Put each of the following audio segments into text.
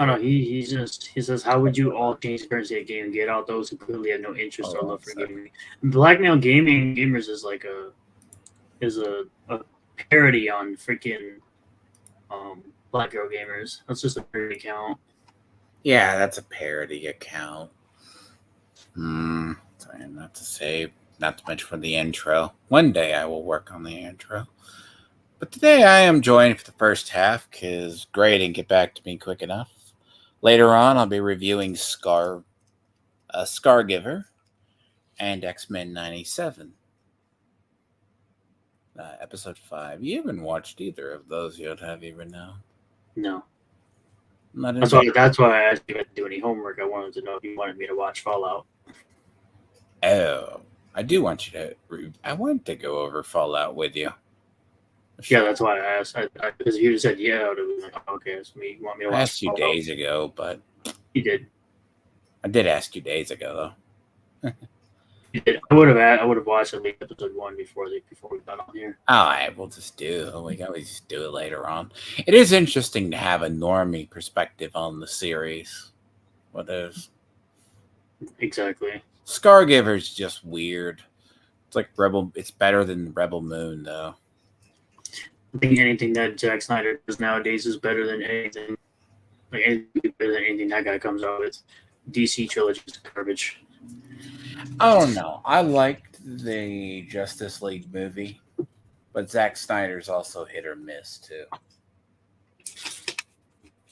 I don't know. He says, how would you all change the currency of the game and get out those who clearly have no interest or love for gaming? Blackmail gaming gamers is like a parody on freaking Black Girl Gamers. That's just a parody account. Yeah, that's a parody account. Sorry, not to say, not to mention for the intro. One day I will work on the intro. But today I am joined for the first half because Gray didn't get back to me quick enough. Later on, I'll be reviewing Scargiver and X-Men 97. Episode 5. You haven't watched either of those yet, have you, now? No. Not that's why I asked you if I do any homework. I wanted to know if you wanted me to watch Fallout. Oh, I do want you to. I want to go over Fallout with you. Yeah, that's why I asked. Because you just said yeah. I was like, okay, so you want me to watch? I asked you days ago, but you did. I did ask you days ago, though. You did. I would have watched at least episode 1 before we got on here. All right, we'll just do. We can always do it later on. It is interesting to have a normie perspective on the series. What is? Exactly. Scargiver's just weird. It's like Rebel. It's better than Rebel Moon, though. I think anything that Zack Snyder does nowadays is better than anything. Like better than anything that guy comes out with. DC trilogy is garbage. I don't know. I liked the Justice League movie, but Zack Snyder's also hit or miss too.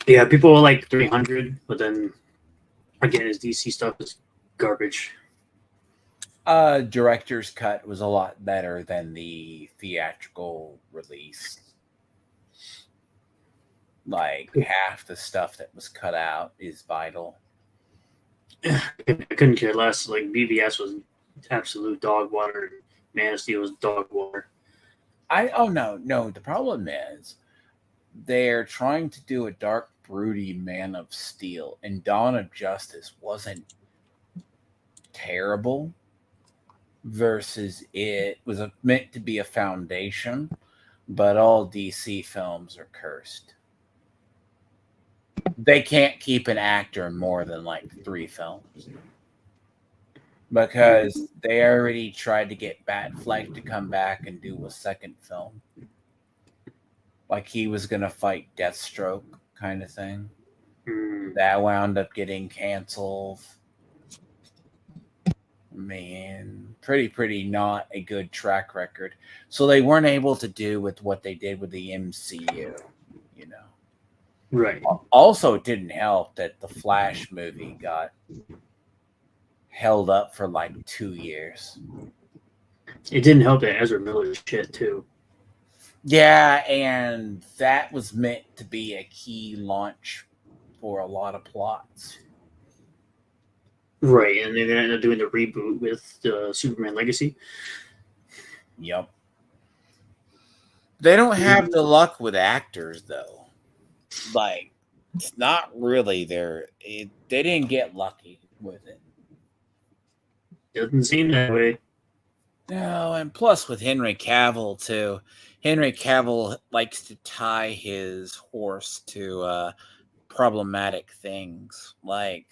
Yeah, people are like 300, but then again, his DC stuff is garbage. Director's cut was a lot better than the theatrical release. Like half the stuff that was cut out is vital. I couldn't care less. Like BVS was absolute dog water. Man of Steel was dog water. No. The problem is they're trying to do a dark, broody Man of Steel, and Dawn of Justice wasn't terrible. Versus it was meant to be a foundation, but all DC films are cursed. They can't keep an actor in more than like 3 films because they already tried to get Batfleck to come back and do a second film. Like he was going to fight Deathstroke kind of thing. That wound up getting canceled. Man, pretty not a good track record. So they weren't able to do with what they did with the MCU, Right. Also, it didn't help that the Flash movie got held up for like 2 years. It didn't help that Ezra Miller's shit too. Yeah, and that was meant to be a key launch for a lot of plots. Right, and they're going to end up doing the reboot with Superman Legacy. Yep. They don't have the luck with actors, though. Like, it's not really they didn't get lucky with it. Doesn't seem that way. No, and plus with Henry Cavill, too. Henry Cavill likes to tie his horse to problematic things. Like,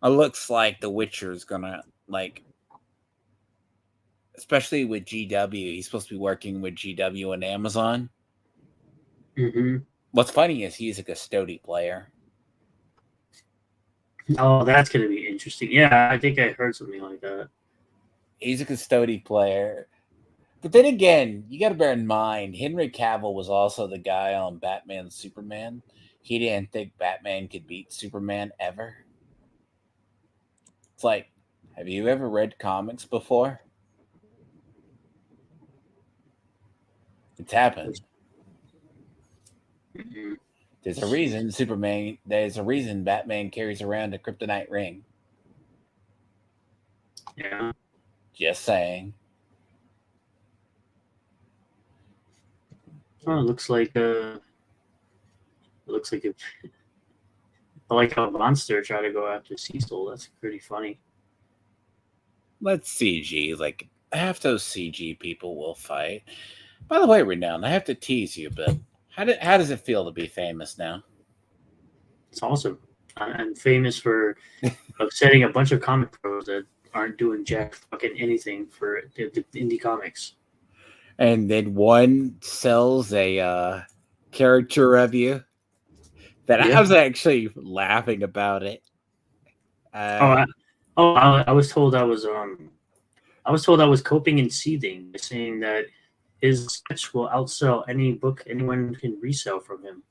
it looks like The Witcher is going to, like, especially with GW. He's supposed to be working with GW and Amazon. Mm-hmm. What's funny is he's a custody player. Oh, that's going to be interesting. Yeah, I think I heard something like that. He's a custody player. But then again, you got to bear in mind, Henry Cavill was also the guy on Batman Superman. He didn't think Batman could beat Superman ever. It's like, have you ever read comics before? It's happened. Mm-hmm. There's a reason Batman carries around a kryptonite ring. Yeah. Just saying. Oh, it looks like I like how Monster tried to go after Cecil. That's pretty funny. Let's CG. Like, half those CG people will fight. By the way, Renown, I have to tease you, but how does it feel to be famous now? It's awesome. I'm famous for upsetting a bunch of comic pros that aren't doing jack fucking anything for the indie comics. And then one sells a character review that I Yeah. was actually laughing about it. Oh, Uh, I was told I was told I was coping and seething by saying that his sketch will outsell any book anyone can resell from him.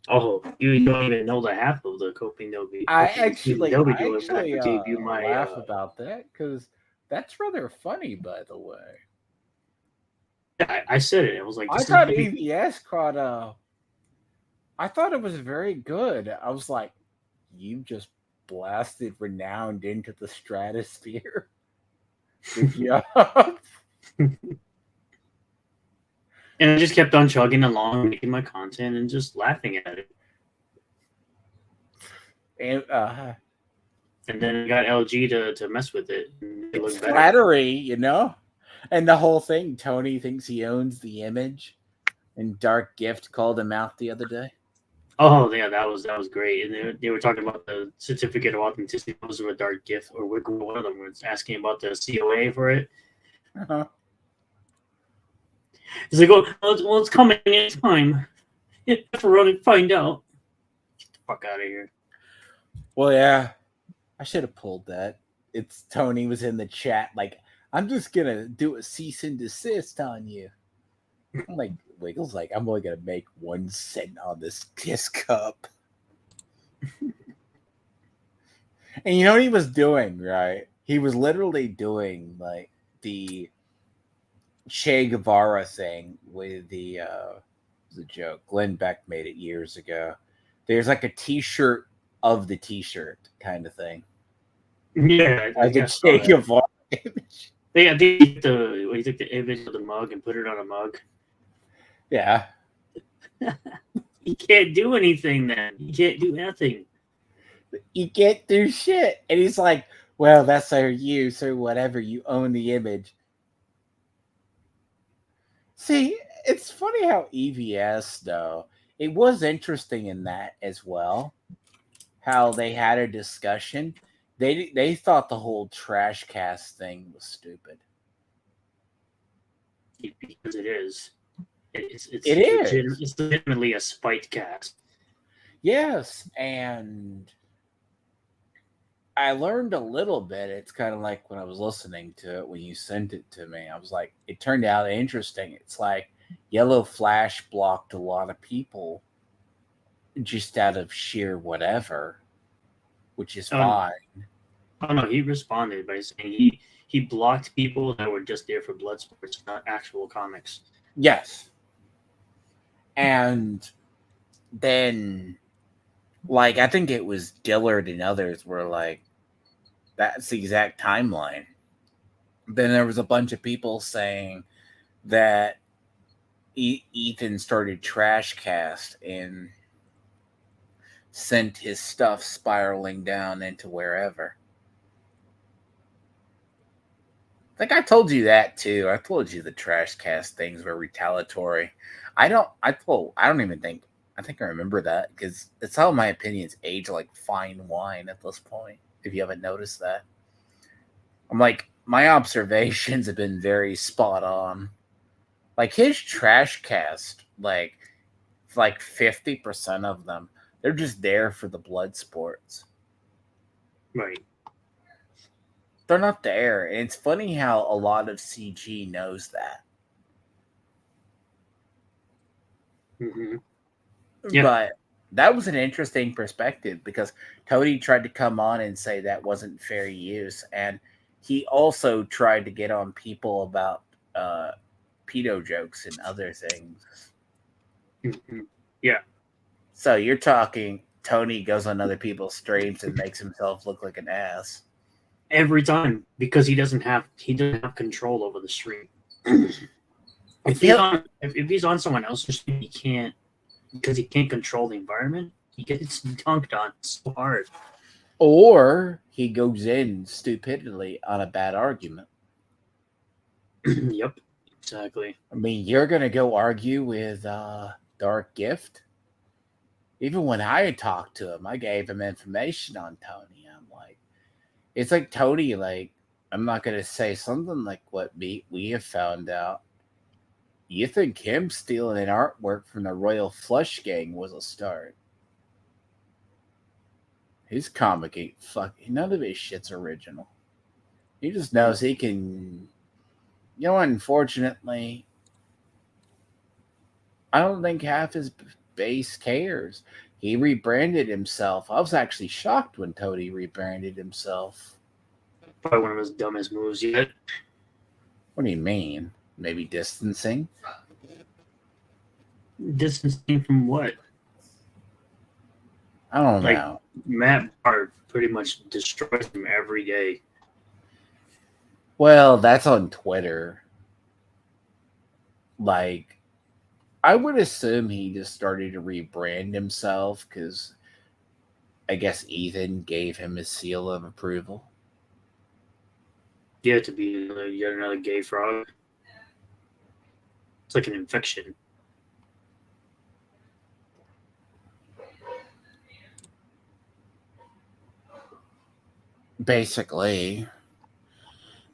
Oh, you don't even know the half of the coping they'll be coping and seething they'll be I doing when I actually debut my laugh about that because that's rather funny, by the way. I said it. I was like, I this is thought gonna be EVS caught I thought it was very good. I was like, you just blasted Renowned into the stratosphere. Good job. and I just kept on chugging along, making my content and just laughing at it. And And then I got LG to mess with it and it it's looked better. flattery, you know? And the whole thing, Tony thinks he owns the image. And Dark Gift called him out the other day. Oh yeah, that was great. And they were talking about the certificate of authenticity. Those were a dark gift, or one of them was asking about the COA for it. Uh-huh. He's like, well, it's coming in time. You have to run and find out. Get the fuck out of here. Well, yeah, I should have pulled that. It's Tony was in the chat like, I'm just gonna do a cease and desist on you. I'm like, Wiggles like, I'm only gonna make 1 cent on this disc cup. And you know what he was doing, right? He was literally doing the Che Guevara thing with the joke. Glenn Beck made it years ago. There's like a T-shirt of the T-shirt kind of thing. Yeah, I Like a guess so. Che Guevara image. They he took the image of the mug and put it on a mug. Yeah. He can't do anything then. He can't do nothing. You can't do shit. And he's like, well, that's our use or whatever. You own the image. See, it's funny how EVS, though, it was interesting in that as well. How they had a discussion. They thought the whole trash cast thing was stupid. Because it is. It is. It's legitimately a spite cast. Yes, and I learned a little bit. It's kind of like when I was listening to it when you sent it to me. I was like, it turned out interesting. It's like Yellow Flash blocked a lot of people just out of sheer whatever, which is fine. Oh no, he responded by saying he blocked people that were just there for blood sports, not actual comics. Yes. And then, like, I think it was Dillard and others were like, that's the exact timeline. Then there was a bunch of people saying that Ethan started trash cast and sent his stuff spiraling down into wherever. I think I told you that too. I told you the trash cast things were retaliatory. I don't even think I think I remember that because it's how my opinions age like fine wine at this point. If you haven't noticed that, I'm like my observations have been very spot on. Like his trash cast, like 50% of them, they're just there for the blood sports. Right. They're not there. And it's funny how a lot of CG knows that. Mm-hmm. Yeah. But that was an interesting perspective because Tony tried to come on and say that wasn't fair use. And he also tried to get on people about pedo jokes and other things. Mm-hmm. Yeah. So you're talking Tony goes on other people's streams and makes himself look like an ass. Every time because he doesn't have control over the stream. If he's on someone else's stream, he can't because he can't control the environment. He gets dunked on so hard. Or he goes in stupidly on a bad argument. Yep, exactly. I mean, you're gonna go argue with dark gift. Even when I had talked to him, I gave him information on Tony. I'm like, it's like Tony, like, I'm not going to say something like what we have found out. You think him stealing an artwork from the Royal Flush Gang was a start? His comic ain't fucking, none of his shit's original. He just knows he can, unfortunately, I don't think half his base cares. He rebranded himself. I was actually shocked when Tony rebranded himself. Probably one of his dumbest moves yet. What do you mean? Maybe distancing? Distancing from what? I don't Like, know. Matt Barr pretty much destroys him every day. Well, that's on Twitter. Like, I would assume he just started to rebrand himself because I guess Ethan gave him his seal of approval. Yeah, to be yet another gay frog. It's like an infection. Basically.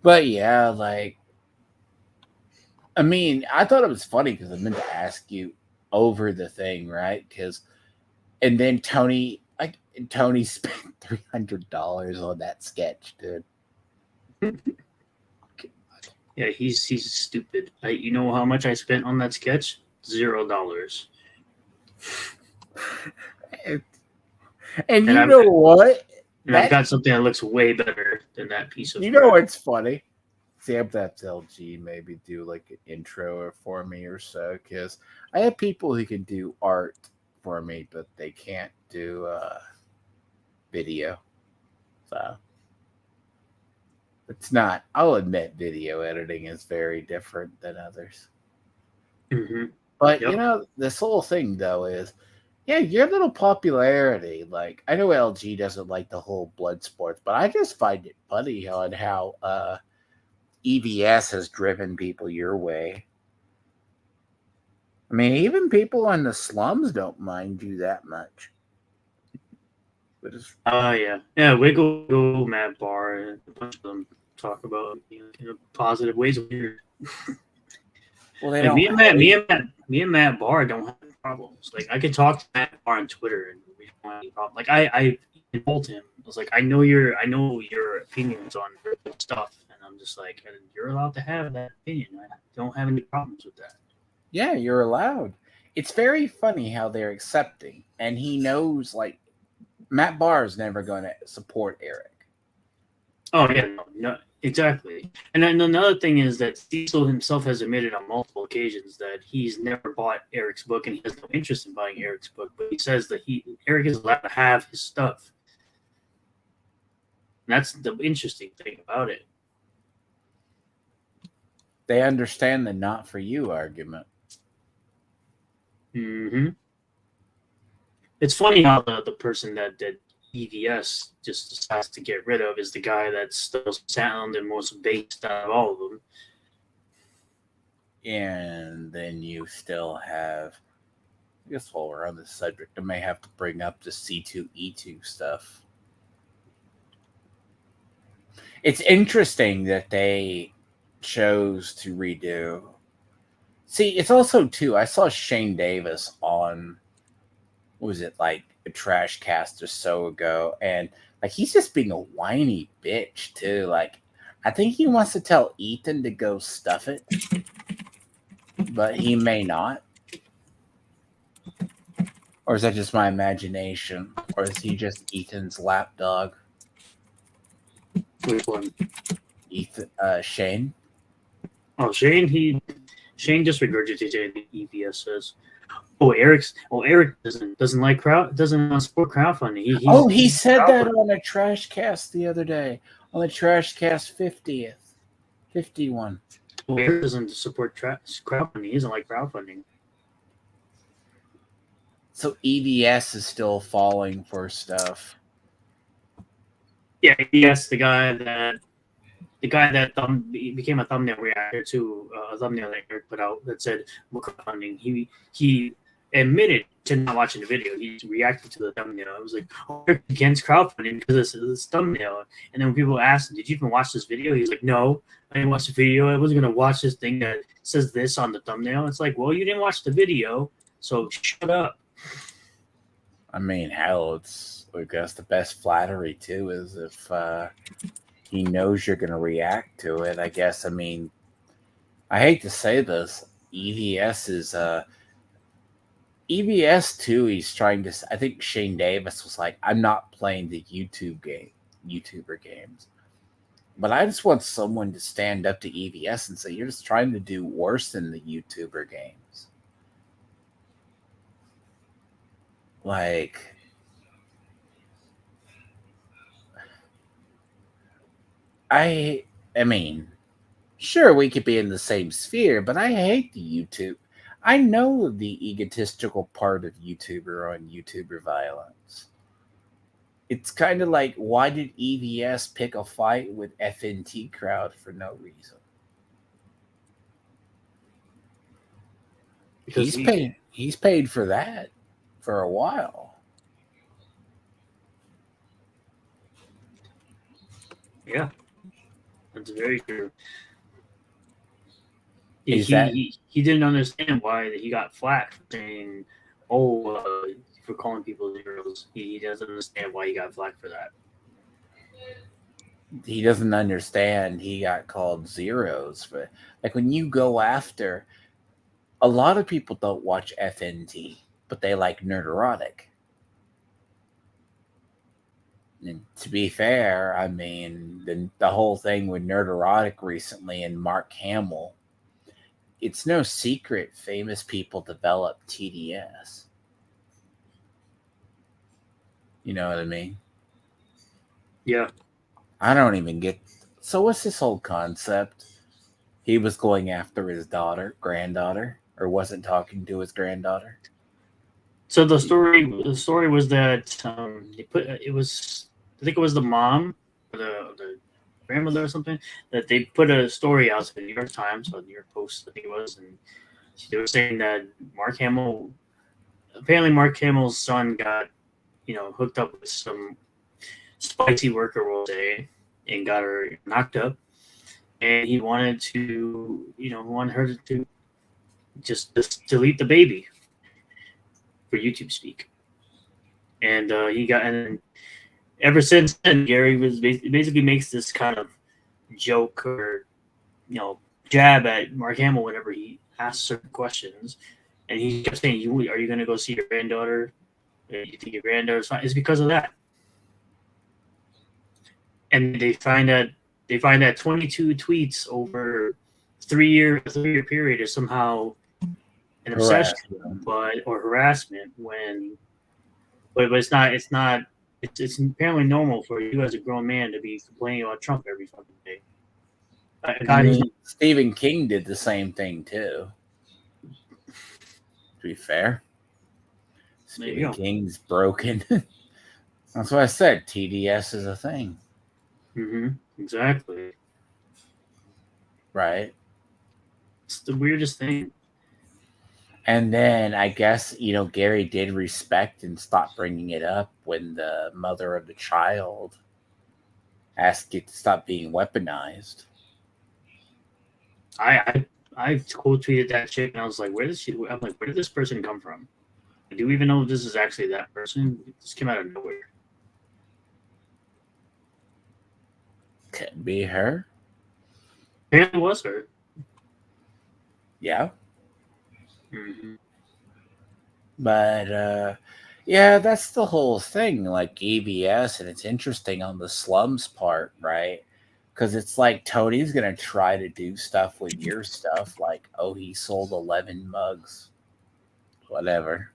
But yeah, like, I mean, I thought it was funny because I meant to ask you over the thing, right? And then Tony spent $300 on that sketch, dude. Yeah, he's stupid. You know how much I spent on that sketch? $0. And you know what? And I've got something that looks way better than that piece of. You know what's funny? Sam That's LG maybe do like an intro for me or so, because I have people who can do art for me, but they can't do video. So it's not. I'll admit, video editing is very different than others. Mm-hmm. But this whole thing though is, yeah, your little popularity. Like, I know LG doesn't like the whole blood sports, but I just find it funny on how EVS has driven people your way. I mean, even people in the slums don't mind you that much. Yeah, Wiggle, Matt Barr, and a bunch of them talk about positive ways of weird. Well, they like don't. Me and Matt Barr don't have problems. Like, I could talk to Matt Barr on Twitter and we don't have any problem. Like, I told him, I was like, I know your opinions on stuff, and I'm just like, you're allowed to have that opinion. I don't have any problems with that. Yeah, you're allowed. It's very funny how they're accepting, and he knows, like, Matt Barr is never going to support Eric. Oh yeah, no, exactly. And then another thing is that Cecil himself has admitted on multiple occasions that he's never bought Eric's book and he has no interest in buying Eric's book. But he says that Eric is allowed to have his stuff. And that's the interesting thing about it. They understand the not for you argument. Mm-hmm. It's funny how the person that EVS just decides to get rid of is the guy that's the most sound and most based out of all of them. And then you still have, I guess while we're on this subject, I may have to bring up the C2E2 stuff. It's interesting that they chose to redo. See, it's also, too, I saw Shane Davis on, what was it, like a trash cast or so ago, and like he's just being a whiny bitch, too. Like, I think he wants to tell Ethan to go stuff it, but he may not. Or is that just my imagination? Or is he just Ethan's lapdog? Which one? Ethan, Shane. Oh, Shane just regurgitated anything EVS says. Eric doesn't like doesn't want to support crowdfunding. He said that on a trash cast the other day, on the trash cast 51. Eric doesn't support crowdfunding. He doesn't like crowdfunding. So EVS is still falling for stuff. Yeah, yes, the guy that became a thumbnail reactor to a thumbnail that Eric put out that said crowdfunding. He admitted to not watching the video. He reacted to the thumbnail. I was like, "Oh, you're against crowdfunding because of this thumbnail." And then when people asked him, "Did you even watch this video?" He's like, "No, I didn't watch the video. I wasn't gonna watch this thing that says this on the thumbnail." It's like, well, you didn't watch the video, so shut up. I mean, hell, it's I guess the best flattery too is if he knows you're going to react to it. I guess. I mean, I hate to say this, EVS is EVS too. He's trying to. I think Shane Davis was like, "I'm not playing the YouTuber games." But I just want someone to stand up to EVS and say, "You're just trying to do worse than the YouTuber games." Like, I mean, sure, we could be in the same sphere, but I hate the YouTube. I know the egotistical part of YouTuber on YouTuber violence. It's kind of like, why did EVS pick a fight with FNT crowd for no reason? Because He's paid for that for a while. Yeah, that's very true. He didn't understand why he got flack for saying, "Oh, for calling people zeros." He doesn't understand why he got flack for that. He doesn't understand he got called zeros. But like when you go after, a lot of people don't watch FNT, but they like Nerderotic. And to be fair, I mean, the whole thing with Nerderotic recently and Mark Hamill, it's no secret famous people develop TDS. You know what I mean? Yeah. I don't even get. So what's this whole concept? He was going after his granddaughter, or wasn't talking to his granddaughter. So the story was that they put it was I think it was the mom or the grandmother or something that they put a story out to the New York Times or the New York Post I think it was, and they were saying that Mark Hamill's son got hooked up with some spicy worker, we'll say, and got her knocked up, and he wanted to wanted her to just delete the baby for YouTube speak, and and ever since then, Gary was basically makes this kind of joke or jab at Mark Hamill whenever he asks certain questions, and he kept saying, "Are you going to go see your granddaughter? You think your granddaughter's fine?" It's because of that, and they find that 22 tweets over 3 year period is somehow an obsession, or harassment but it's apparently normal for you as a grown man to be complaining about Trump every fucking day. I mean, Stephen King did the same thing too. To be fair, Stephen King's broken. That's what I said. TDS is a thing. Mm-hmm. Exactly. Right. It's the weirdest thing. And then I guess, Gary did respect and stop bringing it up when the mother of the child asked it to stop being weaponized. I quote tweeted that chick and I was like, where did this person come from? Do we even know if this is actually that person? This came out of nowhere. Could be her. Apparently it was her. Yeah. Mm-hmm. But yeah, that's the whole thing. Like EVS, and it's interesting on the slums part, right? Because it's like Tony's gonna try to do stuff with your stuff, like, oh, he sold 11 mugs, whatever.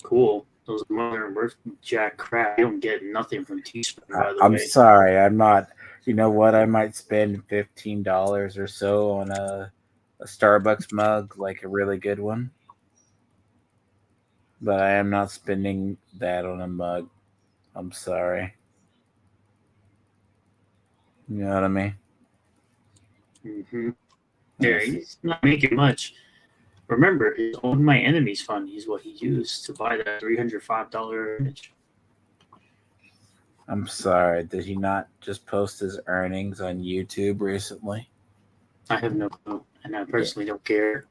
Cool. Those mother worth jack crap. You don't get nothing from Teespring, by the way. I'm sorry, I'm not. You know what? I might spend $15 or so on a Starbucks mug, like a really good one. But I am not spending that on a mug. I'm sorry. You know what I mean? Mm-hmm. Yeah, he's not making much. Remember, his Own My Enemies fund is what he used to buy that $305 image. I'm sorry, did he not just post his earnings on YouTube recently? I have no clue, and I Yeah. personally don't care.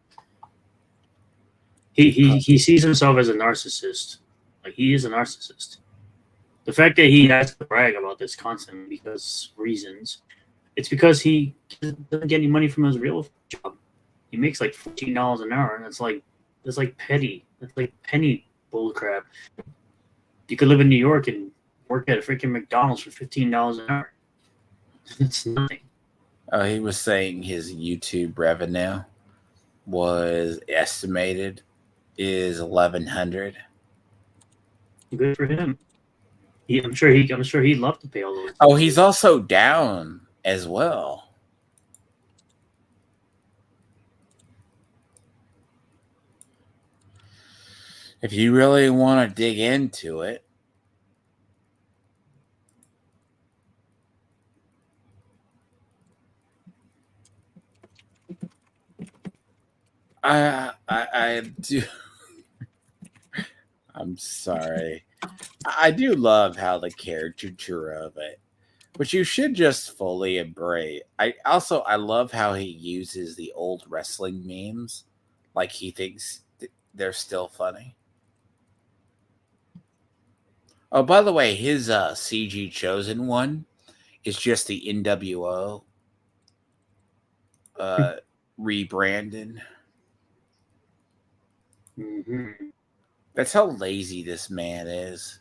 He sees himself as a narcissist. Like, he is a narcissist. The fact that he has to brag about this constantly because reasons, it's because he doesn't get any money from his real job. He makes like $14 an hour, and that's like petty. That's like penny bullcrap. You could live in New York and work at a freaking McDonald's for $15 an hour. It's nothing. Oh, he was saying his YouTube revenue was estimated is 1,100. Good for him. I'm sure he'd love to pay all those. Oh, he's also down as well. If you really want to dig into it, I do. I'm sorry. I do love how the caricature of it, but you should just fully embrace. I love how he uses the old wrestling memes, like he thinks they're still funny. Oh, by the way, his CG Chosen one is just the NWO rebranded. Mm-hmm. That's how lazy this man is.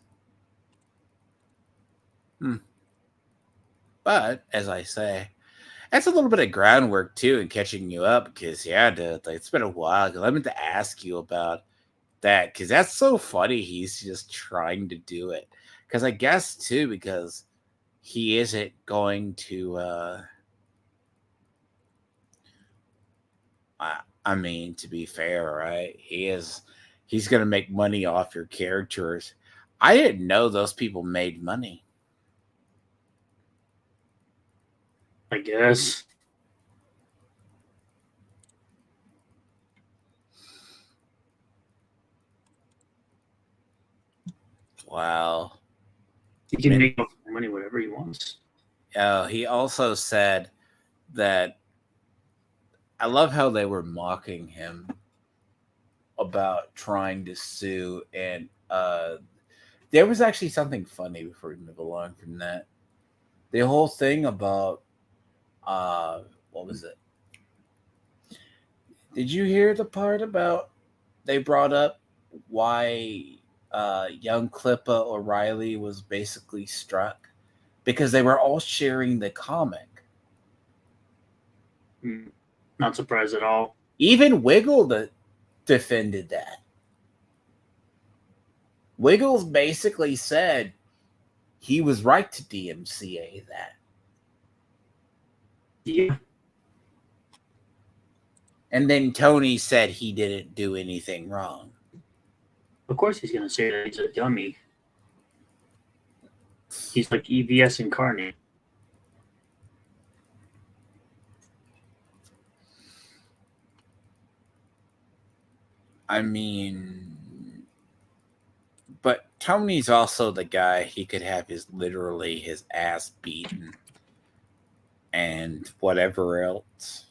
But as I say, that's a little bit of groundwork too in catching you up because it's been a while. Because I meant to ask you about that because that's so funny. He's just trying to do it because I guess too because he isn't going to. I mean, to be fair, right? He's going to make money off your characters. I didn't know those people made money. I guess. Wow. He can make money whatever he wants. He also said that I love how they were mocking him about trying to sue, and there was actually something funny before we move along from that. The whole thing about what was it? Did you hear the part about they brought up why young Clippa O'Reilly was basically struck? Because they were all sharing the comic. Not surprised at all. Even Wiggle defended that. Wiggles basically said he was right to DMCA that. Yeah. And then Tony said he didn't do anything wrong. Of course he's going to say that he's a dummy. He's like EVS incarnate. I mean, but Tony's also the guy he could have his ass beaten and whatever else.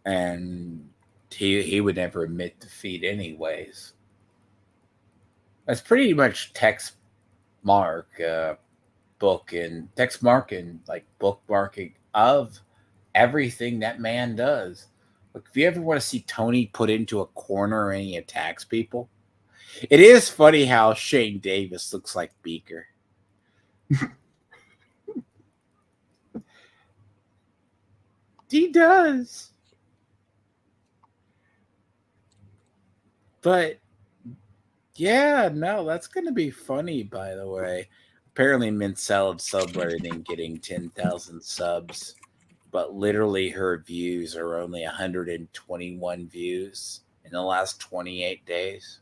And he would never admit defeat anyways. That's pretty much text mark book and text mark and like bookmarking of everything that man does. Look, if you ever want to see Tony put into a corner and he attacks people, it is funny how Shane Davis looks like Beaker. He does. But yeah, no, that's going to be funny, by the way. Apparently, Mincel celebrating getting 10,000 subs, but literally her views are only 121 views in the last 28 days.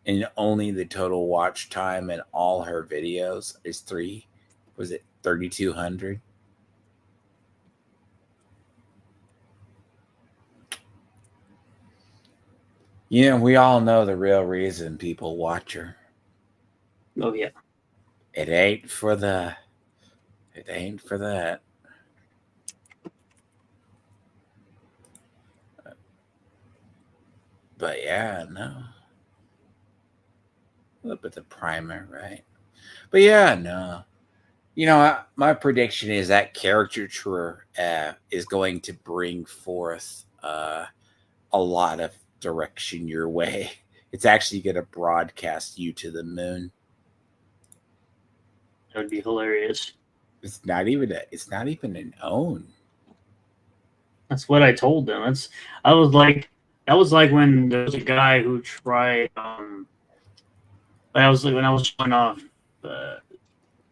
And only the total watch time in all her videos is 3,200? We all know the real reason people watch her. Oh yeah. It ain't for the. It ain't for that. But yeah, no. A little bit of primer, right? But yeah, no. My prediction is that caricature is going to bring forth a lot of direction your way. It's actually going to broadcast you to the moon. That would be hilarious. It's not even an own. That's what I told them. I was like that was like when there was a guy who tried I was like when I was showing off the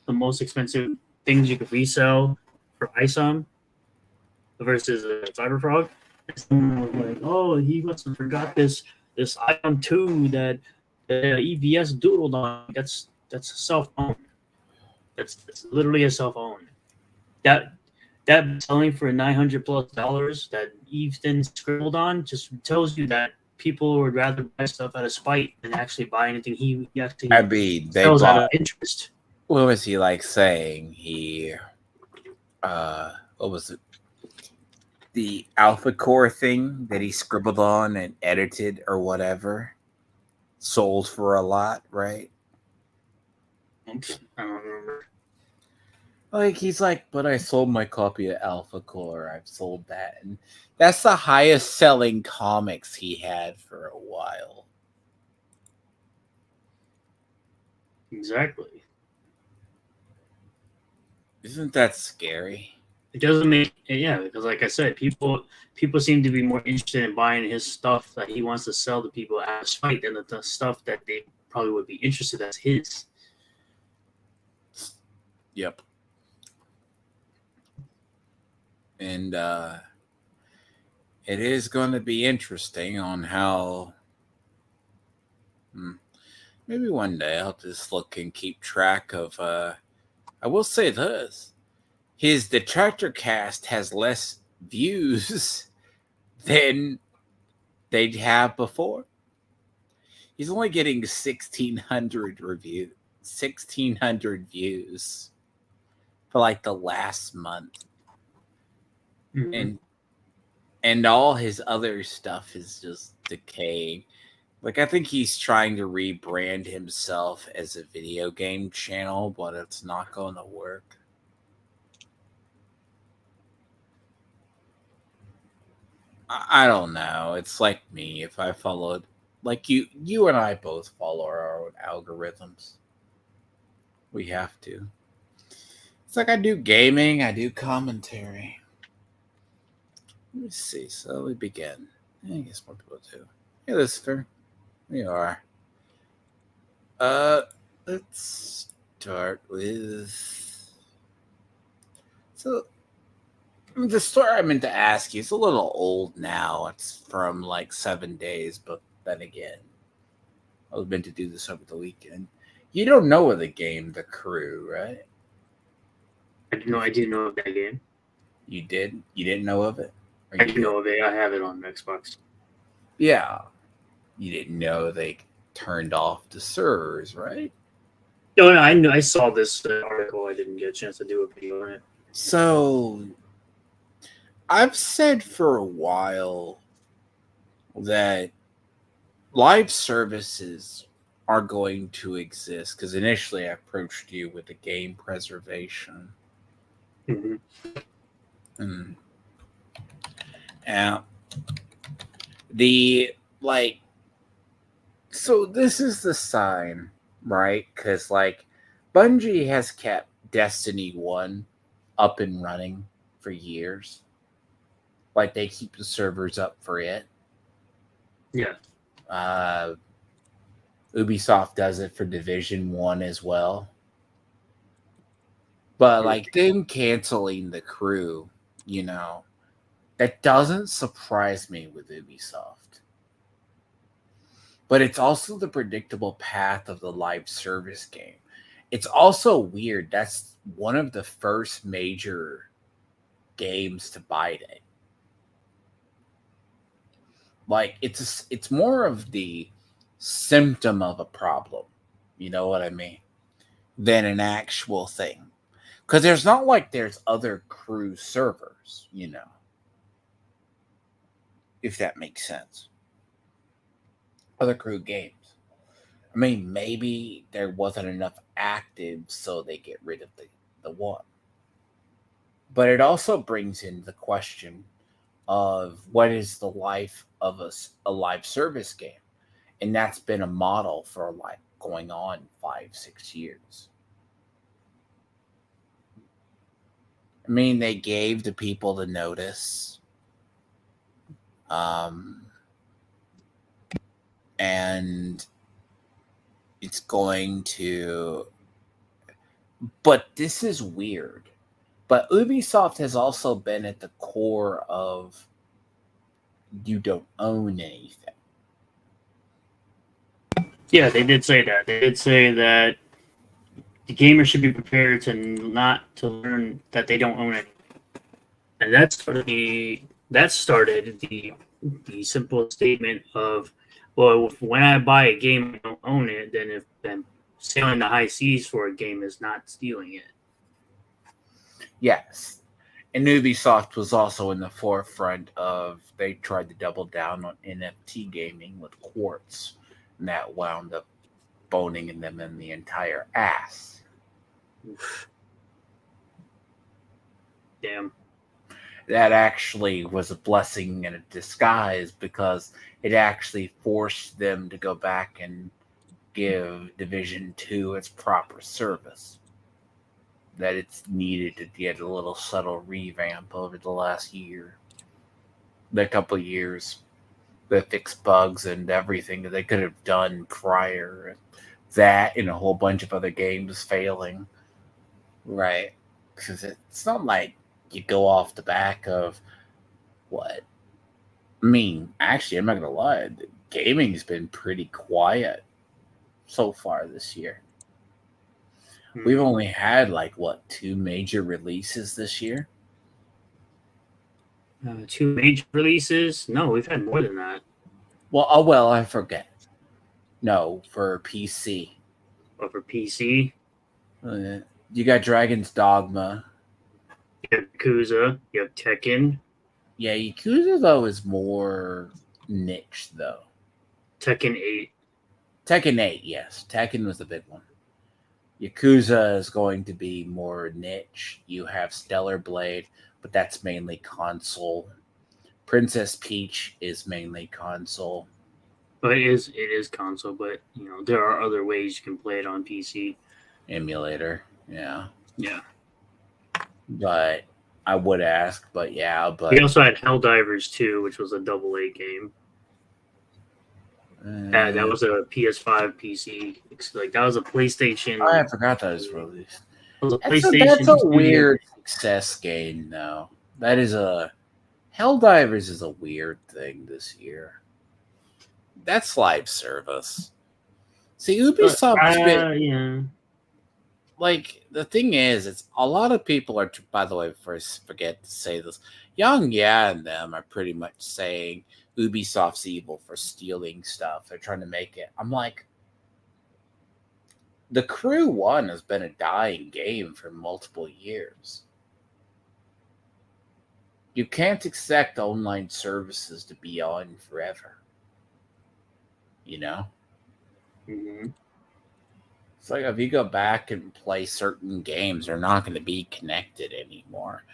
most expensive things you could resell for ISOM versus Cyberfrog. Someone was like, "Oh, he must have forgot this item 2 that the EVS doodled on. That's self owned. That's literally a self owned. That that selling for $900+ that Eveton scribbled on just tells you that people would rather buy stuff out of spite than actually buy anything he I actually mean, they sells out bought. of interest." What was he like saying? What was it? The Alpha Core thing that he scribbled on and edited or whatever sold for a lot, right? Oops, I don't remember. Like he's like, but I sold my copy of Alpha Core. I've sold that, and that's the highest selling comics he had for a while. Exactly. Isn't that scary? It doesn't make yeah, because like I said, people seem to be more interested in buying his stuff that he wants to sell to people out of spite than the stuff that they probably would be interested as his. Yep. And it is going to be interesting on how. Maybe one day I'll just look and keep track of. I will say this: his Detractor Cast has less views than they'd have before. He's only getting 1,600 reviews, 1,600 views for like the last month, Mm-hmm. and all his other stuff is just decaying. Like I think he's trying to rebrand himself as a video game channel, but it's not going to work. I don't know. It's like me. If I followed, like you and I both follow our own algorithms. We have to. It's like I do gaming, I do commentary. Let me see. So we begin. I guess more people do. Hey, Lucifer. We are. Uh, let's start with. So the story I meant to ask you is a little old now. It's from like 7 days, but then again, I was meant to do this over the weekend. You don't know of the game The Crew, right? I do know of that game. You did? You didn't know of it? I do know of it. I have it on Xbox. Yeah. You didn't know they turned off the servers, right? No, I know. I saw this article. I didn't get a chance to do a video on it. So I've said for a while that live services are going to exist because initially I approached you with the game preservation. Mm-hmm. And the like, so this is the sign, right? Because like Bungie has kept Destiny 1 up and running for years. Like they keep the servers up for it. Yeah. Ubisoft does it for Division 1 as well. But like them canceling The Crew, that doesn't surprise me with Ubisoft. But it's also the predictable path of the live service game. It's also weird. That's one of the first major games to bite it. Like it's more of the symptom of a problem. You know what I mean? Than an actual thing. Because there's not like there's other crew servers, if that makes sense. Other crew games. I mean, maybe there wasn't enough active, so they get rid of the one. But it also brings in the question of what is the life of a live service game? And that's been a model for like going on 5-6 years. I mean, they gave the people the notice. And it's going to. But this is weird. But Ubisoft has also been at the core of you don't own anything. Yeah, they did say that. They did say that the gamer should be prepared to not to learn that they don't own anything. And that started the simple statement of, well, when I buy a game, I don't own it. Then sailing the high seas for a game is not stealing it. Yes. And Ubisoft was also in the forefront of, they tried to double down on NFT gaming with Quartz, and that wound up boning them in the entire ass. Damn. That actually was a blessing in a disguise, because it actually forced them to go back and give Division 2 its proper service that it's needed to get a little subtle revamp over the last year, the couple of years, that fix bugs and everything that they could have done prior. That and a whole bunch of other games failing, right? Because it's not like you go off the back of what. I mean, actually, I'm not gonna lie, the gaming's been pretty quiet so far this year. We've only had like what, 2 major releases this year? 2 major releases? No, we've had more than that. Well, I forget. No, for PC. But for PC, You got Dragon's Dogma. you have Yakuza, you have Tekken. Yeah, Yakuza though is more niche though. Tekken 8. Tekken 8, yes. Tekken was the big one. Yakuza is going to be more niche. You have Stellar Blade, but that's mainly console. Princess Peach is mainly console. But it is console, but there are other ways you can play it on PC. Emulator, yeah. Yeah. But I would ask, but yeah, but we also had Helldivers 2, which was a AA game. That was a PS5 PC. Like that was a PlayStation. I forgot that was released. That's a weird success game, though. That is a Helldivers is a weird thing this year. That's live service. See, Ubisoft's been, yeah. Like, the thing is, it's a lot of people are. By the way, first forget to say this. Young, and them are pretty much saying Ubisoft's evil for stealing stuff. They're trying to make it. I'm like, The Crew 1 has been a dying game for multiple years. You can't expect online services to be on forever. You know? Mm-hmm. It's like if you go back and play certain games, they're not going to be connected anymore.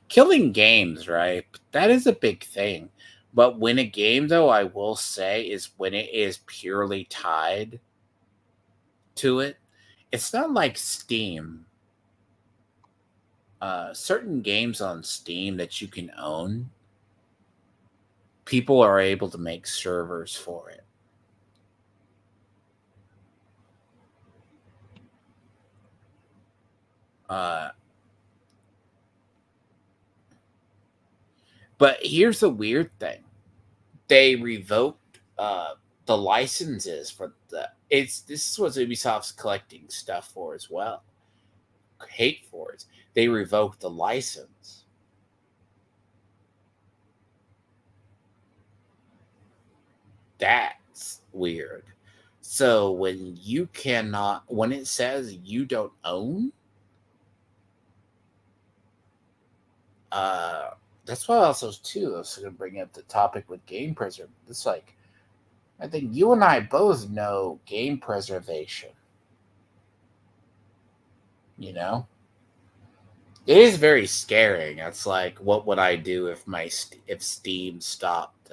Killing games, right? That is a big thing. But when a game, though, I will say, is when it is purely tied to it, it's not like Steam. Certain games on Steam that you can own, people are able to make servers for it. But here's the weird thing. They revoked the licenses for this is what Ubisoft's collecting stuff for as well. Hate for it. They revoked the license. That's weird. So when when it says you don't own, that's why also too. I was going to bring up the topic with game preservation. It's like I think you and I both know game preservation. You know, it is very scaring. It's like, what would I do if Steam stopped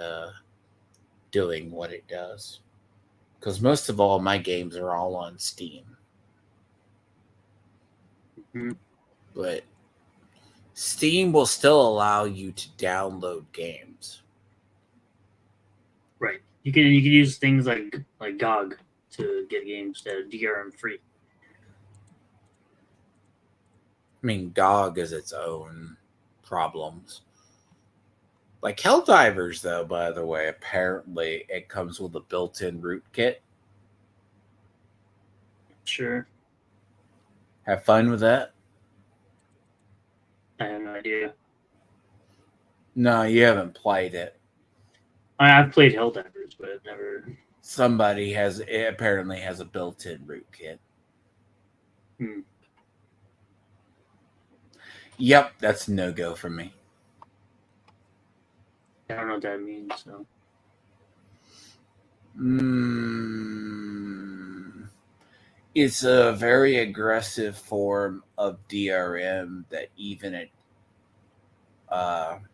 doing what it does? Because most of all my games are all on Steam, Mm-hmm. but Steam will still allow you to download games. Right. You can use things like GOG to get games that are DRM free. I mean, GOG is its own problems. Like Helldivers, though, by the way, apparently it comes with a built-in rootkit. Sure. Have fun with that. I have no idea. No, you haven't played it. I've played Helldivers, but I've never. Somebody apparently has a built-in rootkit. Hmm. Yep, that's no go for me. I don't know what that means. So. It's a very aggressive form of DRM that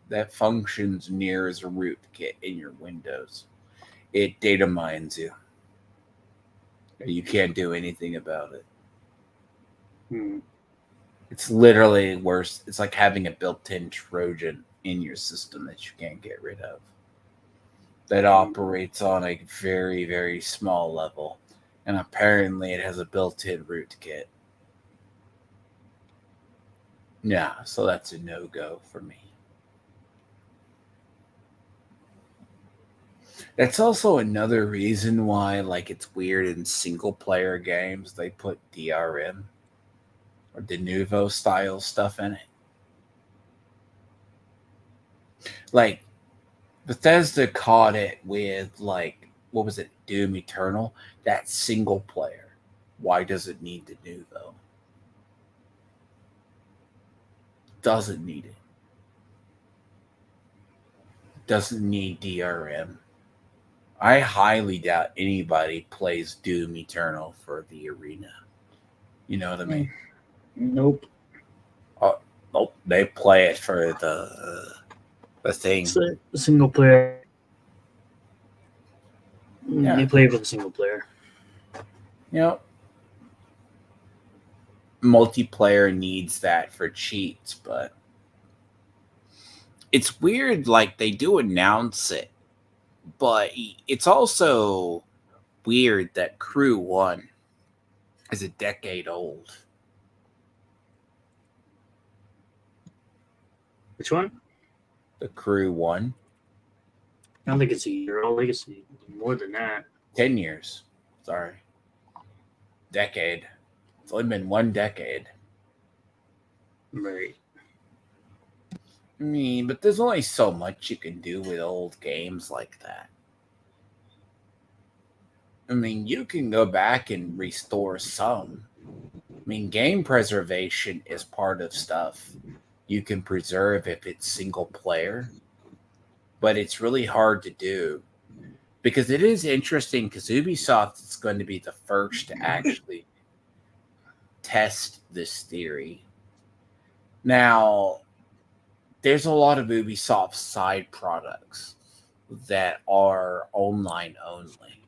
that functions near as a rootkit in your Windows. It data mines you. You can't do anything about it. Hmm. It's literally worse. It's like having a built-in Trojan in your system that you can't get rid of. That operates on a very, very small level. And apparently it has a built-in rootkit. Yeah, so that's a no-go for me. That's also another reason why, like, it's weird in single-player games they put DRM or de novo style stuff in it. Like, Bethesda caught it with, like, what was it, Doom Eternal? That single player. Why does it need de novo? Doesn't need it. Doesn't need DRM. I highly doubt anybody plays Doom Eternal for the arena. You know what I mean? Nope. Oh, nope. They play it for the thing. It's a single player. Yeah. They play for the single player. You know, multiplayer needs that for cheats, but it's weird. Like, they do announce it, but it's also weird that Crew 1 is a decade old. Which one? The Crew 1. I don't think it's a year old. I think it's more than that. 10 years. Sorry. Decade. It's only been 1 decade. Right. I mean, but there's only so much you can do with old games like that. I mean, you can go back and restore some. I mean, game preservation is part of stuff you can preserve if it's single player, but it's really hard to do because it is interesting because Ubisoft is going to be the first to actually test this theory. Now, there's a lot of Ubisoft side products that are online only.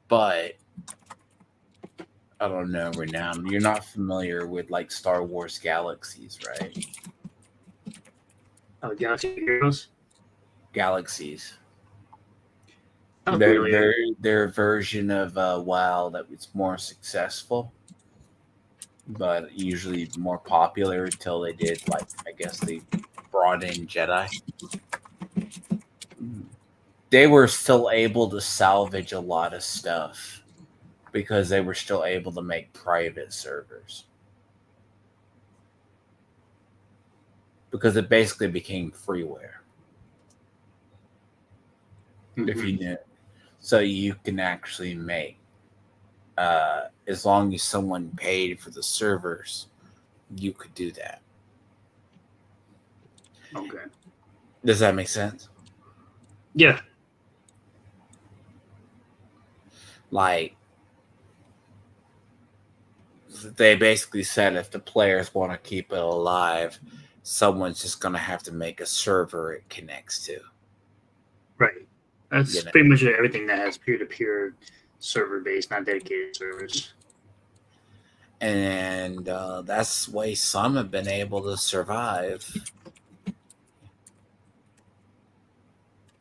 But I don't know, Renown. You're not familiar with like Star Wars Galaxies, right? Oh, Galaxy Heroes. Galaxies. Not Their really. their version of WoW that was more successful, but usually more popular until they did like I guess they brought in Jedi. They were still able to salvage a lot of stuff because they were still able to make private servers. because it basically became freeware. If you knew, so you can actually make, as long as someone paid for the servers, you could do that. Okay. Does that make sense? Yeah. Like, they basically said if the players want to keep it alive, someone's just going to have to make a server it connects to. Right. That's You know? pretty much everything that has peer-to-peer server based, not dedicated servers. And that's why some have been able to survive.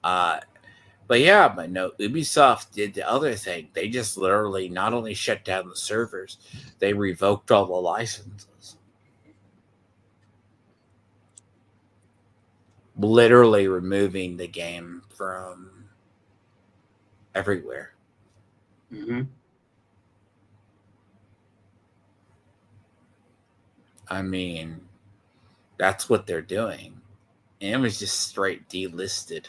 But no, Ubisoft did the other thing. They just literally not only shut down the servers, they revoked all the licenses. Literally removing the game from everywhere. Mm-hmm. I mean, that's what they're doing. And it was just straight delisted.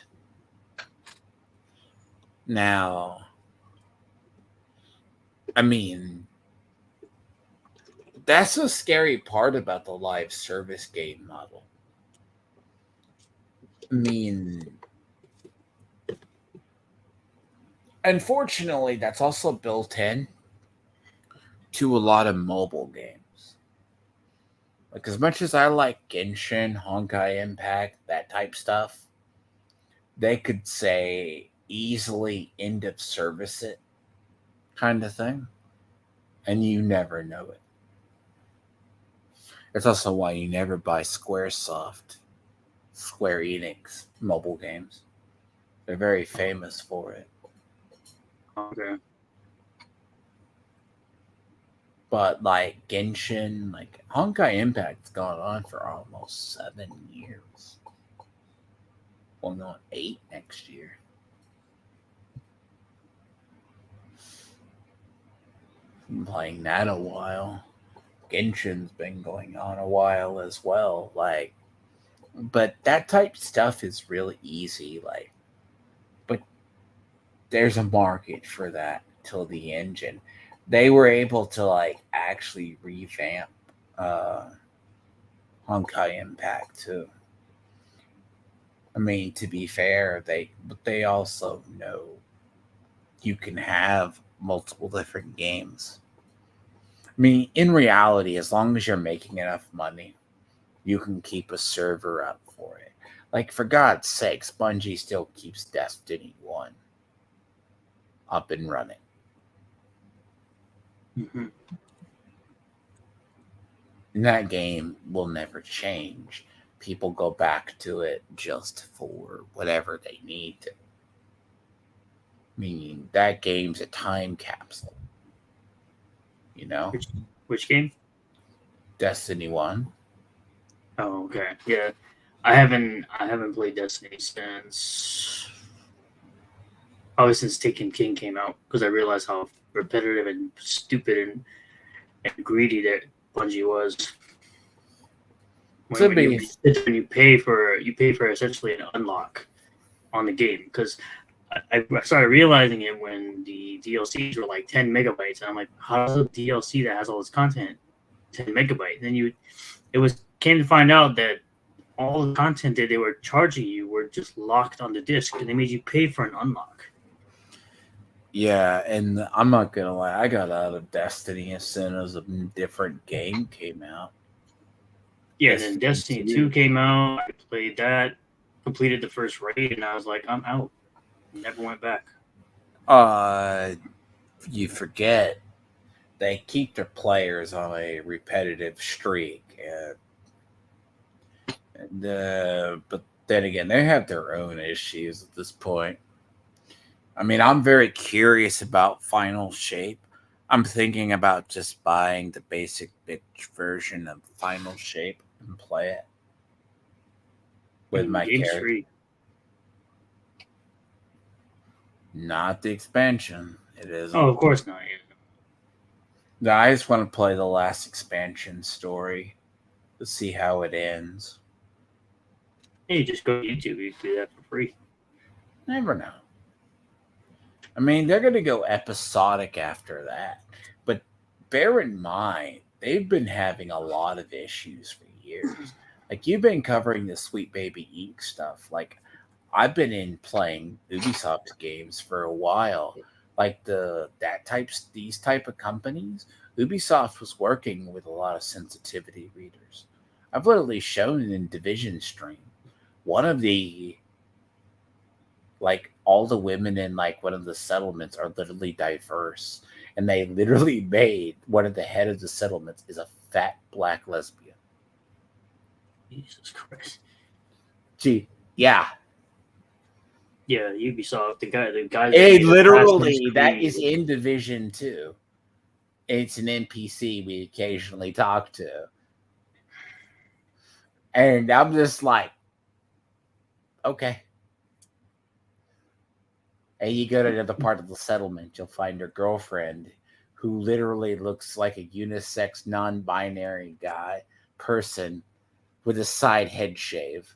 Now, I mean, that's the scary part about the live service game model. I mean, unfortunately, that's also built in to a lot of mobile games. Like, as much as I like Genshin, Honkai Impact, that type stuff, they could say easily end of service it kind of thing, and you never know it. It's also why you never buy Square Enix mobile games. They're very famous for it. Okay. But like Genshin, like Honkai Impact's gone on for almost 7 years. Well, not 8 next year. Been playing that a while. Genshin's been going on a while as well. Like, but that type of stuff is really easy. Like, but there's a market for that till the engine. They were able to like actually revamp Honkai Impact too. I mean, to be fair, they also know you can have multiple different games. I mean, in reality, as long as you're making enough money, you can keep a server up for it. Like, for God's sakes, Bungie still keeps Destiny 1 up and running. Mm-hmm. And that game will never change. People go back to it just for whatever they need to. Meaning that game's a time capsule. You know? Which game? Destiny 1. Oh, okay. Yeah. I haven't played Destiny since Taken King came out, because I realized how repetitive and stupid and greedy that Bungie was. When you pay for essentially an unlock on the game, because I started realizing it when the DLCs were like 10 megabytes, and I'm like, how does a DLC that has all this content 10 megabytes? Then came to find out that all the content that they were charging you were just locked on the disc, and they made you pay for an unlock. Yeah, and I'm not gonna lie, I got out of Destiny as soon as a different game came out. Yeah, then Destiny 2 came out. I played that, completed the first raid, and I was like, I'm out. Never went back. You forget they keep their players on a repetitive streak, but then again, they have their own issues at this point. I mean, I'm very curious about Final Shape. I'm thinking about just buying the basic bitch version of Final Shape and play it with my character. Free. Not the expansion. It is. Oh, of course not. No, I just want to play the last expansion story to see how it ends. Hey, just go to YouTube. You can do that for free. Never know. I mean, they're going to go episodic after that. But bear in mind, they've been having a lot of issues for years. Like, you've been covering the Sweet Baby Inc. stuff. Like, I've been in playing Ubisoft games for a while. Like these type of companies, Ubisoft was working with a lot of sensitivity readers. I've literally shown in Division stream one of the like all the women in like one of the settlements are literally diverse, and they literally made one of the head of the settlements is a fat black lesbian. Jesus Christ. Gee, yeah. Yeah, Ubisoft, the guys. Hey, literally, that is in Division 2. It's an NPC we occasionally talk to. And I'm just like, okay. And you go to another part of the settlement, you'll find your girlfriend who literally looks like a unisex, non-binary person with a side head shave.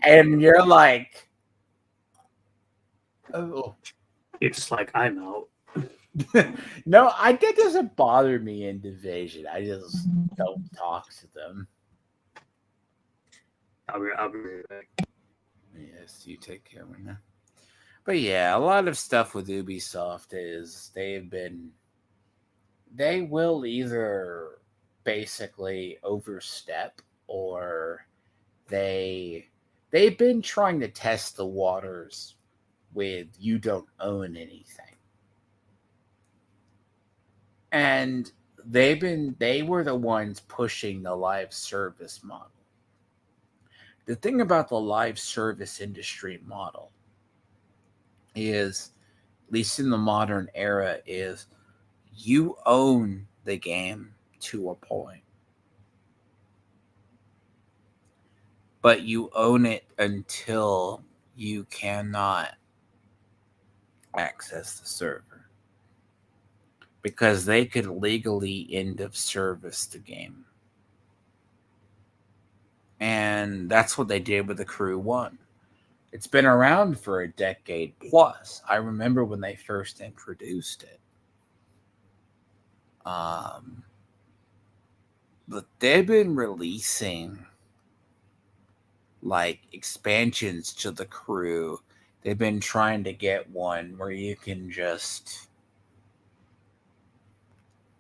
And you're like, oh. You're just like, I'm out. No, that doesn't bother me in Division. I just don't talk to them. I'll be right back. Yes, you take care right now. But yeah, a lot of stuff with Ubisoft is they will either basically overstep, or they've been trying to test the waters with you don't own anything. And they were the ones pushing the live service model. The thing about the live service industry model is, at least in the modern era, is you own the game to a point. But you own it until you cannot access the server. Because they could legally end of service the game. And that's what they did with the Crew 1. It's been around for a decade plus. I remember when they first introduced it. But they've been releasing like expansions to the Crew. They've been trying to get one where you can just...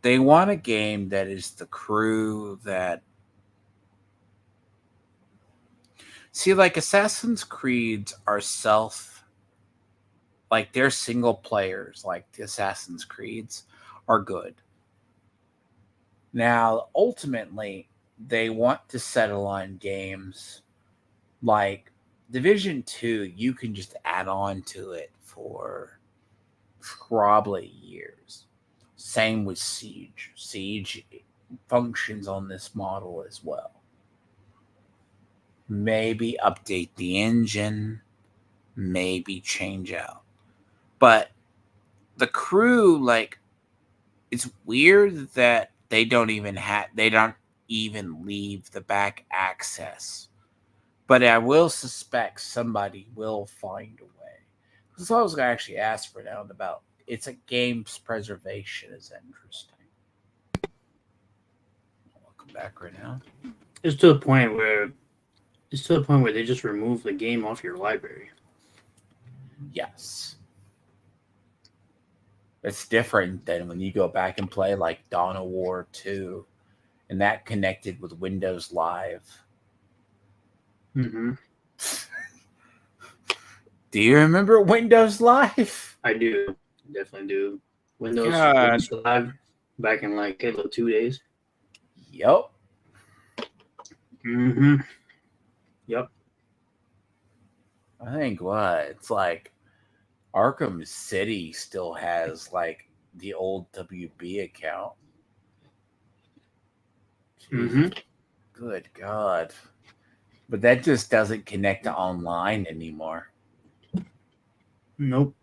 They want a game that is the Crew that... See, like Assassin's Creeds are like they're single players, like the Assassin's Creeds are good. Now, ultimately, they want to settle on games like Division 2, you can just add on to it for probably years. Same with Siege. Siege functions on this model as well. Maybe update the engine, maybe change out. But the Crew, like, it's weird that they don't even leave the back access. But I will suspect somebody will find a way. Because I was going to actually ask for now about it's a game's preservation is interesting. Welcome back right now. It's to the point where they just remove the game off your library. Yes. It's different than when you go back and play like Dawn of War 2, and that connected with Windows Live. Mm-hmm. Do you remember Windows Live? I do. Definitely do. Windows Live back in like Halo 2 days. Yep. Mm-hmm. Yep. I think it's like Arkham City still has like the old WB account. Mm-hmm. Good God. But that just doesn't connect to online anymore. Nope.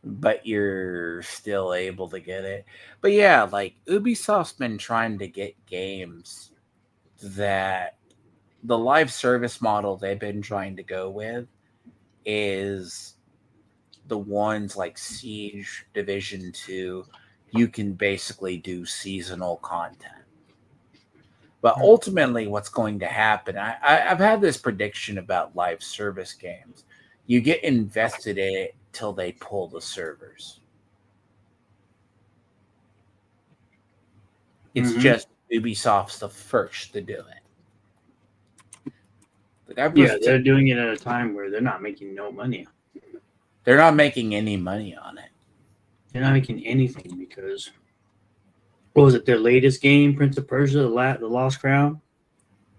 But you're still able to get it. But yeah, like Ubisoft's been trying to get games that the live service model they've been trying to go with is the ones like Siege, Division 2, you can basically do seasonal content. But ultimately, what's going to happen, I've had this prediction about live service games. You get invested in it till they pull the servers. It's just Ubisoft's the first to do it. Yeah, they're doing it at a time where they're not making no money. They're not making any money on it. They're not making anything because what was it? Their latest game, Prince of Persia: The Lost Crown,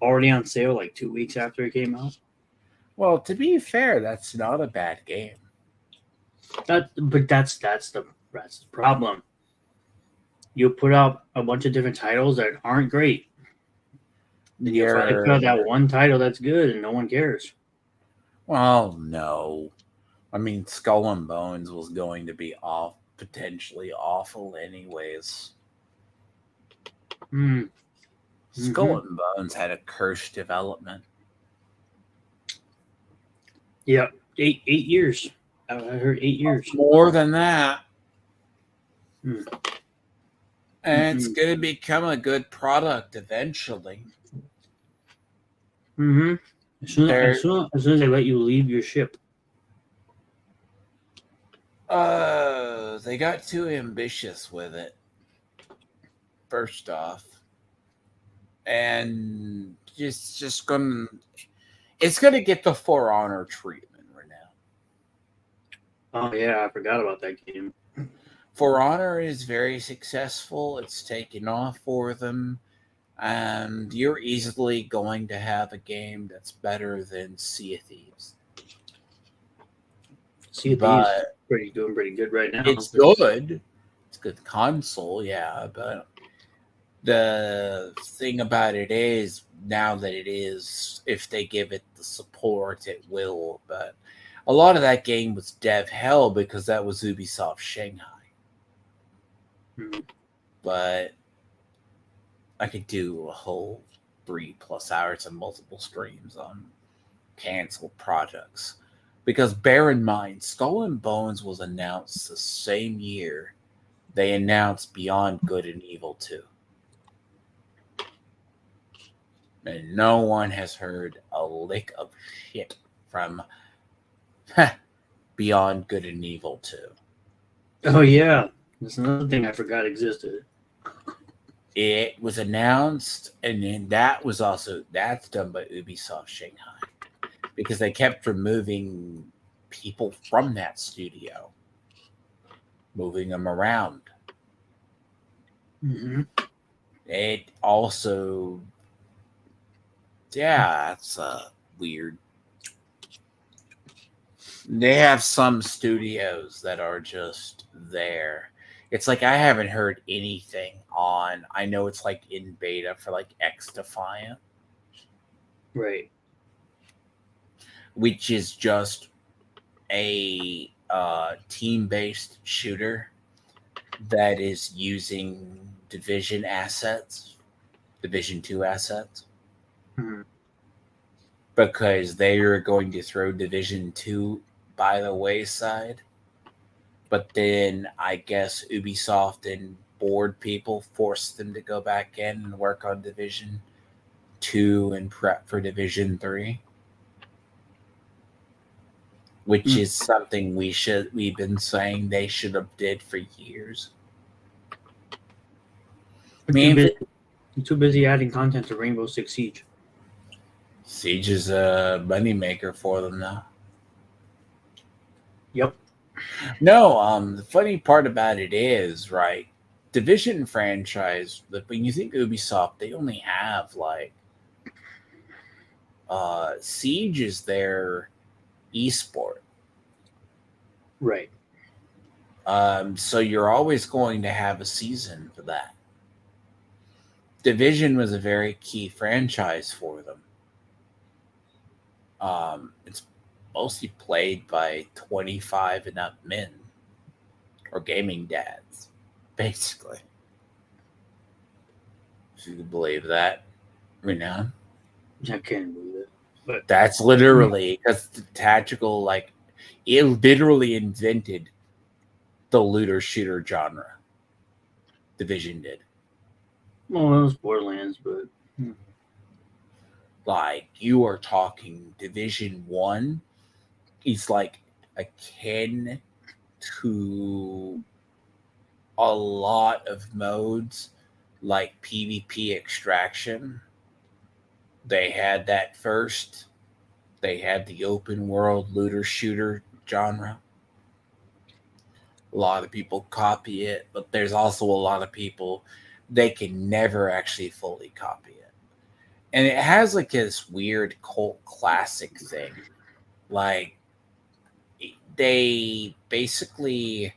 already on sale like 2 weeks after it came out. Well, to be fair, that's not a bad game. But that's the problem. You put out a bunch of different titles that aren't great. Then you finally put out that one title that's good, and no one cares. Well, no. I mean, Skull and Bones was going to be potentially awful anyways. Skull and Bones had a cursed development. Yeah, 8 years. I heard 8 years. More than that. And it's going to become a good product eventually. As soon as they let you leave your ship. They got too ambitious with it. First off. And it's going to get the For Honor treatment right now. Oh yeah, I forgot about that game. For Honor is very successful. It's taken off for them. And you're easily going to have a game that's better than Sea of Thieves. Sea of Thieves doing pretty good right now. It's good. It's a good console, yeah. But the thing about it is, now that it is, if they give it the support, it will. But a lot of that game was dev hell because that was Ubisoft Shanghai. But I could do a whole 3+ hours of multiple streams on canceled projects. Because bear in mind, Skull and Bones was announced the same year they announced Beyond Good and Evil 2. And no one has heard a lick of shit from Beyond Good and Evil 2. Oh, yeah. That's another thing I forgot existed. It was announced, and then that's done by Ubisoft Shanghai. Because they kept removing people from that studio. Moving them around. It also... Yeah, that's weird. They have some studios that are just there. It's like I haven't heard anything on... I know it's like in beta for like X Defiant. Right. Which is just a team-based shooter that is using Division assets, Division 2 assets. Because they are going to throw Division 2 by the wayside. But then I guess Ubisoft and board people forced them to go back in and work on Division 2 and prep for Division 3. Which is something we've been saying they should have did for years. I'm too busy adding content to Rainbow Six Siege. Siege is a moneymaker for them now. Yep. No, the funny part about it is, right, Division franchise, when you think Ubisoft, they only have like Siege is their esport. Right. So you're always going to have a season for that. Division was a very key franchise for them. It's mostly played by 25 and up men or gaming dads, basically. If you can believe that right now. I can't believe it. But That's literally because the tactical, like, it literally invented the looter shooter genre. Division did. well, it was Borderlands, but Like, you are talking Division 1 is like akin to a lot of modes like PvP extraction. They had that first. They had the open world looter shooter genre. A lot of people copy it, but there's also a lot of people they can never actually fully copy it. And it has like this weird cult classic thing. Like, they basically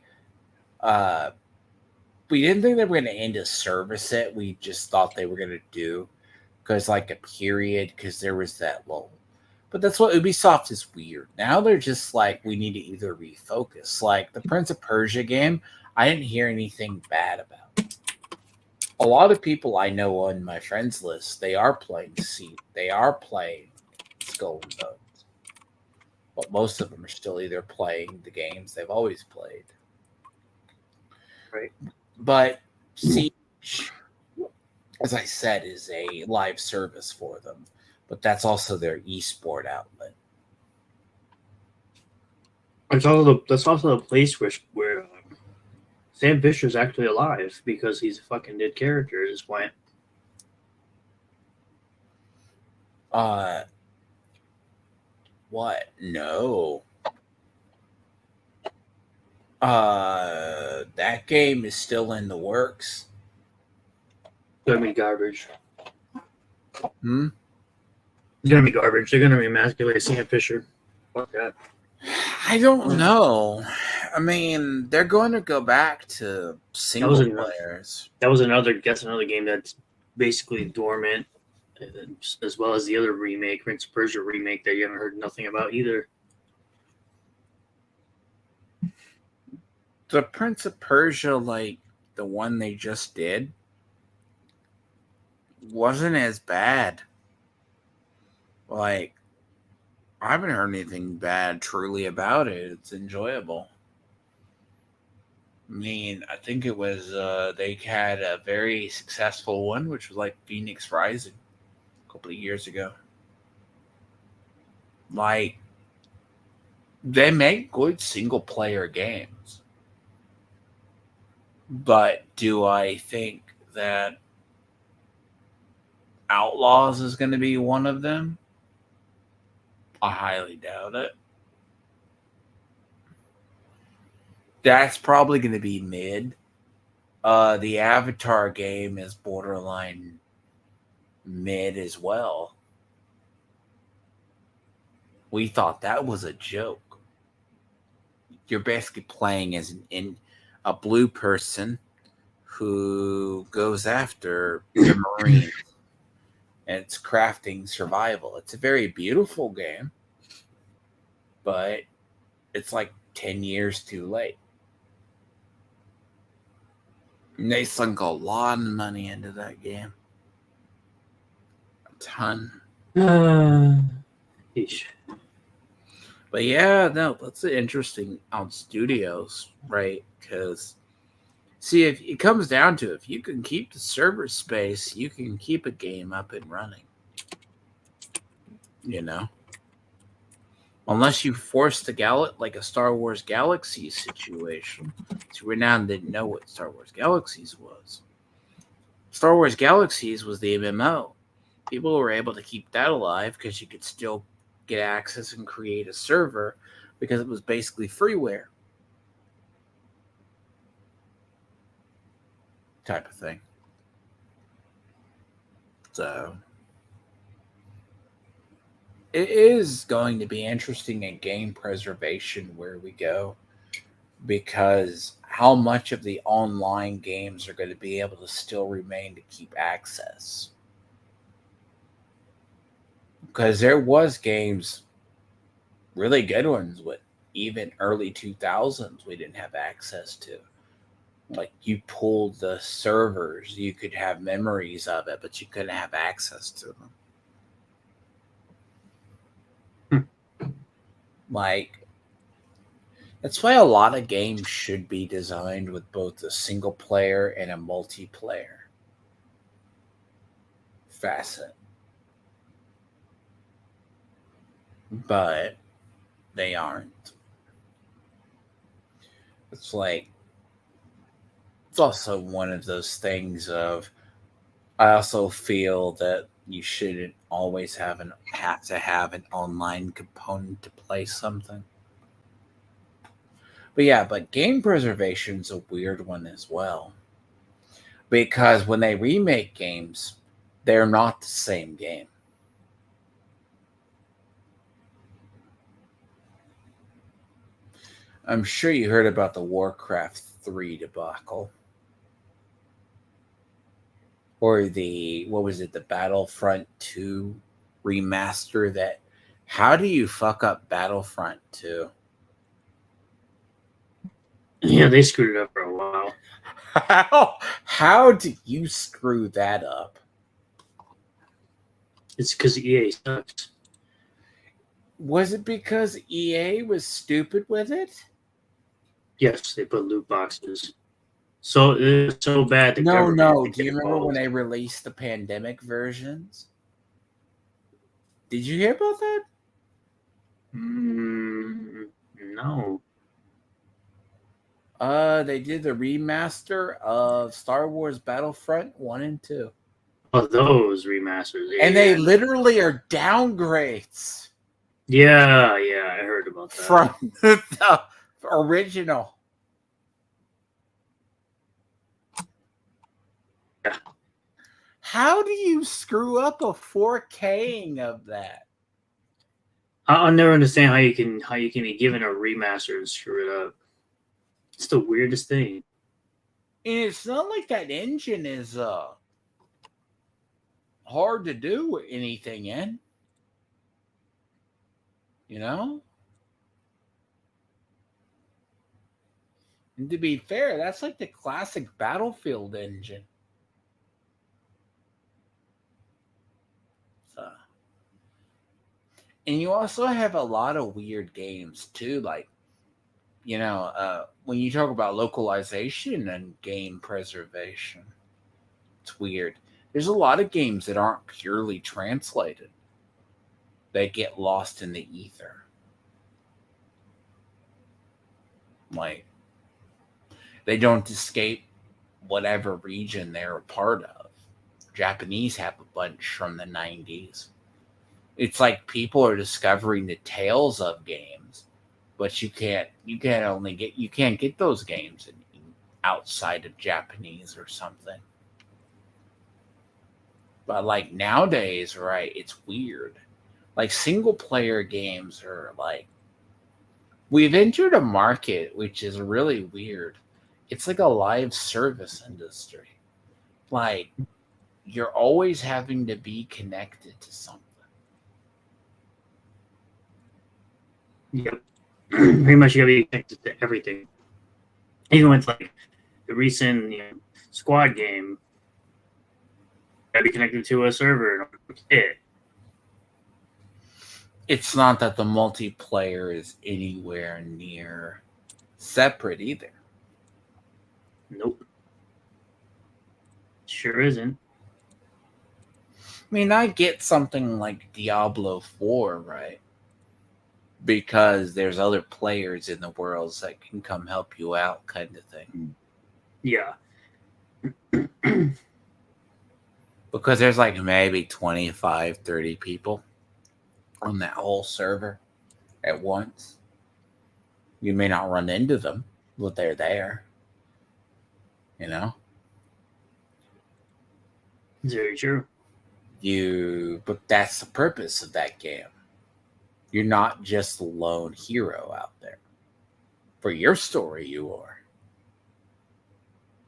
uh we didn't think they were going to end a service it. We just thought they were going to do because like a period because there was that lull. But that's what Ubisoft is weird. Now they're just like, we need to either refocus. Like the Prince of Persia game, I didn't hear anything bad about. A lot of people I know on my friends list, they are playing they are playing Skull and Bones. But most of them are still either playing the games they've always played. right. But Siege, as I said, is a live service for them. But that's also their esport outlet. That's also the place where Sam Fisher's actually alive because he's a fucking dead character at this point. Uh, what? No. That game is still in the works. It's gonna be garbage. Hmm? It's gonna be garbage. They're gonna remasculate Sam Fisher. Fuck that. I don't know. I mean, they're going to go back to single players. That's another game that's basically dormant, as well as the other remake, Prince of Persia remake, that you haven't heard nothing about either. The Prince of Persia, like the one they just did, wasn't as bad. Like, I haven't heard anything bad truly about it. It's enjoyable. I mean, I think it was they had a very successful one, which was like Phoenix Rising a couple of years ago. Like, they make good single player games. But do I think that Outlaws is going to be one of them? I highly doubt it. That's probably going to be mid. The Avatar game is borderline mid as well. We thought that was a joke. You're basically playing as a blue person who goes after the Marines. And it's crafting survival. It's a very beautiful game, but it's like 10 years too late. And they sunk a lot of money into that game. A ton. But yeah, no, that's interesting on studios, right? Because, see, if it comes down to it, if you can keep the server space, you can keep a game up and running. You know? Unless you force the like a Star Wars Galaxies situation. So Renown didn't know what Star Wars Galaxies was. Star Wars Galaxies was the MMO. People were able to keep that alive because you could still get access and create a server because it was basically freeware type of thing. So it is going to be interesting in game preservation where we go, because how much of the online games are going to be able to still remain to keep access? Because there was games, really good ones, with even early 2000s we didn't have access to. Like, you pulled the servers, you could have memories of it, but you couldn't have access to them. Like, that's why a lot of games should be designed with both a single player and a multiplayer facet. But they aren't. It's like, it's also one of those things of, I also feel that you shouldn't always have to have an online component to play something. But yeah, but game preservation's a weird one as well. Because when they remake games, they're not the same game. I'm sure you heard about the Warcraft 3 debacle. Or the, what was it, the Battlefront 2 remaster that, how do you fuck up Battlefront 2? Yeah, they screwed it up for a while. How do you screw that up? It's because EA sucks. Was it because EA was stupid with it? Yes, they put loot boxes. So it's so bad the No. government. Do you remember when they released the pandemic versions? Did you hear about that? No. They did the remaster of Star Wars Battlefront 1 and 2. Oh, those remasters. Yeah, And they literally are downgrades. Yeah, I heard about that. From the original. Yeah. How do you screw up a 4King of that? I'll never understand how you can be given a remaster and screw it up. It's the weirdest thing. And it's not like that engine is hard to do anything in. You know? And to be fair, that's like the classic Battlefield engine. So. And you also have a lot of weird games too, like, you know, when you talk about localization and game preservation, it's weird. There's a lot of games that aren't purely translated. They get lost in the ether. Like, they don't escape whatever region they're a part of. Japanese have a bunch from the 90s. It's like people are discovering the tales of games, but you can't get those games outside of Japanese or something. But like nowadays, right, it's weird. Like single player games are like, we've entered a market which is really weird. It's like a live service industry. Like, you're always having to be connected to something. Yep. Pretty much you gotta be connected to everything. Even with like the recent squad game, you gotta be connected to a server. It's not that the multiplayer is anywhere near separate either. Nope. Sure isn't. I mean, I get something like Diablo 4, right? Because there's other players in the worlds that can come help you out, kind of thing. Yeah. Because there's like maybe 25, 30 people on that whole server at once. You may not run into them, but they're there. You know? It's very true. But that's the purpose of that game. You're not just a lone hero out there. For your story, you are.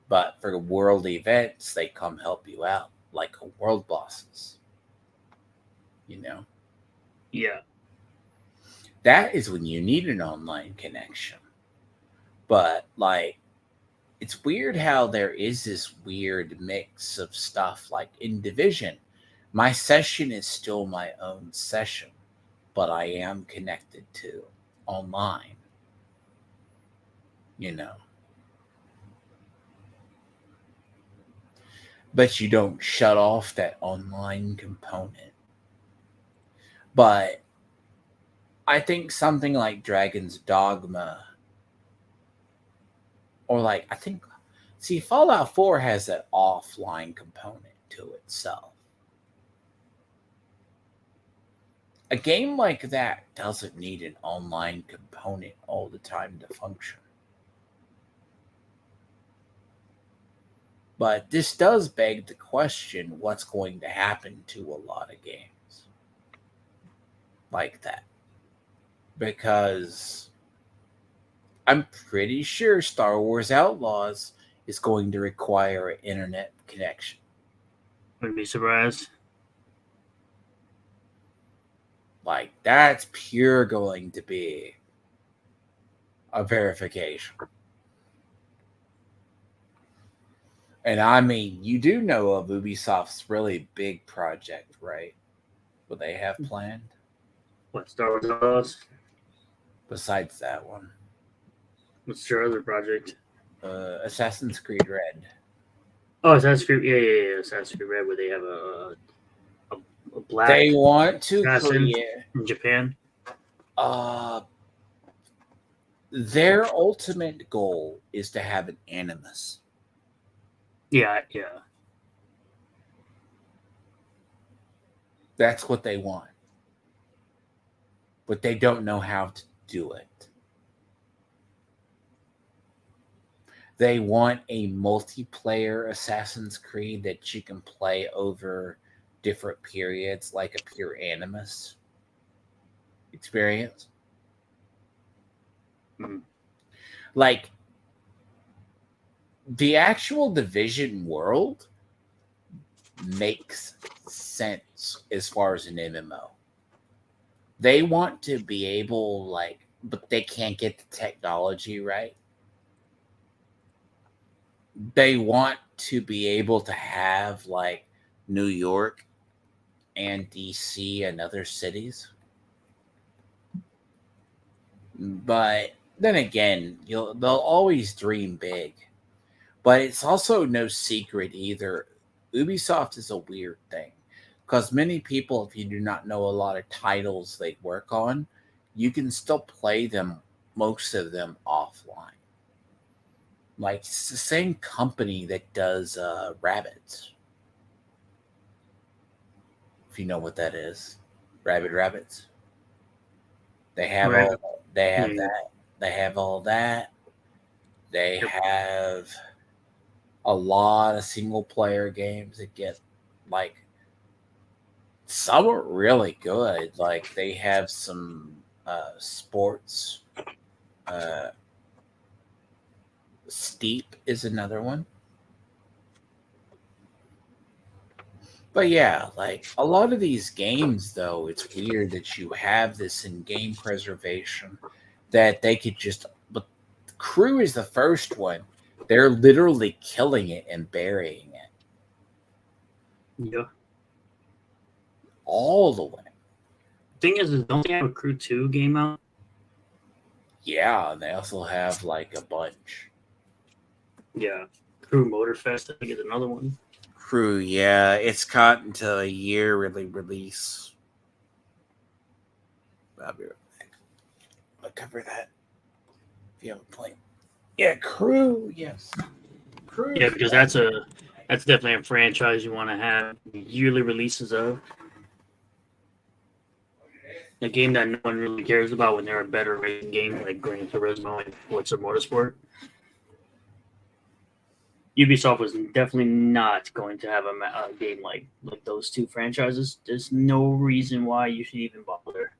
But for world events, they come help you out, like world bosses. You know? Yeah. That is when you need an online connection. But, like, it's weird how there is this weird mix of stuff. Like in Division, my session is still my own session, but I am connected to online. You know, but you don't shut off that online component. But I think something like Dragon's Dogma, or like, I think, see, Fallout 4 has that offline component to itself. A game like that doesn't need an online component all the time to function. But this does beg the question, what's going to happen to a lot of games like that? Because I'm pretty sure Star Wars Outlaws is going to require an internet connection. Wouldn't be surprised. Like, that's pure going to be a verification. And I mean, you do know of Ubisoft's really big project, right? What they have planned? What, Star Wars Outlaws? Besides that one. What's your other project? Assassin's Creed Red. Oh, Assassin's Creed. Yeah. Assassin's Creed Red, where they have a black. They want to assassin create in Japan. Their ultimate goal is to have an animus. Yeah. That's what they want. But they don't know how to do it. They want a multiplayer Assassin's Creed that you can play over different periods, like a pure animus experience. Like, the actual Division world makes sense as far as an MMO. They want to be able, like, but they can't get the technology right. They want to be able to have, like, New York and DC and other cities. But then again, they'll always dream big. But it's also no secret either. Ubisoft is a weird thing. Because many people, if you do not know a lot of titles they work on, you can still play them, most of them, offline. Like, it's the same company that does Rabbids. If you know what that is. Rabbids. They have Rabbit. all they have that. They have all that. They have a lot of single player games that get, like, some are really good. Like, they have some sports. Steep is another one. But yeah, like, a lot of these games, though, it's weird that you have this in game preservation that they could just. But Crew is the first one. They're literally killing it and burying it. Yeah. All the way. Thing is, don't they have a Crew 2 game out? Yeah, and they also have, like, a bunch. Yeah. Crew Motorfest, I think, is another one. Crew, yeah. It's caught until a year release. I'll be right back. I'll cover that if you have a point. Yeah, Crew, yes. Crew. Yeah, because that's definitely a franchise you want to have yearly releases of. A game that no one really cares about when there are better racing games like Gran Turismo and Forza Motorsport. Ubisoft was definitely not going to have a game like those two franchises. There's no reason why you should even bother.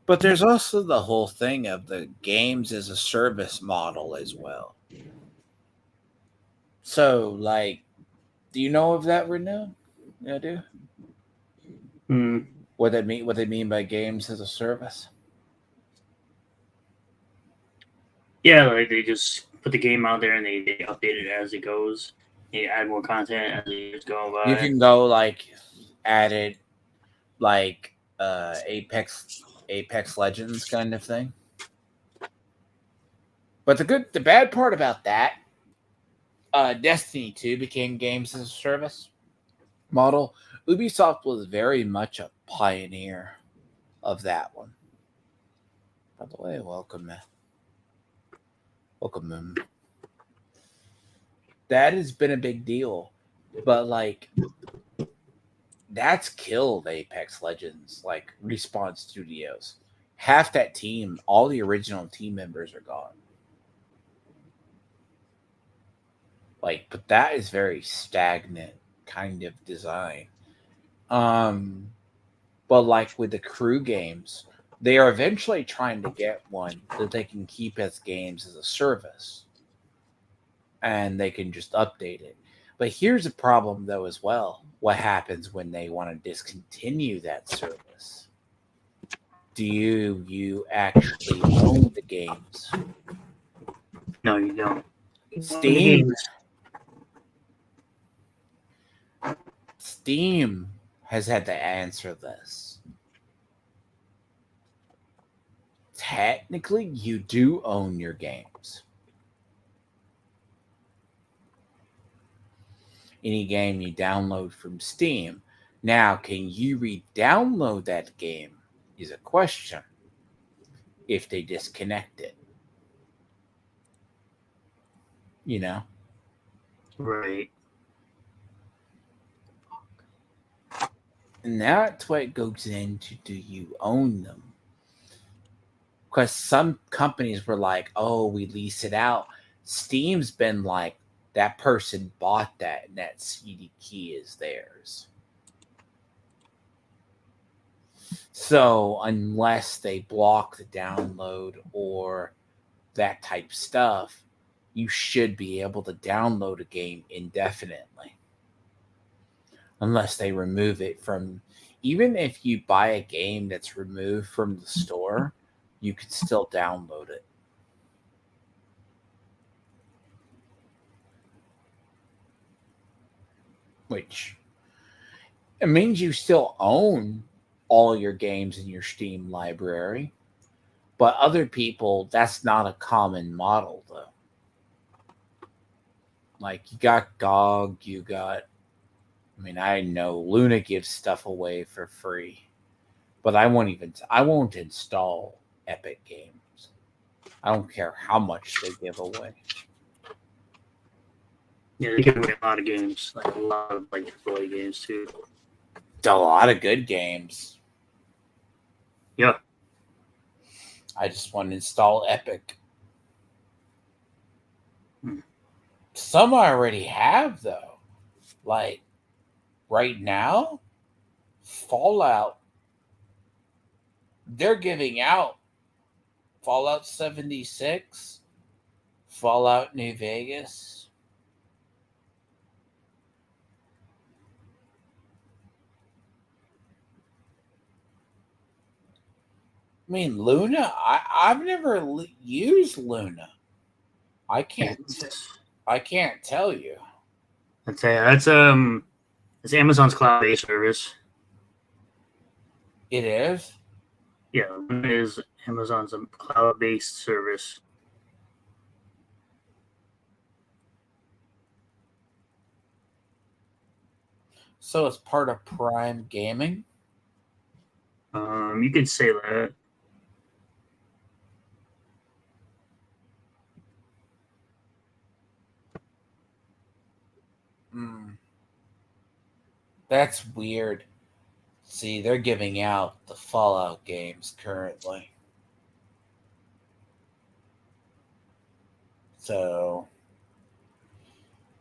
But there's also the whole thing of the games as a service model as well. So, like, do you know of that, Renew? Yeah, I do. Mm. What they mean? What they mean by games as a service? Yeah, like they just put the game out there and they update it as it goes. They add more content as the years go You by. can go like add it like Apex Legends kind of thing. But the bad part about that, Destiny 2 became games as a service model. Ubisoft was very much a pioneer of that one. By the way, welcome, welcome. That has been a big deal, but like that's killed Apex Legends, like Respawn Studios. Half that team, all the original team members are gone. Like, but that is very stagnant kind of design. Um, but like with the crew games, they are eventually trying to get one that they can keep as games as a service, and they can just update it. But here's a problem though as well. What happens when they want to discontinue that service? Do you actually own the games? No, you don't. The Steam games. Steam has had to answer this. Technically, you do own your games. Any game you download from Steam. Now, can you re-download that game is a question if they disconnect it. You know? Right. And that's what goes into, do you own them? Because some companies were like, oh, we lease it out. Steam's been like, that person bought that and that CD key is theirs. So unless they block the download or that type stuff, you should be able to download a game indefinitely. Unless they remove it from, even if you buy a game that's removed from the store, you could still download it. Which it means you still own all your games in your Steam library. But other people, that's not a common model, though. Like, you got GOG, you got, I mean, I know Luna gives stuff away for free. But I won't install Epic Games. I don't care how much they give away. Yeah, they give away a lot of games, like a lot of like AAA games too. A lot of good games. Yeah. I just want to install Epic. Hmm. Some I already have, though. Like, right now, Fallout, they're giving out Fallout 76, Fallout New Vegas. I mean, Luna, I've never used Luna. I can't tell you. I'd say it's Amazon's cloud-based service. It is? Yeah, it is Amazon's cloud-based service. So it's part of Prime Gaming? You could say that. That's weird. See, they're giving out the Fallout games currently. So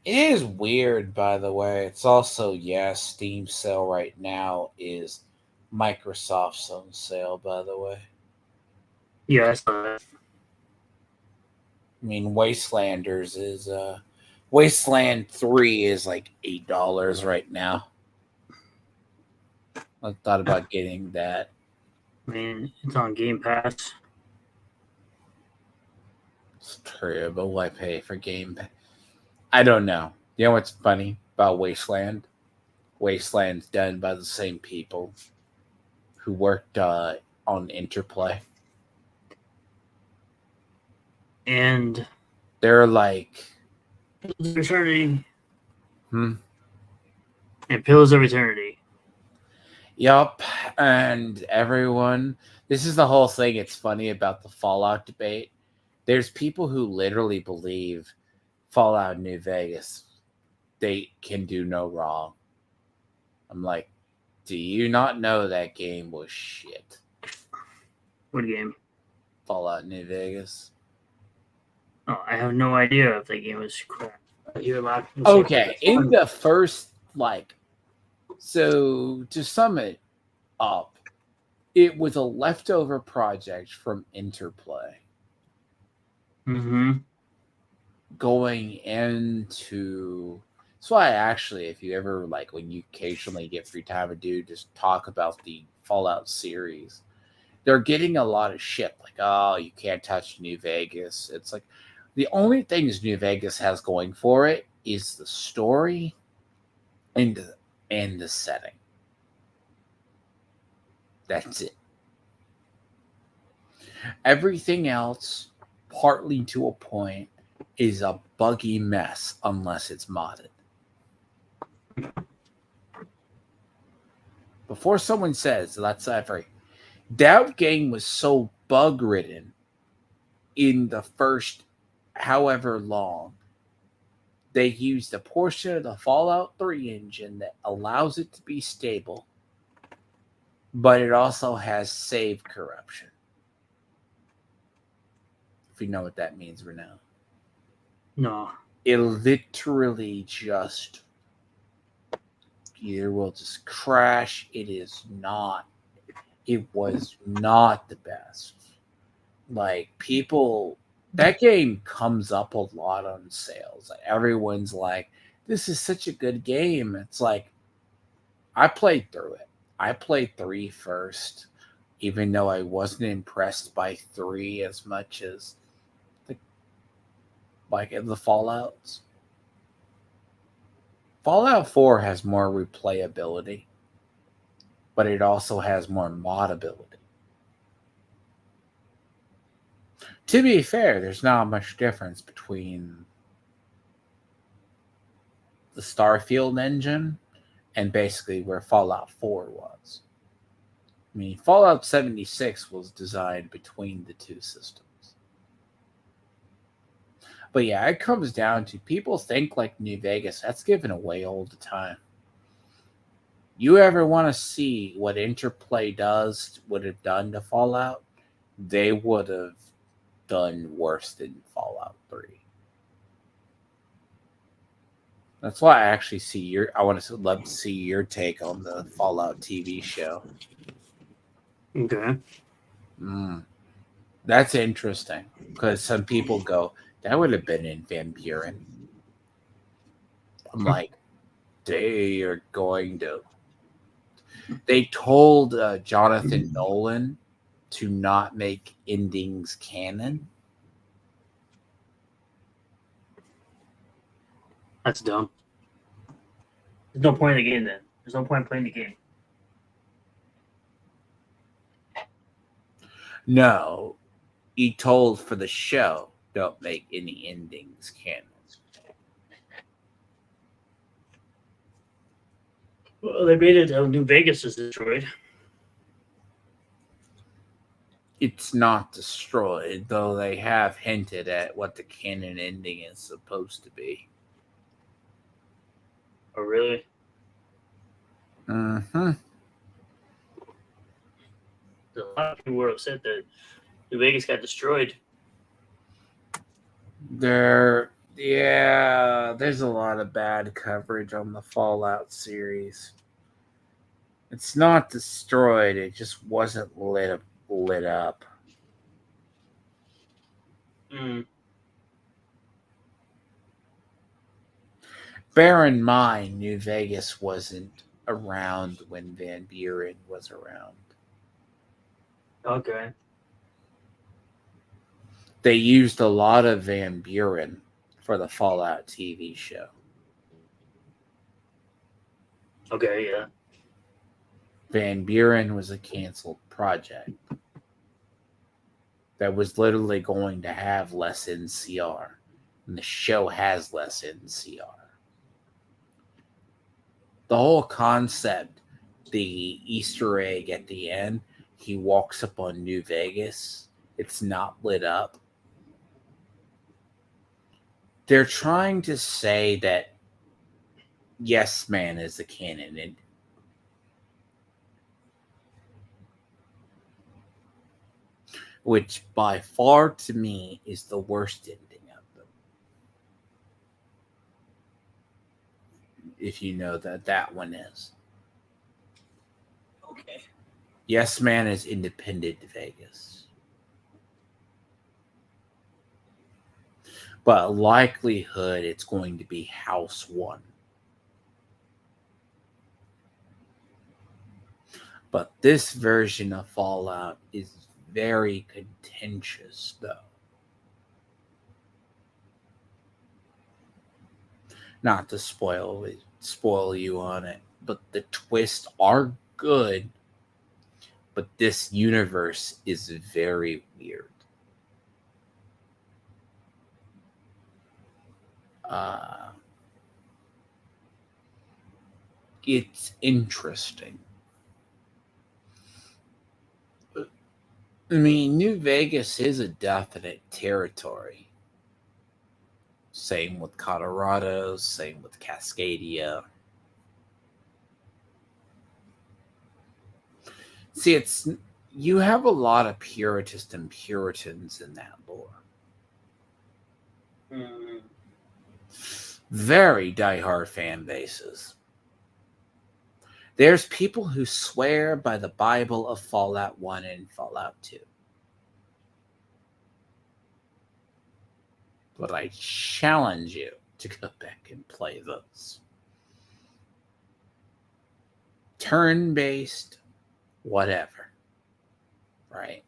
it is weird, by the way. It's also, Steam sale right now is Microsoft's own sale, by the way. Yeah, I saw that. I mean, Wastelanders is Wasteland 3 is like $8 right now. I thought about getting that. I mean, it's on Game Pass. It's terrible. Why pay for Game Pass? I don't know. You know what's funny about Wasteland? Wasteland's done by the same people who worked on Interplay. And They're like, Pillars of Eternity. hmm, And Pillars of Eternity. yup. And everyone, this is the whole thing. It's funny about the Fallout debate. There's people who literally believe Fallout New Vegas, they can do no wrong. I'm like, do you not know that game was shit? What game? Fallout New Vegas. Oh, I have no idea if that game was crap. Okay, in the first, so to sum it up, it was a leftover project from Interplay Mm-hmm. going into. That's why actually, if you ever when you occasionally get free time to do, just talk about the Fallout series. They're getting a lot of shit like, oh, you can't touch New Vegas. It's like the only things New Vegas has going for it is the story and the setting. That's it. Everything else, partly to a point, is a buggy mess unless it's modded. Before someone says that's every that game was so bug ridden in the first however long, they used a portion of the Fallout 3 engine that allows it to be stable, but it also has save corruption. If you know what that means, Renaud. No. It literally just either will just crash. It was not the best. People, that game comes up a lot on sales. Everyone's like, this is such a good game. It's like, I played through it. I played 3 first, even though I wasn't impressed by 3 as much as in the Fallouts. Fallout 4 has more replayability, but it also has more modability. To be fair, there's not much difference between the Starfield engine and basically where Fallout 4 was. I mean, Fallout 76 was designed between the two systems. But yeah, it comes down to people think like New Vegas. That's given away all the time. You ever want to see what Interplay would have done to Fallout? They would have done worse than Fallout 3. That's why I actually love to see your take on the Fallout TV show. Okay. That's interesting because some people go, that would have been in Van Buren. I'm like, they are going to. They told Jonathan Nolan to not make endings canon. That's dumb. There's no point in the game then. There's no point in playing the game. No, he told for the show, don't make any endings canon. Well, they made it New Vegas is destroyed. It's not destroyed, though they have hinted at what the canon ending is supposed to be. Oh, really? Mm-hmm. people were upset that New Vegas got destroyed. There's a lot of bad coverage on the Fallout series. It's not destroyed; it just wasn't lit up. Mm. Bear in mind, New Vegas wasn't around when Van Buren was around. Okay. They used a lot of Van Buren for the Fallout TV show. Okay, yeah. Van Buren was a canceled project that was literally going to have less NCR, and the show has less NCR. The whole concept, the Easter egg at the end, he walks up on New Vegas, it's not lit up. They're trying to say that Yes Man is the canon, and which by far to me is the worst ending of them. If you know that one is. Okay. Yes Man is independent Vegas. But likelihood it's going to be House 1. But this version of Fallout is very contentious, though. Not to spoil you on it, but the twists are good. But this universe is very weird. It's interesting. I mean, New Vegas is a definite territory. Same with Colorado, same with Cascadia. See, you have a lot of Puritists and Puritans in that lore. Mm. Very diehard fan bases. There's people who swear by the Bible of Fallout 1 and Fallout 2. But I challenge you to go back and play those. Turn-based, whatever. Right?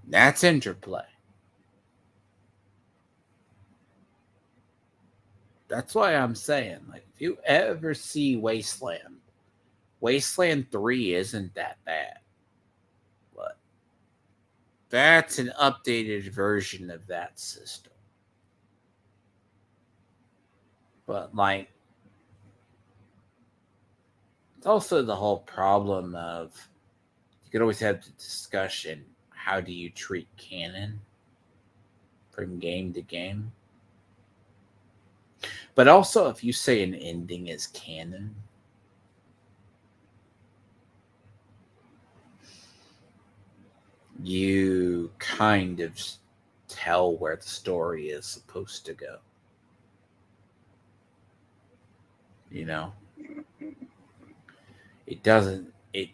That's interplay. That's why I'm saying, like, if you ever see Wasteland 3 isn't that bad. But that's an updated version of that system. But, like, it's also the whole problem of you could always have the discussion, how do you treat canon from game to game? But also, if you say an ending is canon, you kind of tell where the story is supposed to go. You know? It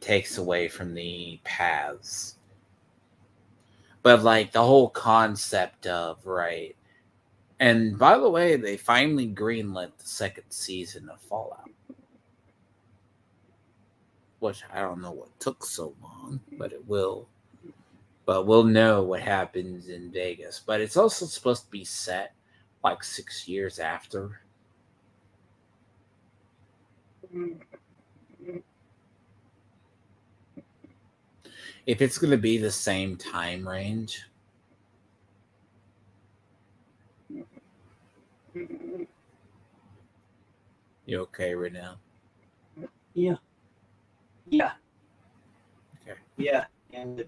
takes away from the paths. But, like, the whole concept of, right? And by the way, they finally greenlit the second season of Fallout. Which I don't know what took so long, but it will. But we'll know what happens in Vegas. But it's also supposed to be set like 6 years after. If it's going to be the same time range. You okay right now? Yeah. Yeah. Okay. Yeah. And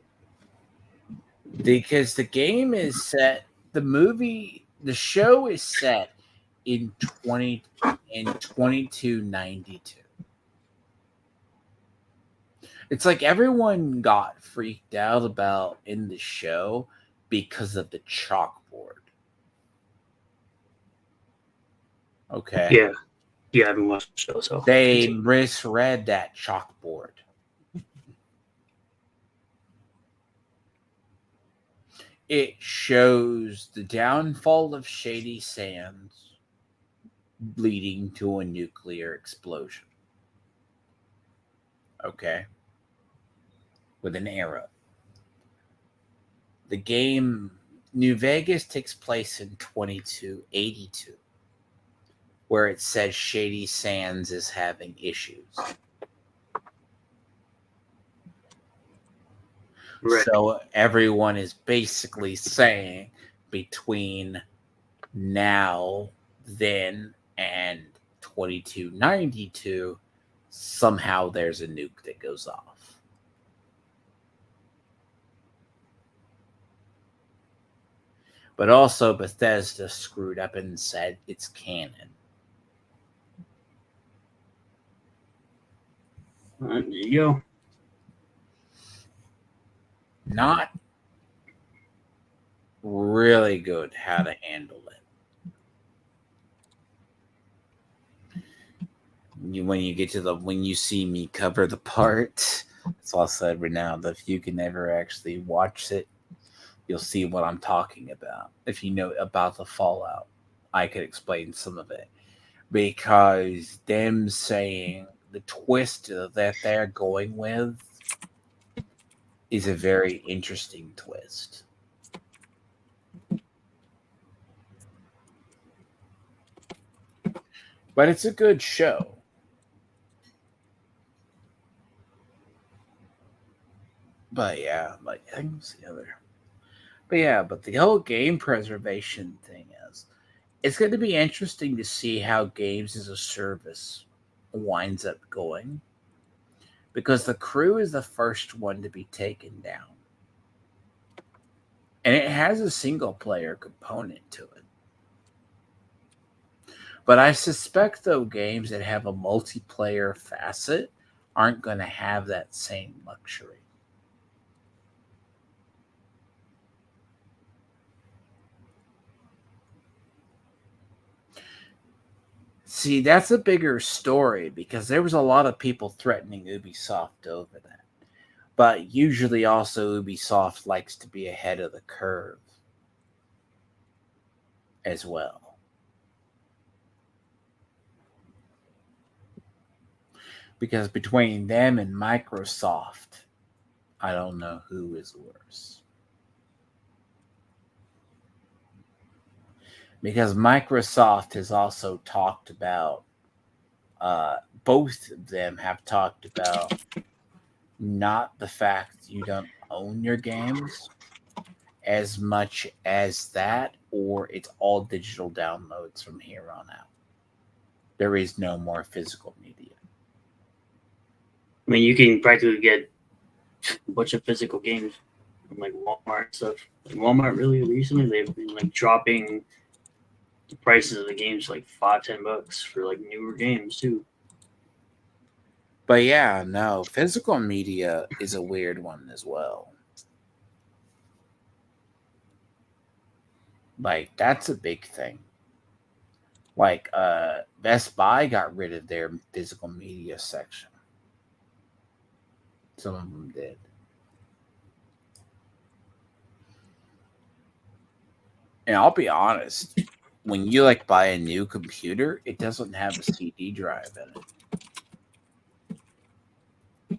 Because the game is set, the show is set in 2292. It's like everyone got freaked out about in the show because of the chalkboard. Okay. Yeah. Yeah, I haven't watched the show, so They continue. misread that chalkboard. It shows the downfall of Shady Sands leading to a nuclear explosion. Okay. With an arrow. The game New Vegas takes place in 2282, where it says Shady Sands is having issues. Right. So everyone is basically saying between now, then, and 2292, somehow there's a nuke that goes off. But also Bethesda screwed up and said it's canon. There you go. Not really good how to handle it. When you see me cover the part, that's all I said right now. That if you can ever actually watch it, you'll see what I'm talking about. If you know about the Fallout, I could explain some of it. Because them saying the twist that they're going with is a very interesting twist. But it's a good show. But yeah, like I think what's the other. But yeah, but the whole game preservation thing is it's going to be interesting to see how games as a service winds up going. Because the crew is the first one to be taken down. And it has a single player component to it. But I suspect, though, games that have a multiplayer facet aren't going to have that same luxury. See, that's a bigger story because there was a lot of people threatening Ubisoft over that. But usually also Ubisoft likes to be ahead of the curve as well. Because between them and Microsoft, I don't know who is worse. Because Microsoft has also talked about, both of them have talked about not the fact you don't own your games as much as that, or it's all digital downloads from here on out. There is no more physical media. I mean, you can practically get a bunch of physical games from like Walmart and stuff. Like Walmart really recently they've been like dropping the prices of the games to like $5-10 for like newer games too. But yeah, no, physical media is a weird one as well. Like, that's a big thing. Like, Best Buy got rid of their physical media section. Some of them did. And I'll be honest, when you like buy a new computer, it doesn't have a CD drive in it.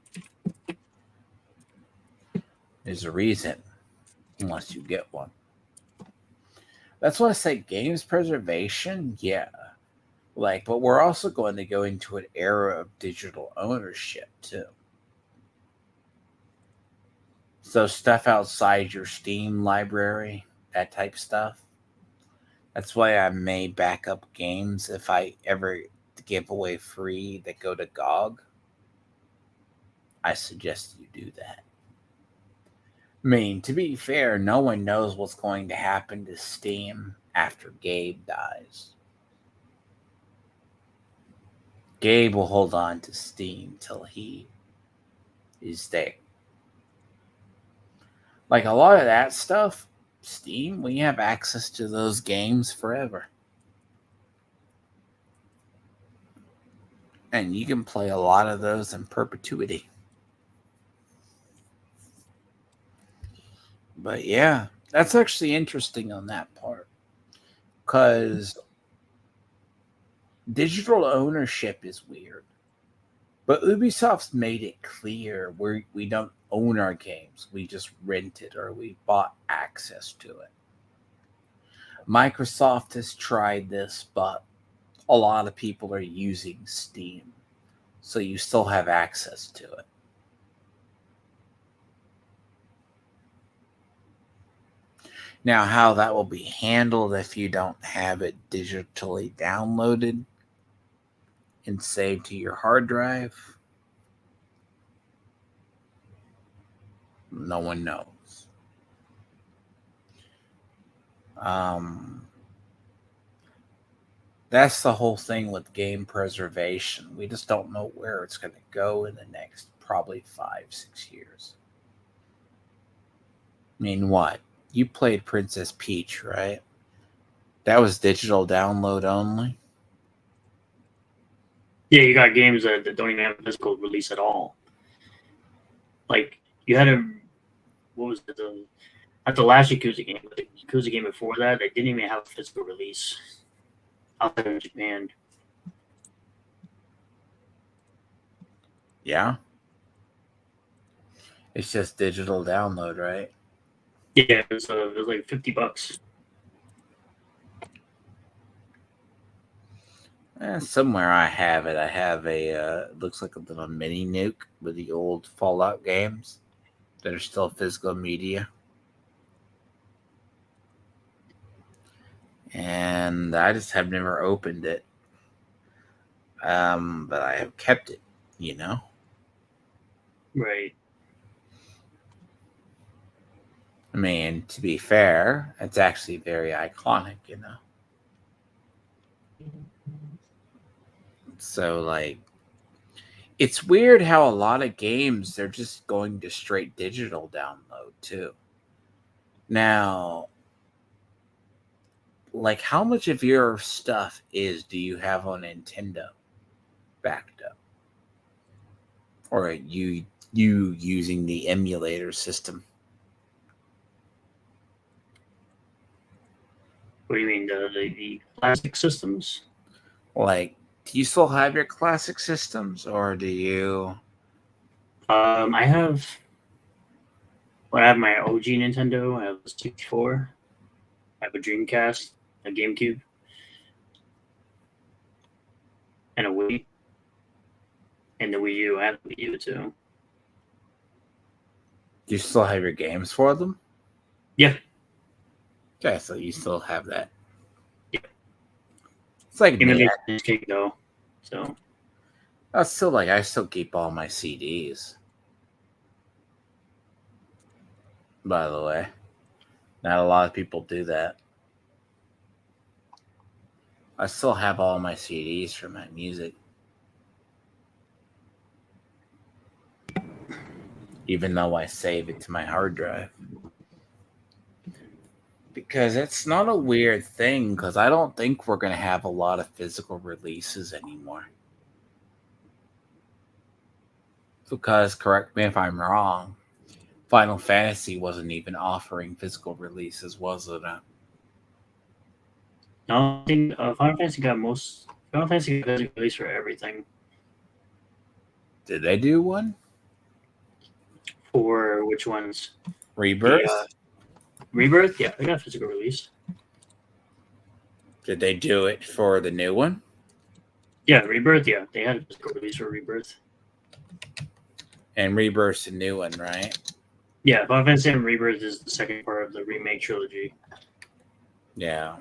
There's a reason, unless you get one. That's why I say games preservation, yeah. Like, but we're also going to go into an era of digital ownership too. So stuff outside your Steam library, that type stuff. That's why I may back up games if I ever give away free that go to GOG. I suggest you do that. I mean, to be fair, no one knows what's going to happen to Steam after Gabe dies. Gabe will hold on to Steam till he is there. Like a lot of that stuff, Steam, we have access to those games forever. And you can play a lot of those in perpetuity. But yeah, that's actually interesting on that part. Because digital ownership is weird. But Ubisoft's made it clear we don't own our games. We just rent it or we bought access to it. Microsoft has tried this, but a lot of people are using Steam. So you still have access to it. Now, how that will be handled if you don't have it digitally downloaded and saved to your hard drive, no one knows. That's the whole thing with game preservation. We just don't know where it's going to go in the next probably 5-6 years. I mean, what? You played Princess Peach, right? That was digital download only? Yeah, you got games that don't even have a physical release at all. Like, you had what was it, not the last Yakuza game, but the Yakuza game before that, they didn't even have a physical release outside of Japan. Yeah. It's just digital download, right? Yeah, it was like $50. Somewhere I have it. I have a looks like a little mini nuke with the old Fallout games that are still physical media. And I just have never opened it. But I have kept it, you know? Right. I mean, to be fair, it's actually very iconic, you know? So, like, it's weird how a lot of games, they're just going to straight digital download, too. Now, like, how much of your stuff do you have on Nintendo backed up? Or are you using the emulator system? What do you mean, the classic systems? Like, do you still have your classic systems, or do you? I have. Well, I have my OG Nintendo. I have a 64. I have a Dreamcast, a GameCube, and a Wii, and the Wii U. I have the Wii U too. Do you still have your games for them? Yeah. Okay, so you still have that. Yeah. It's like Game me. is king though, so. I still keep all my CDs. By the way, not a lot of people do that. I still have all my CDs for my music. Even though I save it to my hard drive. Because it's not a weird thing, because I don't think we're going to have a lot of physical releases anymore. Because, correct me if I'm wrong, Final Fantasy wasn't even offering physical releases, was it? No, I think Final Fantasy got Final Fantasy got a release for everything. Did they do one? For which ones? Rebirth? Rebirth? Yeah, they got a physical release. Did they do it for the new one? Yeah, Rebirth, yeah. They had a physical release for Rebirth. And Rebirth's a new one, right? Yeah, Final Fantasy and Rebirth is the second part of the remake trilogy. Yeah.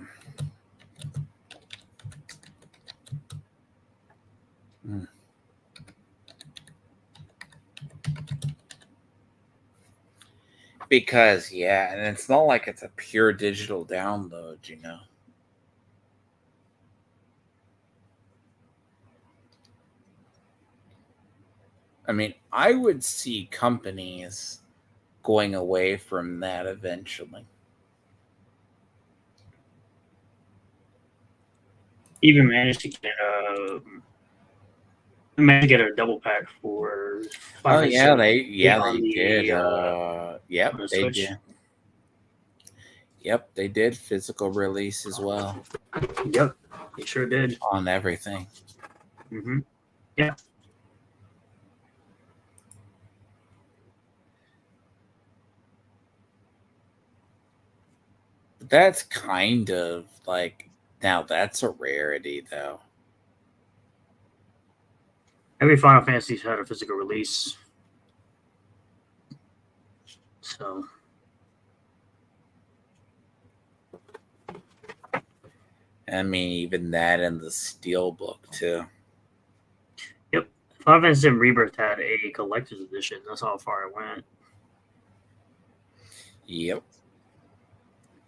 Because, yeah, and it's not like it's a pure digital download, you know? I mean, I would see companies going away from that eventually. Even managed to get a double pack for Oh Final yeah, Fantasy they on did. the Yep, on the they Switch. did. Yep, they did physical release as well Yep, they sure did. on everything. Mm-hmm. Yeah. But that's kind of like now that's a rarity though. Every Final Fantasy's had a physical release. So I mean, even that in the Steelbook too. yep. Final Fantasy VII Rebirth had a collector's edition. That's how far it went. Yep.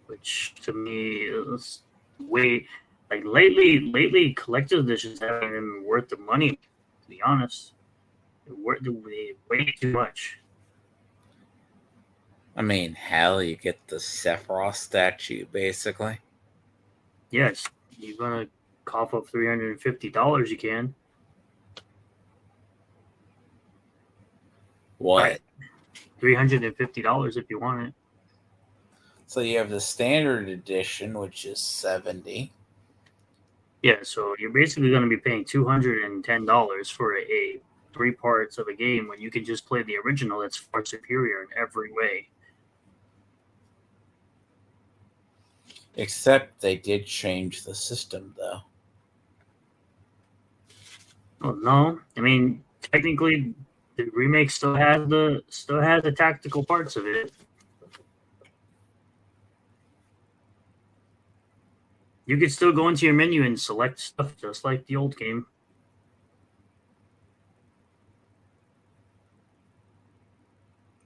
Which to me is way like lately collector's editions haven't been worth the money, to be honest. They're worth way too much. I mean, hell, you get the Sephiroth statue basically. Yes, you're gonna cough up $350, you can. What? $350 if you want it. So you have the standard edition, which is 70. Yeah, so you're basically going to be paying $210 for a 3 parts of a game when you can just play the original. That's far superior in every way. Except they did change the system though. Oh no, I mean technically the remake still has the tactical parts of it. You could still go into your menu and select stuff just like the old game.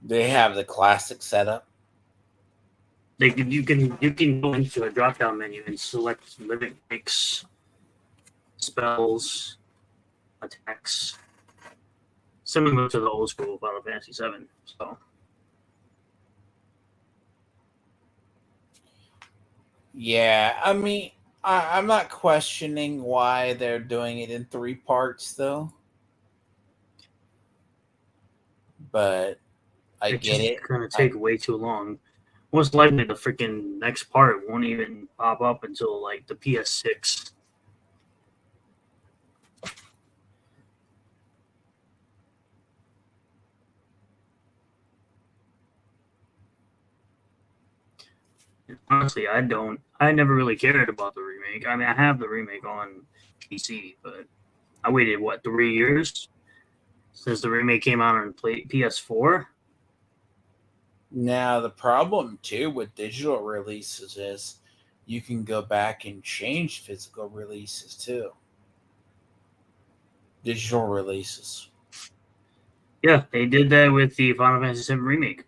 They have the classic setup. You can go into a drop down menu and select living breaks, spells, attacks, similar to the old school Final Fantasy VII. So Yeah, I mean, I'm not questioning why they're doing it in 3 parts though, but I it's get just it. gonna take way too long. Most likely, the freaking next part won't even pop up until like the PS6. Honestly, I don't. I never really cared about the remake. I mean, I have the remake on PC, but I waited what 3 years since the remake came out on PS4. Now the problem too with digital releases is you can go back and change physical releases too. Digital releases. Yeah, they did that with the Final Fantasy VII remake.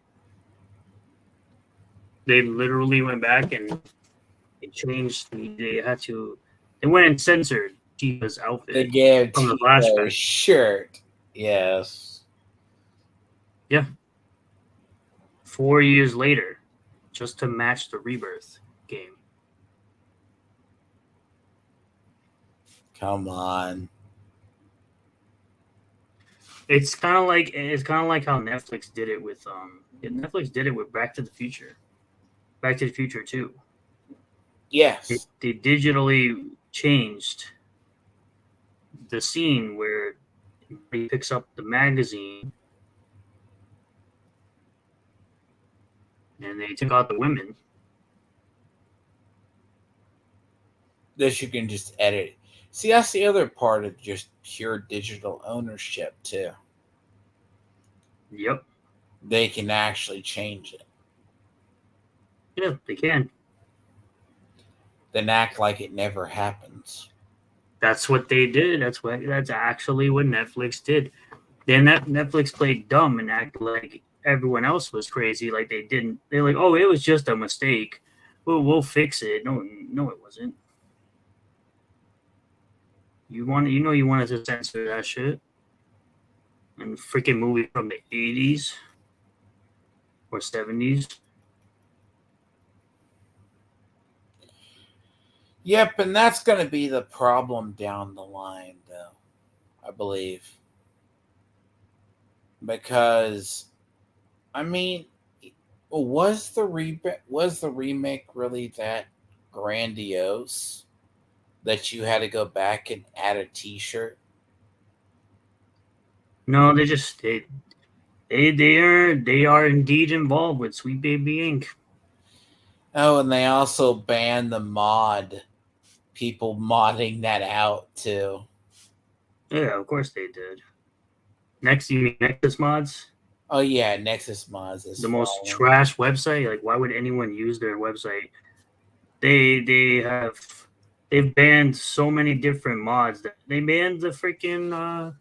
They literally went back and they changed. They had to. They went and censored Tifa's They outfit gave from the Tifa a flashback. shirt. Yes. Yeah, 4 years later, just to match the Rebirth game. Come on. It's kind of like how Netflix did it with Netflix did it with Back to the Future 2. Yes. They digitally changed the scene where he picks up the magazine and they took out the women. This you can just edit. See, that's the other part of just pure digital ownership too. Yep. They can actually change it. Yeah, they can. Then act like it never happens. That's what they did. That's actually what Netflix did. Then Netflix played dumb and acted like everyone else was crazy. Like they didn't. They're like, oh, it was just a mistake. We'll fix it. No, no, it wasn't. You wanted to censor that shit. And freaking movie from the 80s or 70s. Yep, and that's going to be the problem down the line, though, I believe. Because, I mean, was the remake really that grandiose that you had to go back and add a T-shirt? No, they are indeed involved with Sweet Baby Inc. Oh, and they also banned the mod. People modding that out too. Yeah, of course they did. Next, you mean Nexus Mods? Oh yeah, Nexus mods is The most falling. trash website. Like, why would anyone use their website? They've banned so many different mods. That they banned the freaking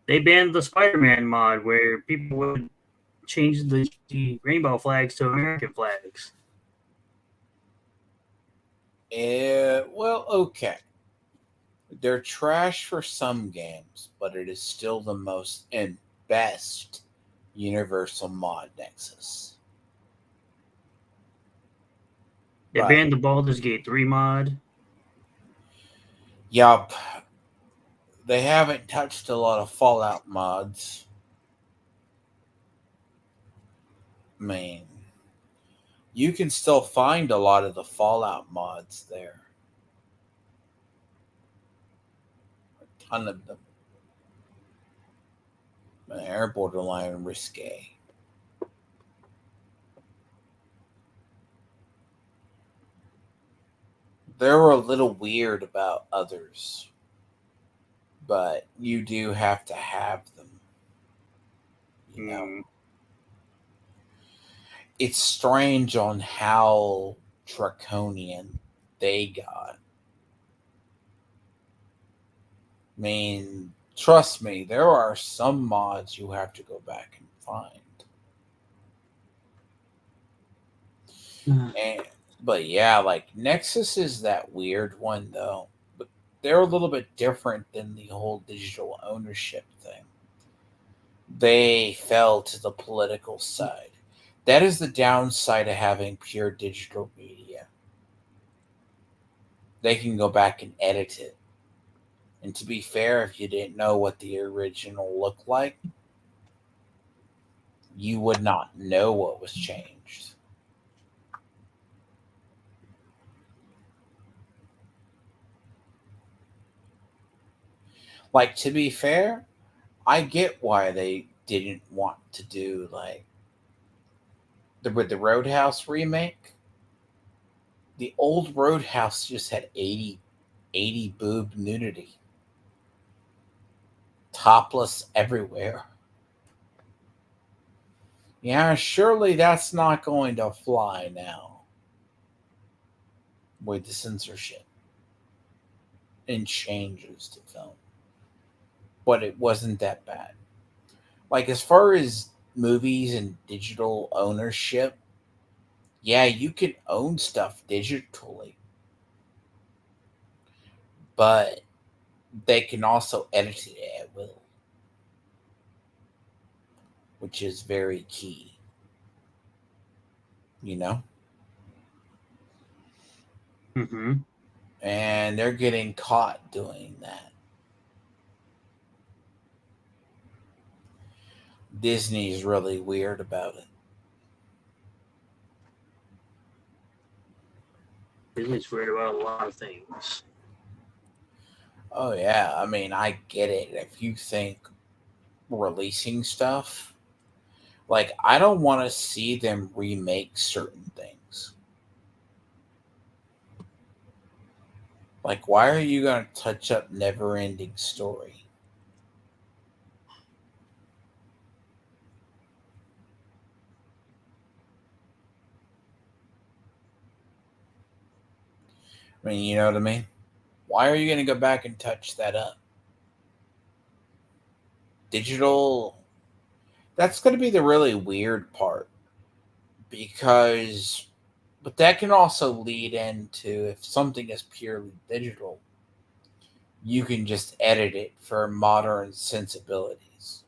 they banned the Spider-Man mod where people would change the rainbow flags to American flags. Well, okay. They're trash for some games, but it is still the most and best universal mod Nexus. They But banned the Baldur's Gate 3 mod. yup, they haven't touched a lot of Fallout mods. I mean, you can still find a lot of the Fallout mods there. A ton of them. They're borderline risque. They're a little weird about others, but you do have to have them. You know, Mm, it's strange on how draconian they got. I mean, trust me, there are some mods you have to go back and find. And but yeah, like Nexus is that weird one though. But they're a little bit different than the whole digital ownership thing. They fell to the political side. That is the downside of having pure digital media. They can go back and edit it. And to be fair, if you didn't know what the original looked like, you would not know what was changed. Like, to be fair, I get why they didn't want to do like with the Roadhouse remake. The old Roadhouse just had 80 boob nudity, topless everywhere. Yeah, surely that's not going to fly now with the censorship and changes to film. But it wasn't that bad. Like, as far as movies and digital ownership, yeah, you can own stuff digitally, but they can also edit it at will, which is very key, you know? mm-hmm. And they're getting caught doing that. Disney's really weird about it. Disney's weird about a lot of things. Oh, yeah. I mean, I get it. If you think releasing stuff, like, I don't want to see them remake certain things. Like, why are you going to touch up Never Ending Story? I mean, you know what I mean? Why are you going to go back and touch that up? Digital, that's going to be the really weird part because, but that can also lead into if something is purely digital, you can just edit it for modern sensibilities.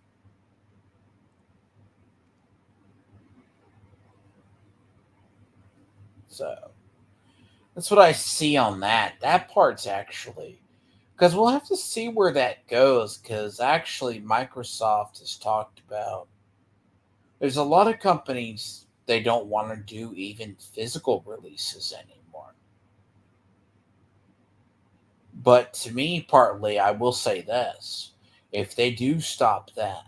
So that's what I see on that. That part's actually, because we'll have to see where that goes. Because actually, Microsoft has talked about there's a lot of companies they don't want to do even physical releases anymore. But to me, partly, I will say this: if they do stop that,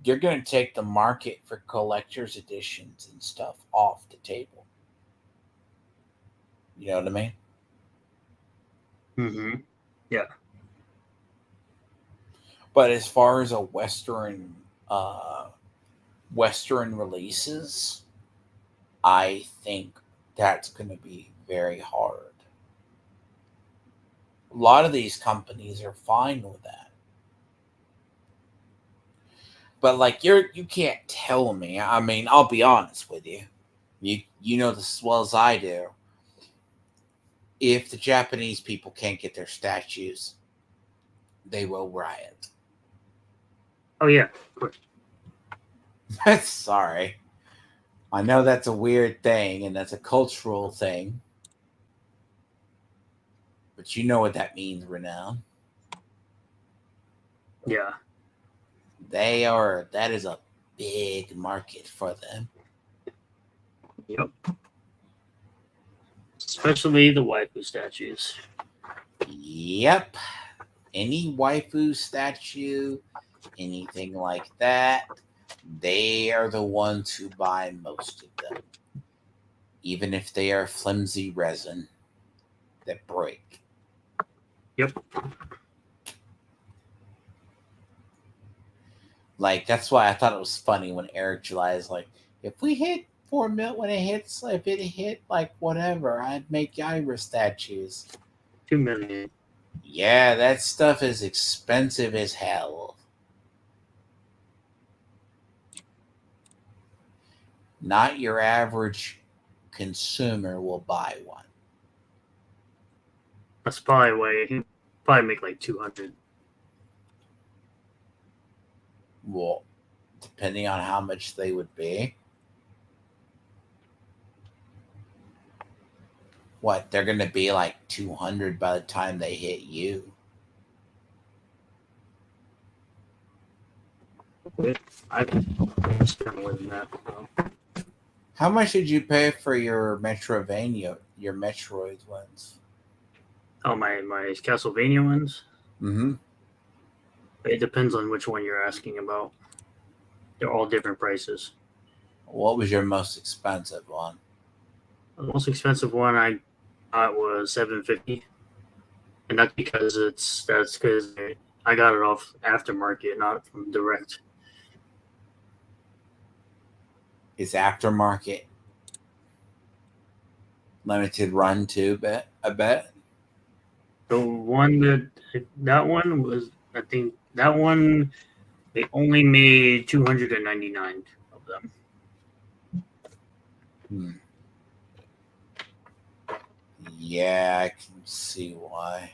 you're going to take the market for collector's editions and stuff off the table. You know what I mean? Mm-hmm. Yeah. But as far as a Western releases, I think that's going to be very hard. A lot of these companies are fine with that. But like you can't tell me. I mean, I'll be honest with you. You know this as well as I do. If the Japanese people can't get their statues, they will riot. Oh yeah, of course. Sorry. I know that's a weird thing and that's a cultural thing. But you know what that means, Renown. Yeah. That is a big market for them. Yep. Especially the waifu statues. Yep. Any waifu statue, anything like that, they are the ones who buy most of them. Even if they are flimsy resin that break. Yep. Like, that's why I thought it was funny when Eric July is like, if we hit 4 mil, if it hit like whatever, I'd make Yaira statues. 2 million. Yeah, that stuff is expensive as hell. Not your average consumer will buy one. That's probably why he probably make like 200. Well, depending on how much they would be. What, they're going to be like 200 by the time they hit you. I spent more than that. So. How much did you pay for your Metroidvania, your Metroid ones? Oh, my Castlevania ones? Mm-hmm. It depends on which one you're asking about. They're all different prices. What was your most expensive one? The most expensive one I got was $750, and that's because I got it off aftermarket, not from direct. Is aftermarket limited run too? I bet. The one that one was, I think that one they only made 299 of them. Yeah, I can see why.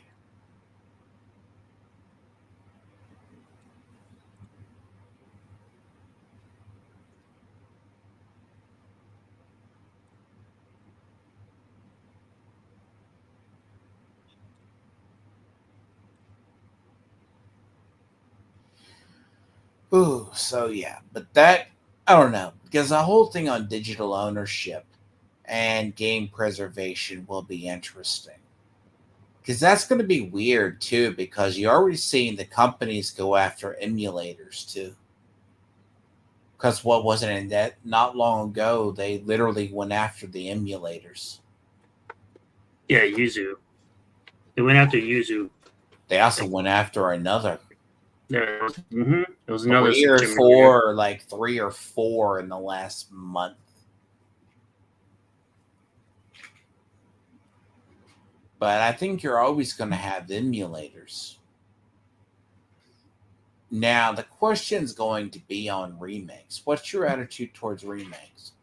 Ooh, so yeah, but that I don't know because the whole thing on digital ownership and game preservation will be interesting because that's going to be weird too because you're already seeing the companies go after emulators too. Because what wasn't in that not long ago, they literally went after the emulators. Yeah, Yuzu. They went after Yuzu. They also went after another There was another Switch emulator. like 3 or 4 in the last month. But I think you're always going to have emulators. Now, the question's going to be on remakes. What's your attitude towards remakes?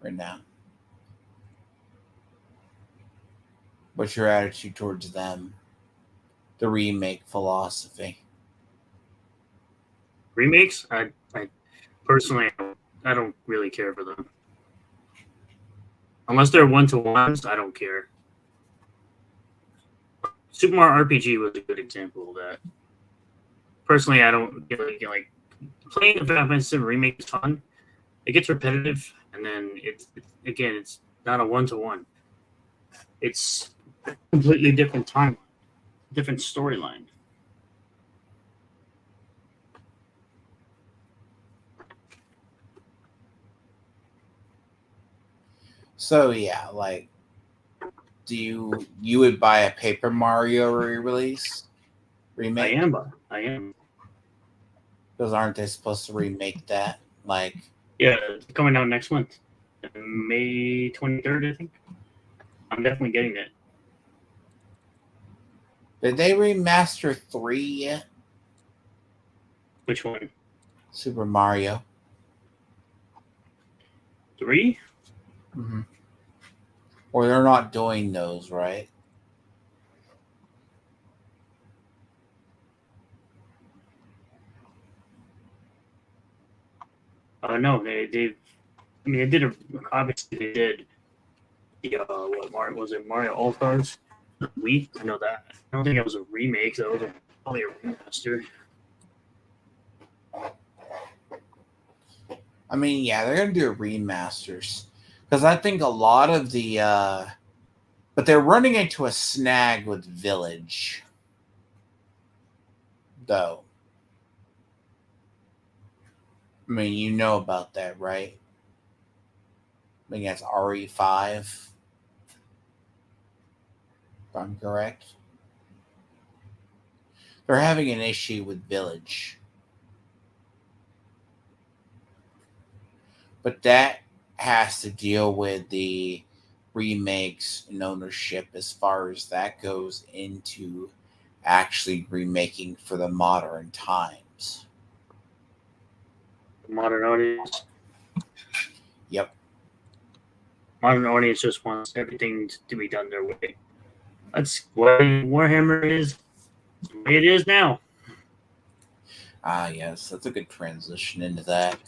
Right now. What's your attitude towards them? The remake philosophy. Remakes, I personally, I don't really care for them. Unless they're one-to-ones, I don't care. Super Mario RPG was a good example of that. Personally, I don't like playing the Final Fantasy VII remake is fun. It gets repetitive, and then it's not a one-to-one. It's a completely different timeline, different storyline. So yeah, like, do you would buy a Paper Mario re-release remake? I am. Because aren't they supposed to remake that? Like, Yeah, it's coming out next month, May 23rd, I think. I'm definitely getting that. did they remaster 3 yet? Which one? Super Mario. 3? Mm-hmm. Or they're not doing those, right? No, they. I mean, they did a. Obviously, they did the what Mario was it? Mario All Stars. I know that. I don't think it was a remake. That was probably a remaster. I mean, yeah, they're gonna do remasters because I think a lot of the, but they're running into a snag with Village, though. I mean, you know about that, right? I think that's RE5, if I'm correct. They're having an issue with Village, but that has to deal with the remakes and ownership as far as that goes into actually remaking for the modern times. Modern audience. Yep. Modern audience just wants everything to be done their way. That's what Warhammer is. The way it is now. Ah, yes, that's a good transition into that.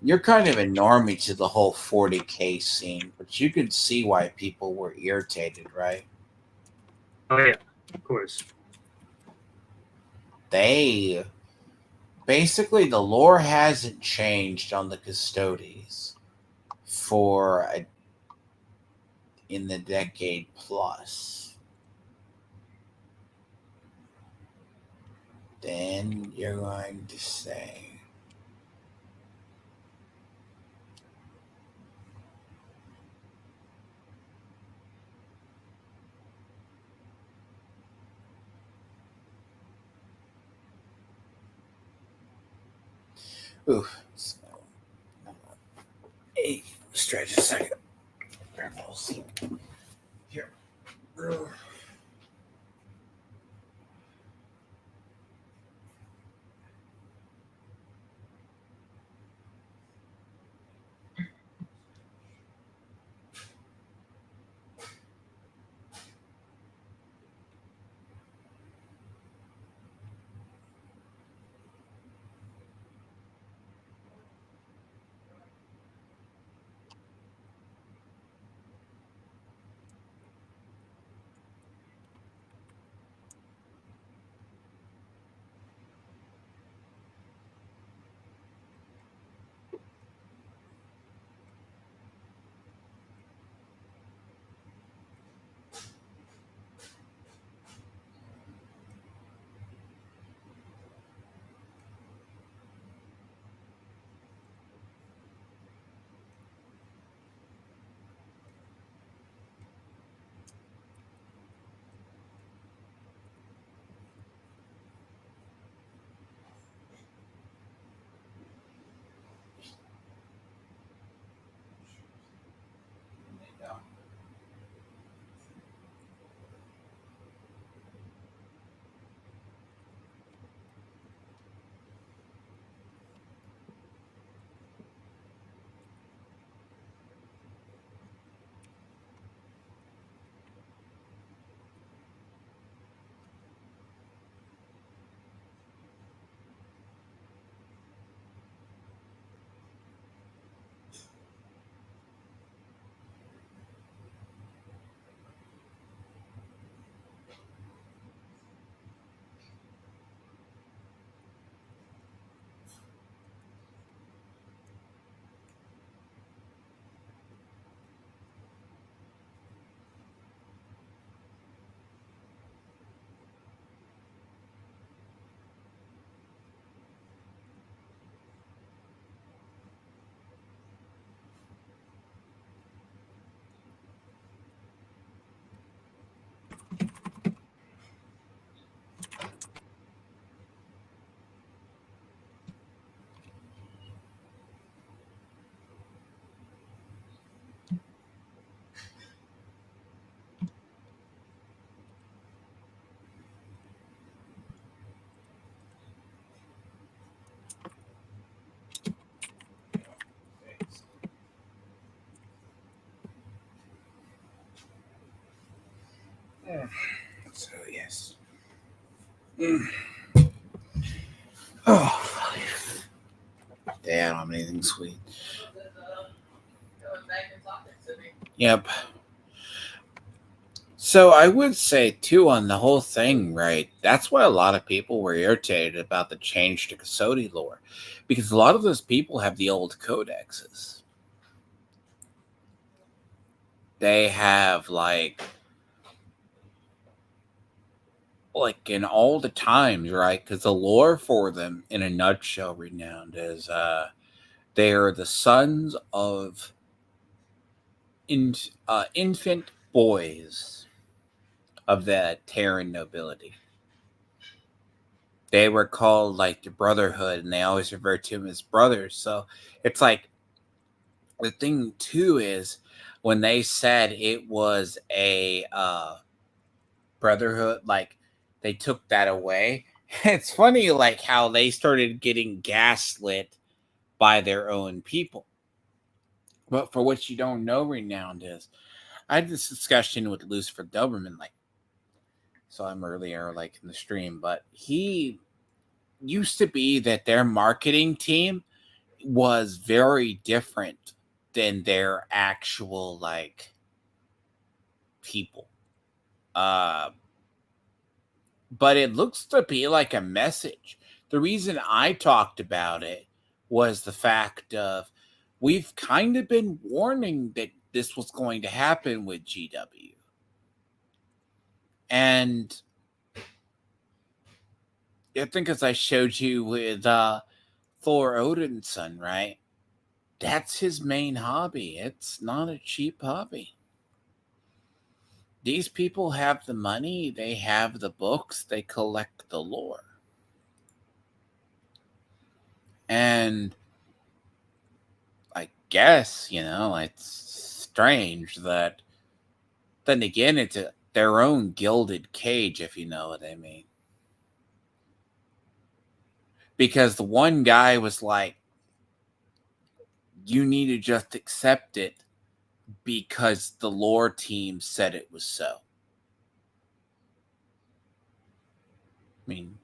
You're kind of a normie to the whole 40K scene, but you could see why people were irritated, right? Oh yeah, of course. They basically, the lore hasn't changed on the Custodes for in the decade plus. Then you're going to say, ooh, hey, stretch a second. Grab a little seat. Here. So yes. Oh, damn, I don't have anything sweet. Yep. So I would say too on the whole thing, right? That's why a lot of people were irritated about the change to Kasodi lore, because a lot of those people have the old codexes. They have like in all the times, right? Because the lore for them, in a nutshell, renowned is they are the sons of infant boys of the Terran nobility. They were called like the Brotherhood, and they always refer to them as brothers. So it's like the thing too is when they said it was a Brotherhood, like they took that away. It's funny, like how they started getting gaslit by their own people. But for what you don't know, renowned is I had this discussion with Lucifer Doberman, like so I'm earlier, like in the stream, but he used to be that their marketing team was very different than their actual like people. Uh but it looks to be like a message. The reason I talked about it was the fact of we've kind of been warning that this was going to happen with GW. And I think as I showed you with Thor Odinson, right? That's his main hobby. It's not a cheap hobby. These people have the money, they have the books, they collect the lore. And I guess, it's strange that then again it's their own gilded cage, if you know what I mean. Because the one guy was like, you need to just accept it because the lore team said it was so. I mean,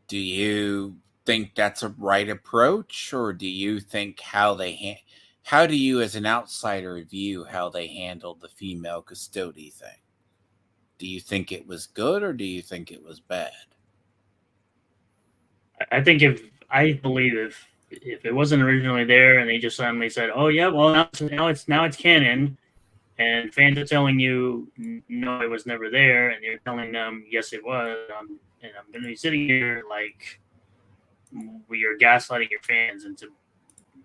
do you think that's a right approach, or do you think how do you as an outsider view how they handled the female custody thing? Do you think it was good, or do you think it was bad? I think I believe if it wasn't originally there and they just suddenly said, "Oh yeah, well now it's canon," and fans are telling you no, it was never there, and you're telling them yes, it was, and I'm going to be sitting here like you're gaslighting your fans into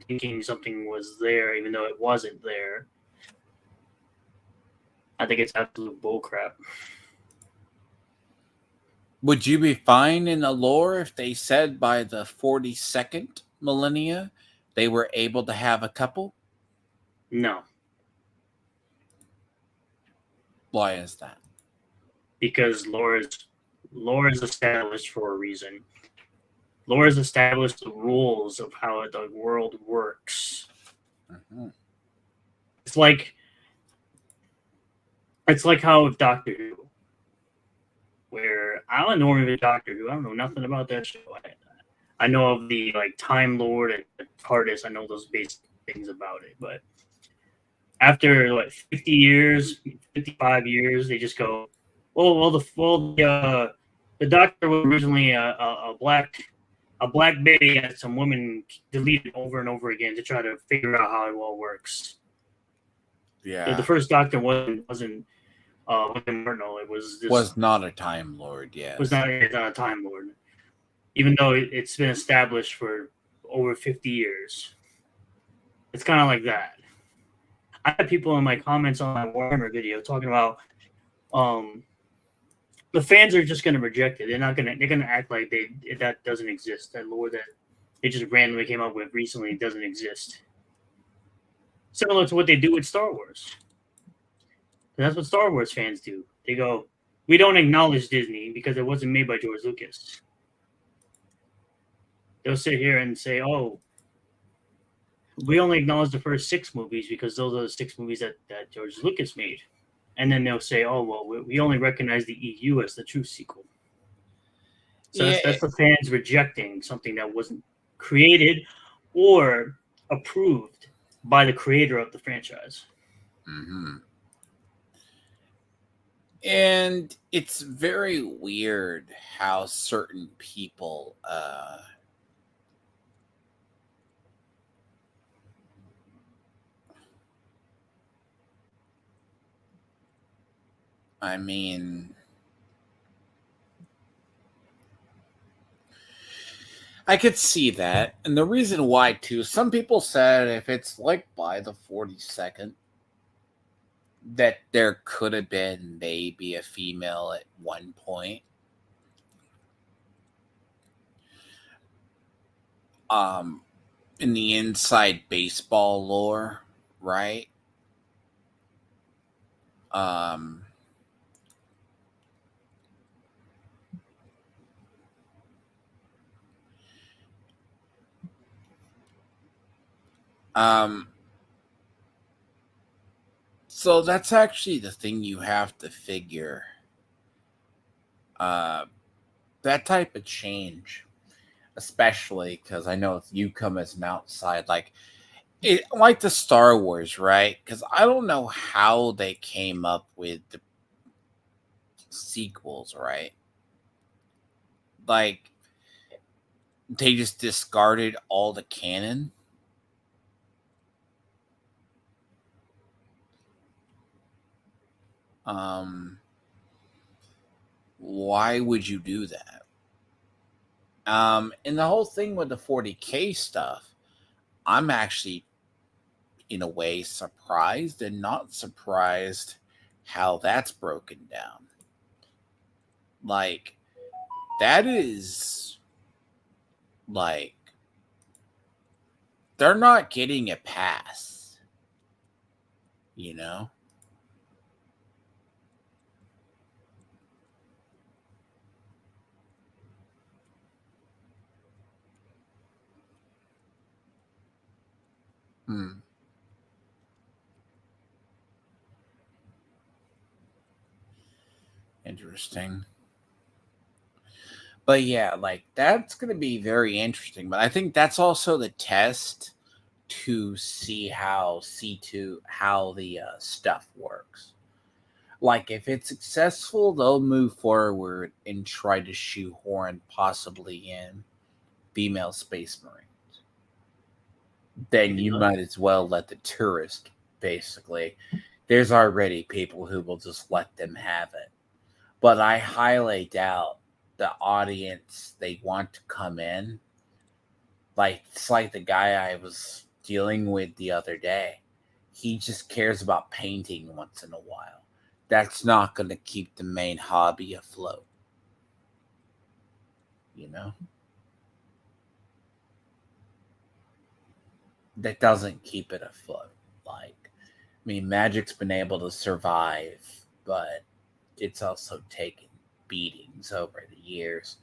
thinking something was there even though it wasn't there. I think it's absolute bullcrap. Would you be fine in the lore if they said by the 42nd millennia they were able to have a couple? No, Why is that? because lore is established for a reason. Lore has established the rules of how the world works. Mm-hmm. It's like how with Doctor Who, where I don't know even Doctor Who. I don't know nothing about that show. I know of the like Time Lord and the TARDIS. I know those basic things about it, but after 50 years, 55 years, they just go, the Doctor was originally a black baby that some women deleted over and over again to try to figure out how it all works. Yeah. The first Doctor wasn't William Hartnell. It was not a Time Lord, yes. Was not a Time Lord. Even though it's been established for over 50 years. It's kind of like that. I had people in my comments on my Warhammer video talking about the fans are just going to reject it. They're going to act like that doesn't exist. That lore that they just randomly came up with recently doesn't exist. Similar to what they do with Star Wars. And that's what Star Wars fans do. They go, we don't acknowledge Disney because it wasn't made by George Lucas. They'll sit here and say, oh, we only acknowledge the first 6 movies because those are the 6 movies that George Lucas made. And then they'll say, oh, well, we only recognize the EU as the true sequel. So Yeah. that's the fans rejecting something that wasn't created or approved by the creator of the franchise. Mm-hmm. And it's very weird how certain people I mean, I could see that. And the reason why, too, some people said if it's like by the 42nd, that there could have been maybe a female at one point. In the inside baseball lore, right? Um, um, so that's actually the thing you have to figure. That type of change, especially because I know you come as an outside, like the Star Wars, right? Because I don't know how they came up with the sequels, right? Like they just discarded all the canon. Um, why would you do that? And the whole thing with the 40K stuff, I'm actually, in a way, surprised and not surprised how that's broken down. Like, that is, like, they're not getting a pass, you know? Hmm. Interesting. But yeah, like that's going to be very interesting. But I think that's also the test to see how C2, how the stuff works. Like if it's successful, they'll move forward and try to shoehorn possibly in female space marines. Then you might as well let the tourist basically. There's already people who will just let them have it. But I highly doubt the audience they want to come in. Like it's like the guy I was dealing with the other day. He just cares about painting once in a while. That's not going to keep the main hobby afloat. You know? That doesn't keep it afloat. Like, I mean, Magic's been able to survive, but it's also taken beatings over the years.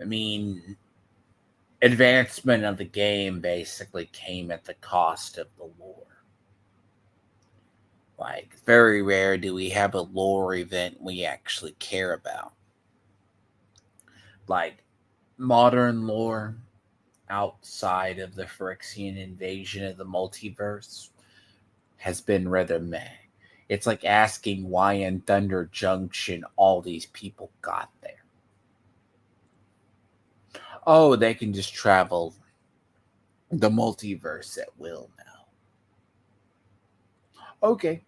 I mean, advancement of the game basically came at the cost of the lore. Like, very rare do we have a lore event we actually care about. Like, modern lore outside of the Phyrexian invasion of the multiverse has been rather meh. It's like asking why in Thunder Junction all these people got there. Oh, they can just travel the multiverse at will now. Okay,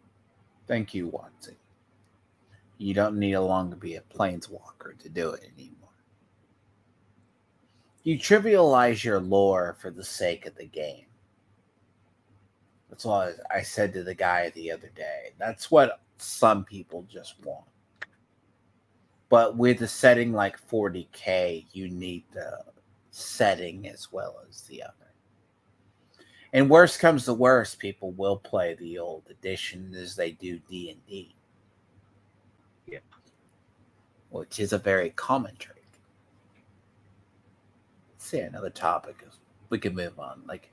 thank you, Watson. You don't need to longer be a planeswalker to do it anymore. You trivialize your lore for the sake of the game. That's what I said to the guy the other day. That's what some people just want. But with a setting like 40K, you need the setting as well as the other. And worst comes to worst, people will play the old edition as they do D&D. Yeah. Which is a very common trait. Let's see another topic. We can move on. Like,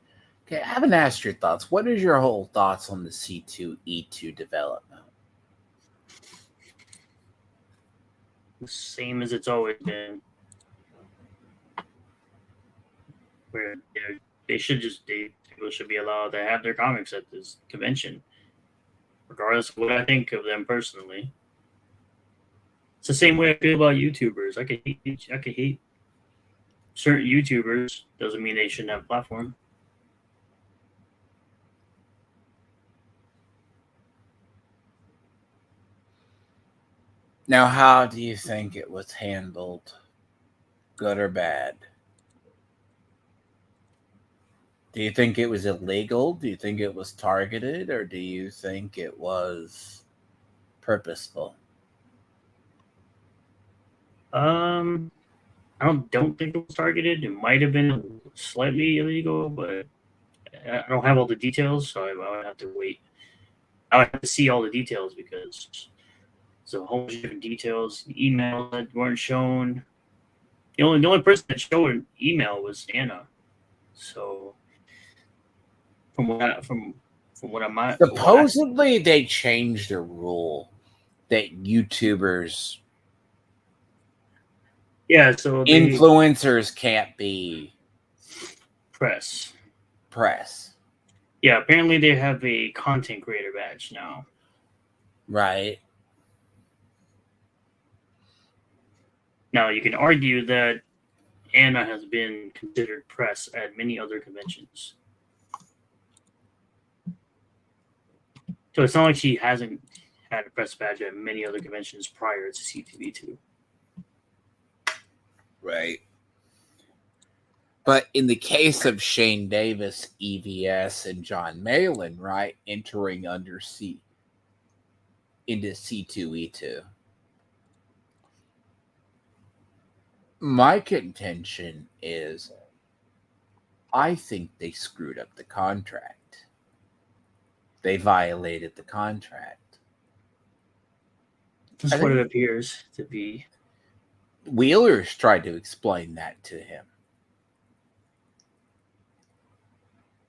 Okay, I haven't asked your thoughts. What is your whole thoughts on the C2E2 development? The same as it's always been. Where they should just people should be allowed to have their comics at this convention, regardless of what I think of them personally. It's the same way I feel about YouTubers. I could hate certain YouTubers. Doesn't mean they shouldn't have a platform. Now, how do you think it was handled? Good or bad? Do you think it was illegal? Do you think it was targeted? Or do you think it was purposeful? I don't think it was targeted. It might have been slightly illegal, but I don't have all the details, so I would have to wait. I would have to see all the details because there's a whole bunch of different details. Emails that weren't shown. The only person that showed an email was Anna. So from what I'm Supposedly they changed a rule that YouTubers, so influencers can't be press. Yeah, apparently they have a content creator badge now. Right. Now you can argue that Anna has been considered press at many other conventions. So it's not like she hasn't had a press badge at many other conventions prior to C2E2. Right. But in the case of Shane Davis, EVS, and John Malin, right, entering into C2E2, my contention is I think they screwed up the contract. They violated the contract. That's what it appears to be. Wheeler's tried to explain that to him.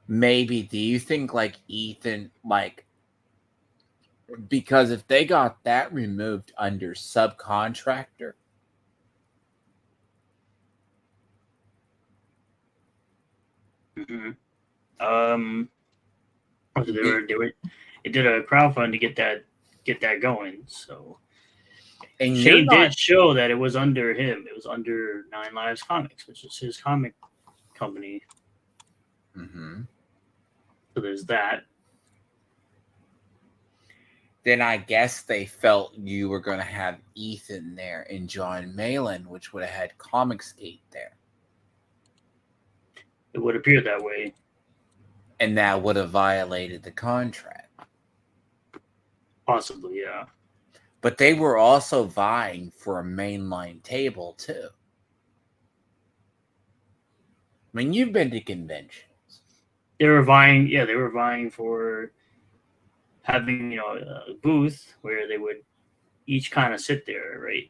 Maybe, do you think like Ethan, because if they got that removed under subcontractor, So they did a crowdfund to get that going. So and Shane did show that it was under him. It was under Nine Lives Comics, which is his comic company. Mm-hmm. So there's that. Then I guess they felt you were going to have Ethan there and John Malin, which would have had Comicsgate there. It would appear that way. And that would have violated the contract. Possibly, yeah. But they were also vying for a mainline table, too. I mean, you've been to conventions. They were vying for having, a booth where they would each kind of sit there, right?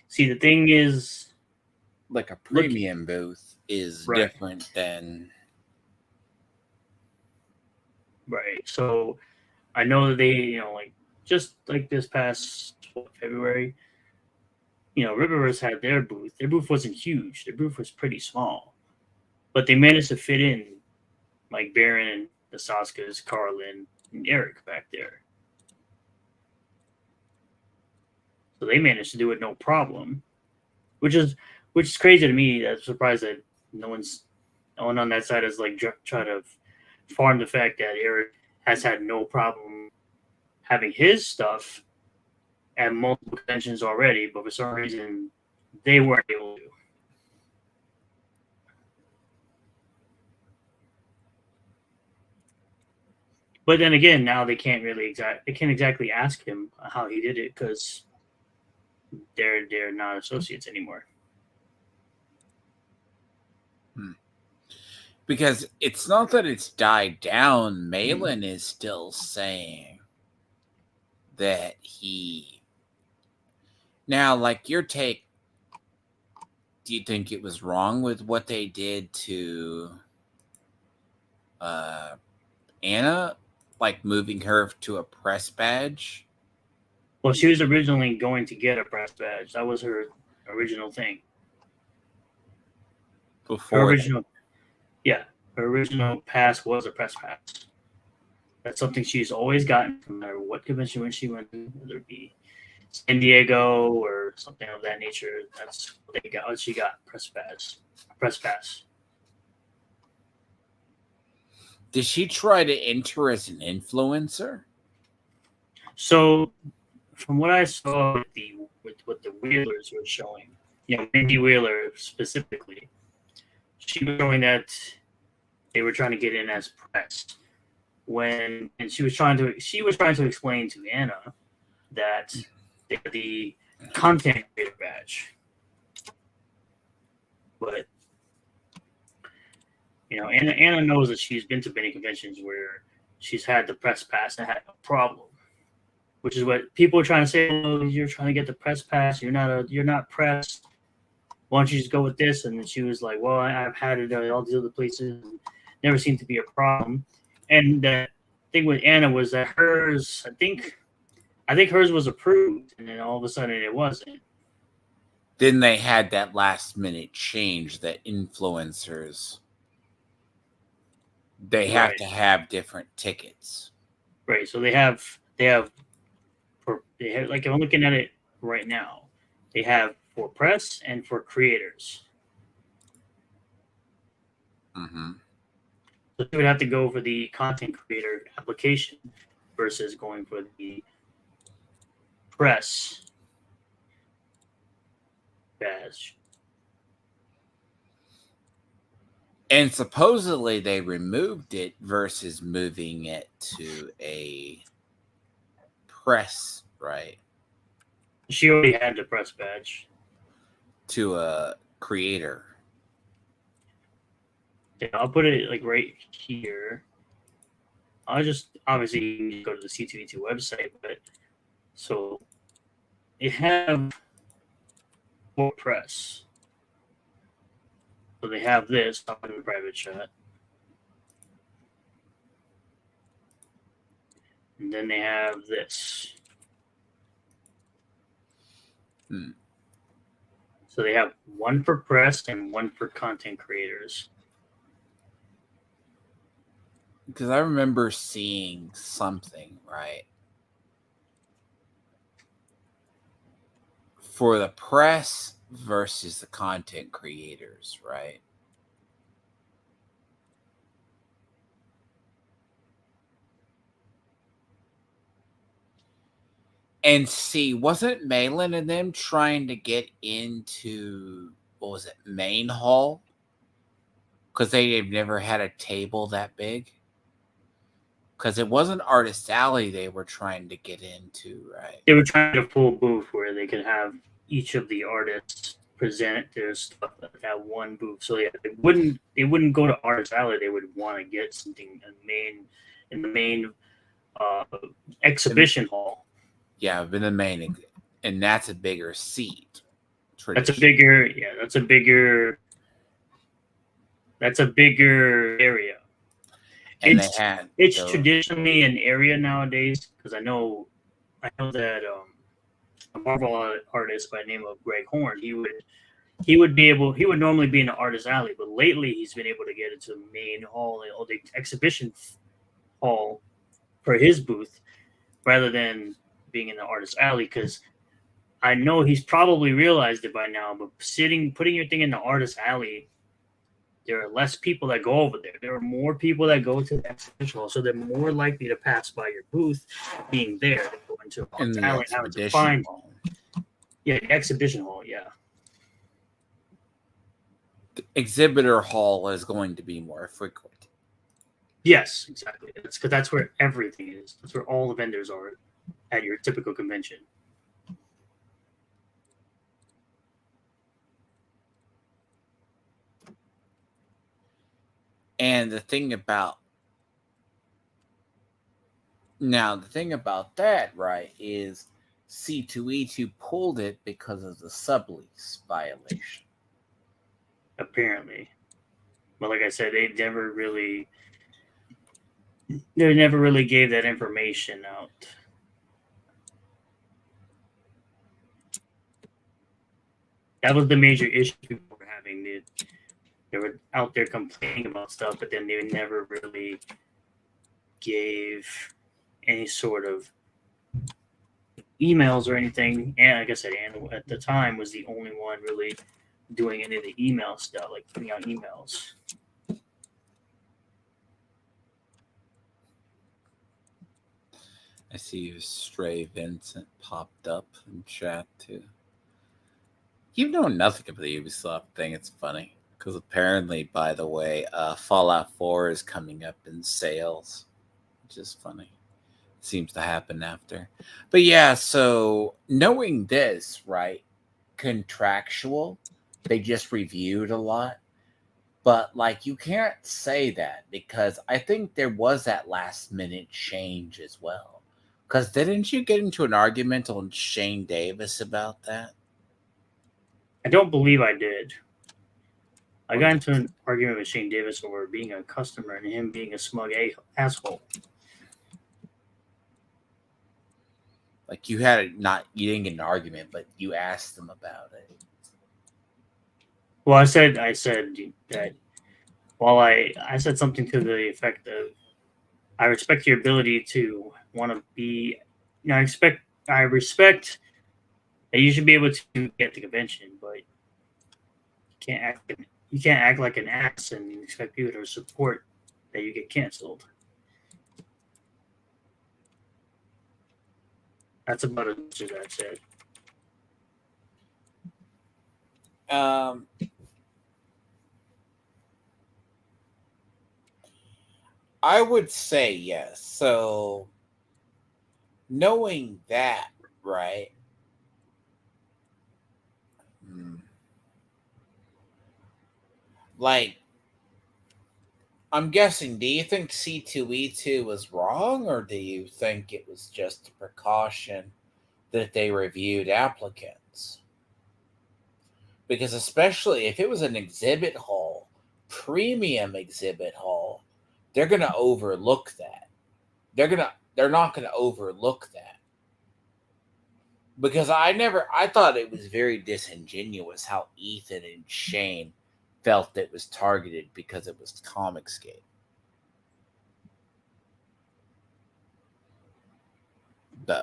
See, the thing is, like a premium booth is different than right. So I know that they, just like this past February, Riververse had their booth. Their booth wasn't huge. Their booth was pretty small, but they managed to fit in like Baron, the Saskas, Carlin, and Eric back there. So they managed to do it no problem, which is crazy to me. I'm surprised that no one on that side has like try to farm the fact that Eric has had no problem having his stuff at multiple conventions already, but for some reason they weren't able to. But then again, now they can't exactly ask him how he did it because they're not associates anymore. Because it's not that it's died down. Malin is still saying that now, like your take, Do you think it was wrong with what they did to Anna, like moving her to a press badge? Well, she was originally going to get a press badge. That was her original thing. Before her original, yeah, her original pass was a press pass. That's something she's always gotten, no matter what convention when she went to, whether it be San Diego or something of that nature. That's what they got. She got press pass. Press pass. Did she try to enter as an influencer? So, from what I saw with what the Wheelers were showing, Mindy Wheeler specifically, she was showing that they were trying to get in as press. And she was trying to explain to Anna that they had the content creator badge, but Anna knows that she's been to many conventions where she's had the press pass and had a problem, which is what people are trying to say. Oh, you're trying to get the press pass. You're not pressed. Why don't you just go with this? And then she was like, well, I've had it at all these other places. And never seemed to be a problem. And the thing with Anna was that hers, I think hers was approved, and then all of a sudden it wasn't. Then they had that last minute change that influencers, they have to have different tickets. Right. So they have like I'm looking at it right now. They have for press and for creators. Mm-hmm. So you would have to go for the content creator application versus going for the press badge. And supposedly they removed it versus moving it to a press, right? She already had the press badge. To a creator. Yeah, I'll put it like right here. I'll just obviously go to the C2E2 website, but so they have for press. So they have this on the private chat. And then they have this. So they have one for press and one for content creators. Because I remember seeing something, right? For the press versus the content creators, right? And see, wasn't Malin and them trying to get into, what was it, main hall? Because they've never had a table that big? Because it wasn't Artist Alley they were trying to get into, right? They were trying to full booth where they could have each of the artists present their stuff at that one booth. So yeah, they wouldn't go to Artist Alley. They would want to get something in the main exhibition hall. Yeah, in the main, and that's a bigger seat. That's a bigger area. And it's traditionally an area nowadays, because I know that a Marvel artist by the name of Greg Horn, he would normally be in the Artist Alley, but lately he's been able to get into the main hall or the exhibition hall for his booth rather than being in the Artist Alley, because I know he's probably realized it by now, but putting your thing in the Artist Alley, there are less people that go over there. There are more people that go to the exhibition hall, so they're more likely to pass by your booth being there than go into the alley and having to find. Yeah, the exhibition hall. Yeah, the exhibitor hall is going to be more frequent. Yes, exactly. It's because that's where everything is. That's where all the vendors are at your typical convention. And the thing about that, right, is C2E2 pulled it because of the sublease violation. apparently. But like I said, they never really gave that information out. That was the major issue people were having. They were out there complaining about stuff, but then they never really gave any sort of emails or anything. And like I said, Anna at the time was the only one really doing any of the email stuff, like putting out emails. I see you, Stray Vincent, popped up in chat too. You know nothing about the Ubisoft thing. It's funny because apparently, by the way, Fallout 4 is coming up in sales, which is funny. Seems to happen after. But yeah, so knowing this, right? Contractual, they just reviewed a lot. But like you can't say that because I think there was that last minute change as well. Because didn't you get into an argument on Shane Davis about that? I don't believe I did. I got into an argument with Shane Davis over being a customer and him being a smug asshole. Like you had you didn't get an argument, but you asked them about it. Well, I said that while I said something to the effect of, I respect your ability to want to be, I respect that you should be able to get the convention, but you can't act like an ass and expect people to support that you get canceled. That's about as much as I said. I would say yes. So knowing that, right? Like, I'm guessing, do you think C2E2 was wrong, or do you think it was just a precaution that they reviewed applicants? Because especially if it was an exhibit hall, premium exhibit hall, they're going to overlook that. They're not going to overlook that. Because I thought it was very disingenuous how Ethan and Shane felt it was targeted because it was Comicsgate.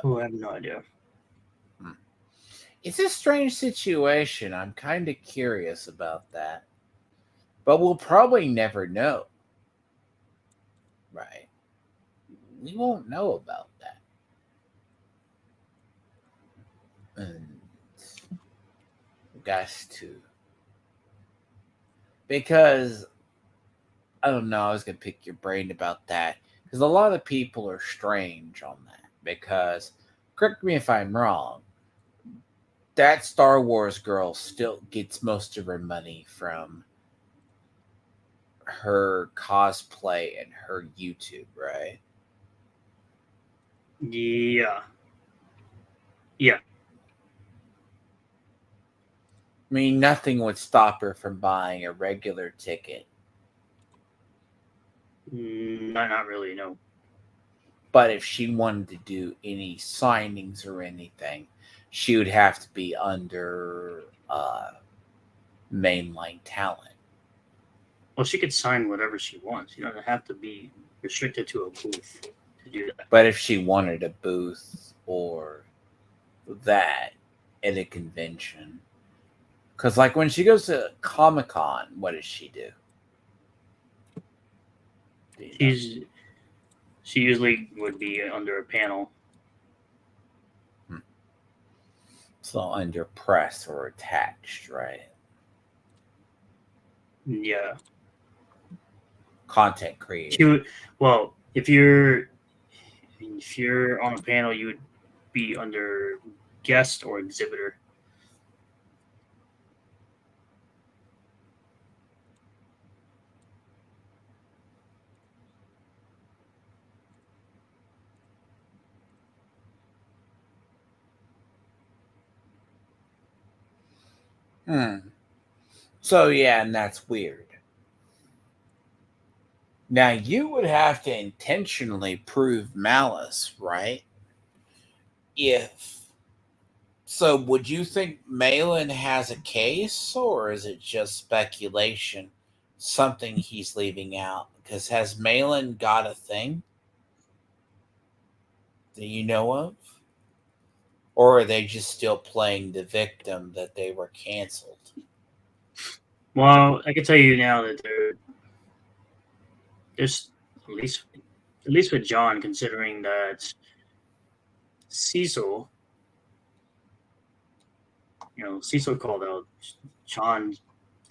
Oh, I have no idea. It's a strange situation. I'm kind of curious about that. But we'll probably never know. Right? We won't know about that. And guys, too. Because, I don't know, I was going to pick your brain about that. Because a lot of people are strange on that. Because, correct me if I'm wrong, that Star Wars girl still gets most of her money from her cosplay and her YouTube, right? Yeah. Yeah. I mean, nothing would stop her from buying a regular ticket. Not really, no. But if she wanted to do any signings or anything, she would have to be under mainline talent. Well, she could sign whatever she wants. You don't have to be restricted to a booth to do that. But if she wanted a booth or that at a convention, because like when she goes to Comic-Con, what does she do? She usually would be under a panel. So under press or attached, right? Yeah. Content creator. Well, if you're on a panel, you would be under guest or exhibitor. So yeah, and that's weird. Now you would have to intentionally prove malice, right? If so, would you think Malin has a case, or is it just speculation? Something he's leaving out? Because has Malin got a thing that you know of? Or are they just still playing the victim that they were canceled? Well, I can tell you now that there's at least with John, considering that Cecil, Cecil called out John's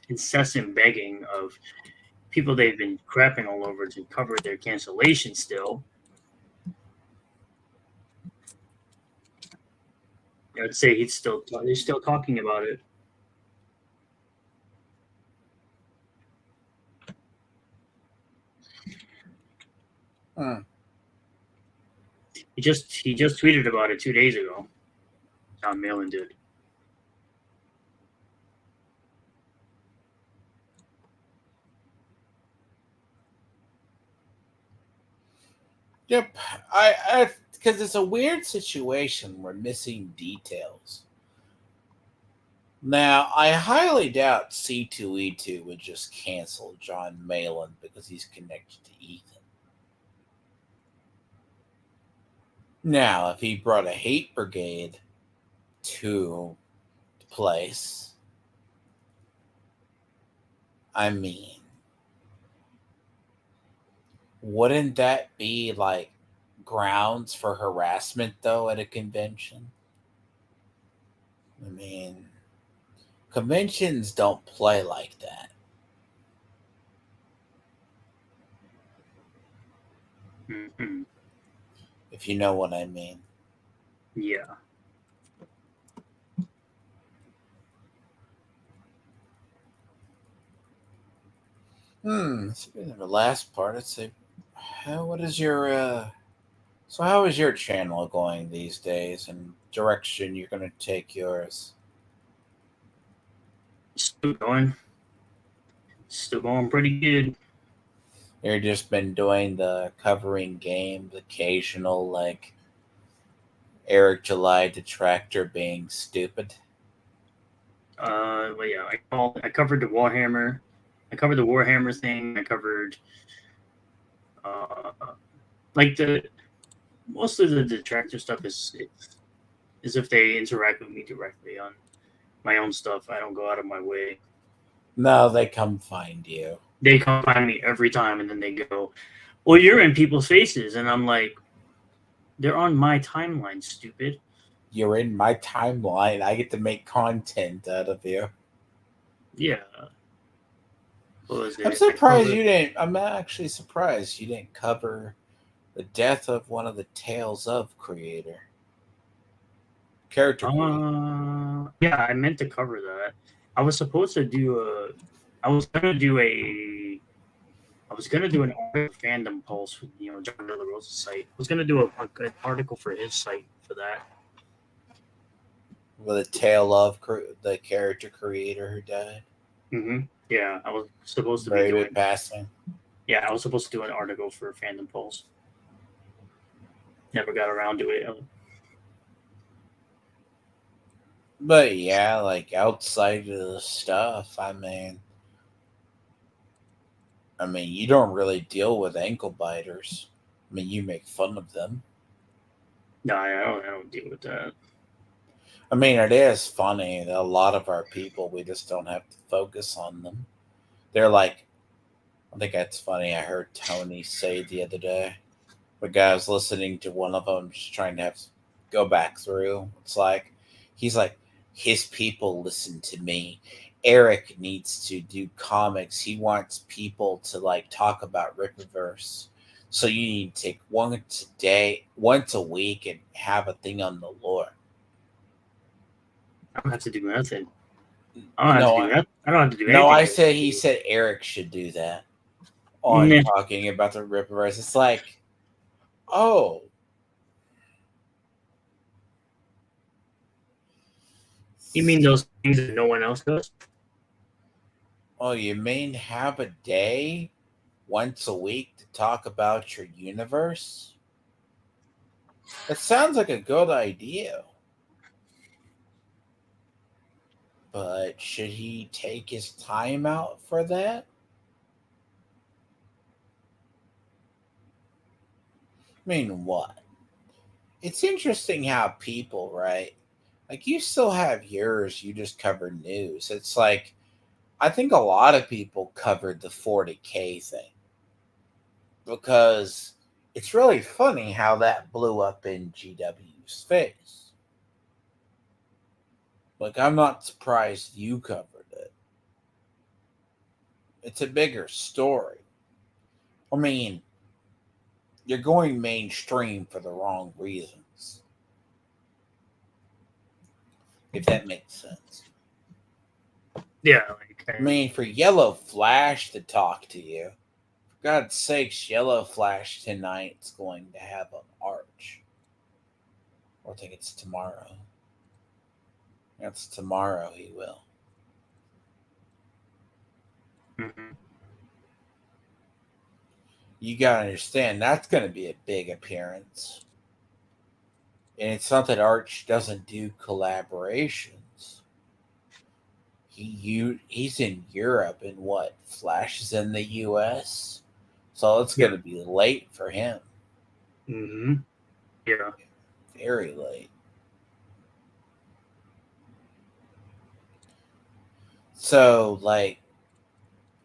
incessant begging of people they've been crapping all over to cover their cancellation still. I'd say they're still talking about it. Hmm. He just tweeted about it 2 days ago. John Malin did. Yep, I because it's a weird situation. We're missing details. Now, I highly doubt C2E2 would just cancel John Malin because he's connected to Ethan. Now, if he brought a hate brigade to the place, I mean, wouldn't that be like grounds for harassment though at a convention? I mean, conventions don't play like that. Mm-hmm. If you know what I mean. Yeah. Speaking of the last part, let's say, what is your so how is your channel going these days, and direction you're going to take yours? Still going. Still going pretty good. You've just been doing the covering games, occasional like Eric July detractor being stupid. But yeah, I covered the Warhammer. I covered the Warhammer thing. I covered uh like the most of the detractor stuff is if they interact with me directly on my own stuff. I don't go out of my way. No, they come find you. They come find me every time, and then they go, "Well, you're in people's faces," and I'm like, "They're on my timeline, stupid." You're in my timeline. I get to make content out of you. Yeah. What was I'm it? I surprised covered. you didn't. I'm actually surprised you didn't cover the death of one of the Tales of character creator. Yeah, I meant to cover that. I was supposed to do a. I was gonna do a. I was gonna do an fandom pulse with John De La Rosa's site. I was gonna do an article for his site for that. With a tale of the character creator who died. Yeah, I was supposed to be Very doing. good passing. Yeah, I was supposed to do an article for fandom pulse. Never got around to it. But yeah, like outside of the stuff, I mean, you don't really deal with ankle biters. I mean, you make fun of them. No, I don't deal with that. I mean, it is funny that a lot of our people, we just don't have to focus on them. They're like, I think that's funny. I heard Tony say the other day. The guy was listening to one of them, just trying to go back through. It's like, he's like, his people listen to me. Eric needs to do comics. He wants people to like talk about Rippaverse. So you need to take once a week, and have a thing on the lore. I don't have to do nothing. I don't have to No, do that. I don't have to do no, anything. I said he said Eric should do that on Nah. talking about the Rippaverse. It's like, oh, You mean those things that no one else does? Oh, you mean have a day once a week to talk about your universe? That sounds like a good idea. But should he take his time out for that? I mean, what? It's interesting how people, right? Like, you still have yours, you just cover news. It's like, I think a lot of people covered the 40K thing because it's really funny how that blew up in GW's face. Like, I'm not surprised you covered it. It's a bigger story. I mean, you're going mainstream for the wrong reasons, if that makes sense. Yeah, I mean, for Yellow Flash to talk to you, for God's sakes, Yellow Flash tonight's going to have an arch. Or I think it's tomorrow. That's tomorrow he will. mm-hmm. You gotta understand, that's going to be a big appearance. And it's not that Arch doesn't do collaborations. He's in Europe, and what, Flash is in the US, so it's Yeah. going to be late for him. Mm-hmm. Yeah. Very late. So, like,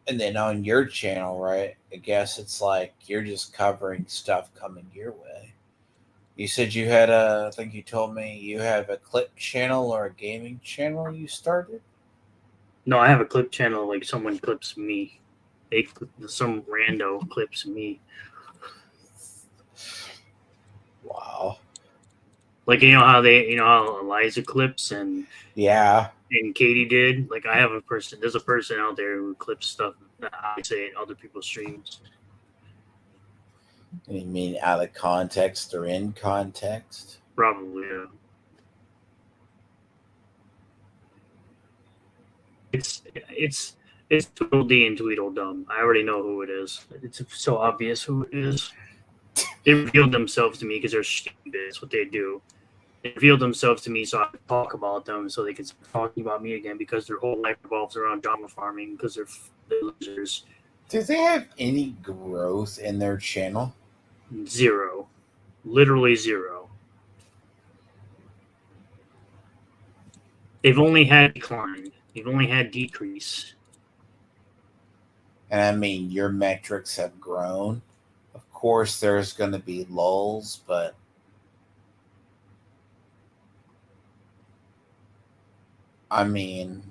and then on your channel, right? I guess it's like you're just covering stuff coming your way. You said you had I think you told me you have a clip channel or a gaming channel you started? No, I have a clip channel. Like someone clips me. Some rando clips me. Wow. Like you know how Eliza clips Yeah. and Katie did. Like I have a person. There's a person out there who clips stuff that I say in other people's streams. You mean out of context or in context? Probably. Yeah. It's Tweedledee and Tweedledum. I already know who it is. It's so obvious who it is. They revealed themselves to me because they're stupid. It's what they do. They revealed themselves to me so I could talk about them so they could start talking about me again because their whole life revolves around drama farming because they're losers. Do they have any growth in their channel? Zero. Literally zero. They've only had decline. They've only had decrease. And I mean, your metrics have grown. Of course, there's going to be lulls, but I mean,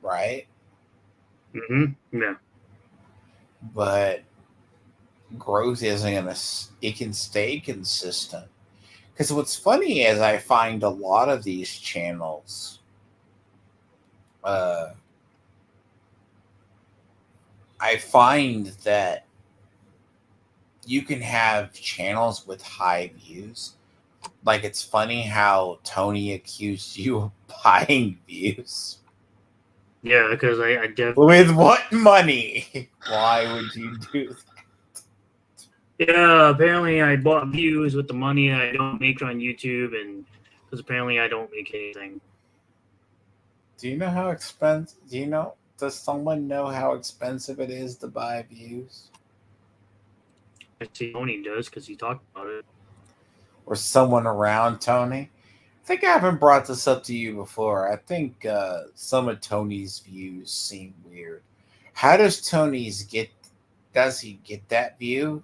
right? Mm-hmm. Yeah. But growth isn't going to, it can stay consistent. Because what's funny is I find a lot of these channels, I find that you can have channels with high views. Like, it's funny how Tony accused you of buying views. Yeah, because I definitely. With what money? Why would you do that? Yeah, apparently I bought views with the money I don't make on YouTube, and because apparently I don't make anything. Do you know how expensive? Does someone know how expensive it is to buy views? I see Tony does because he talked about it. Or someone around Tony? I think I haven't brought this up to you before. I think some of Tony's views seem weird. How does Tony's get? Does he get that view?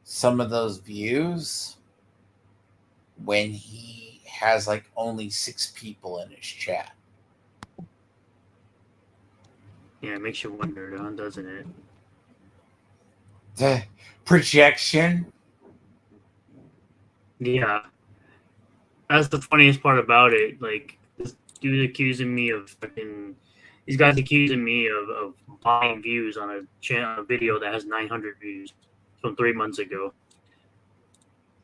Some of those views when he has like only 6 people in his chat. Yeah, it makes you wonder, doesn't it? The projection. Yeah, that's the funniest part about it. Like this dude accusing me of fucking. These guys accusing me of buying views on a video that has 900 views from 3 months ago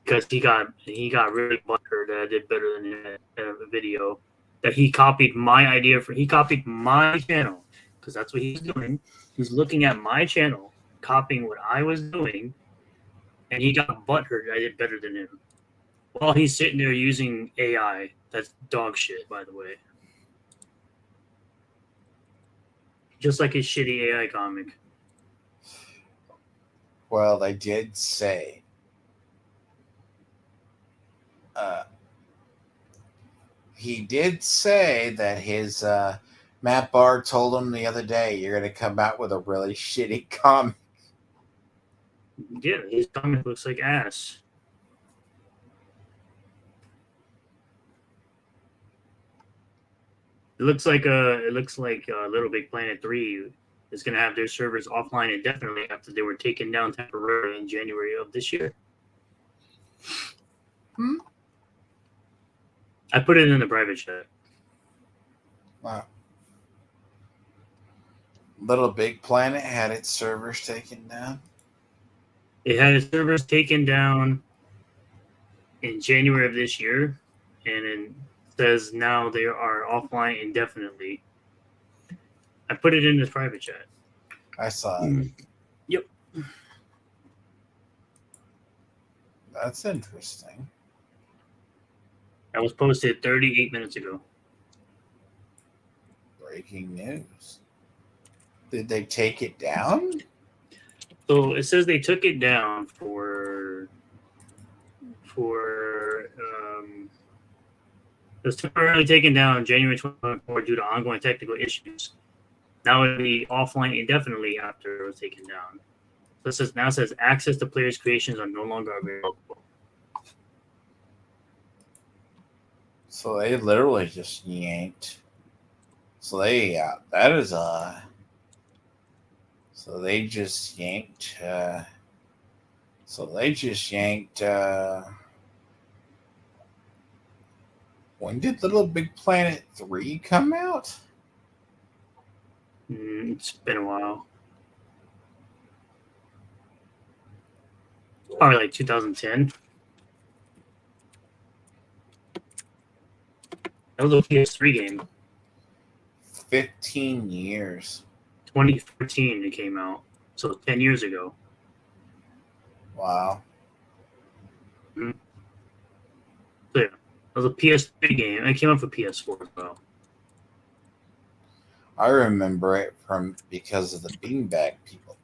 because he got really butthurt that I did better than that video. that he copied my idea for. He copied my channel because that's what he's doing. He's looking at my channel, copying what I was doing, and he got butthurt. I did better than him. While he's sitting there using AI, that's dog shit, by the way. Just like his shitty AI comic. Well, they did say he did say that his Matt Barr told him the other day, "You're going to come out with a really shitty comic." Yeah, his comic looks like ass. It looks like Little Big Planet 3 is going to have their servers offline indefinitely after they were taken down temporarily in January of this year. I put it in the private chat. Wow. Little Big Planet had its servers taken down. It had its servers taken down in January of this year, and it says now they are offline indefinitely. I put it in the private chat. I saw it. Yep. That's interesting. That was posted 38 minutes ago. Breaking news. Did they take it down? So it says they took it down it was temporarily taken down January 2024 due to ongoing technical issues. Now it'll be offline indefinitely after it was taken down. So it says access to players' creations are no longer available. So they literally just yanked. So they that is So they just yanked. When did Little Big Planet 3 come out? It's been a while. Probably like 2010. That was a PS3 game. 15 years. 2014 it came out. So 10 years ago. Wow. So yeah, it was a PS3 game. It came out for PS4 as well. I remember it because of the beanbag people.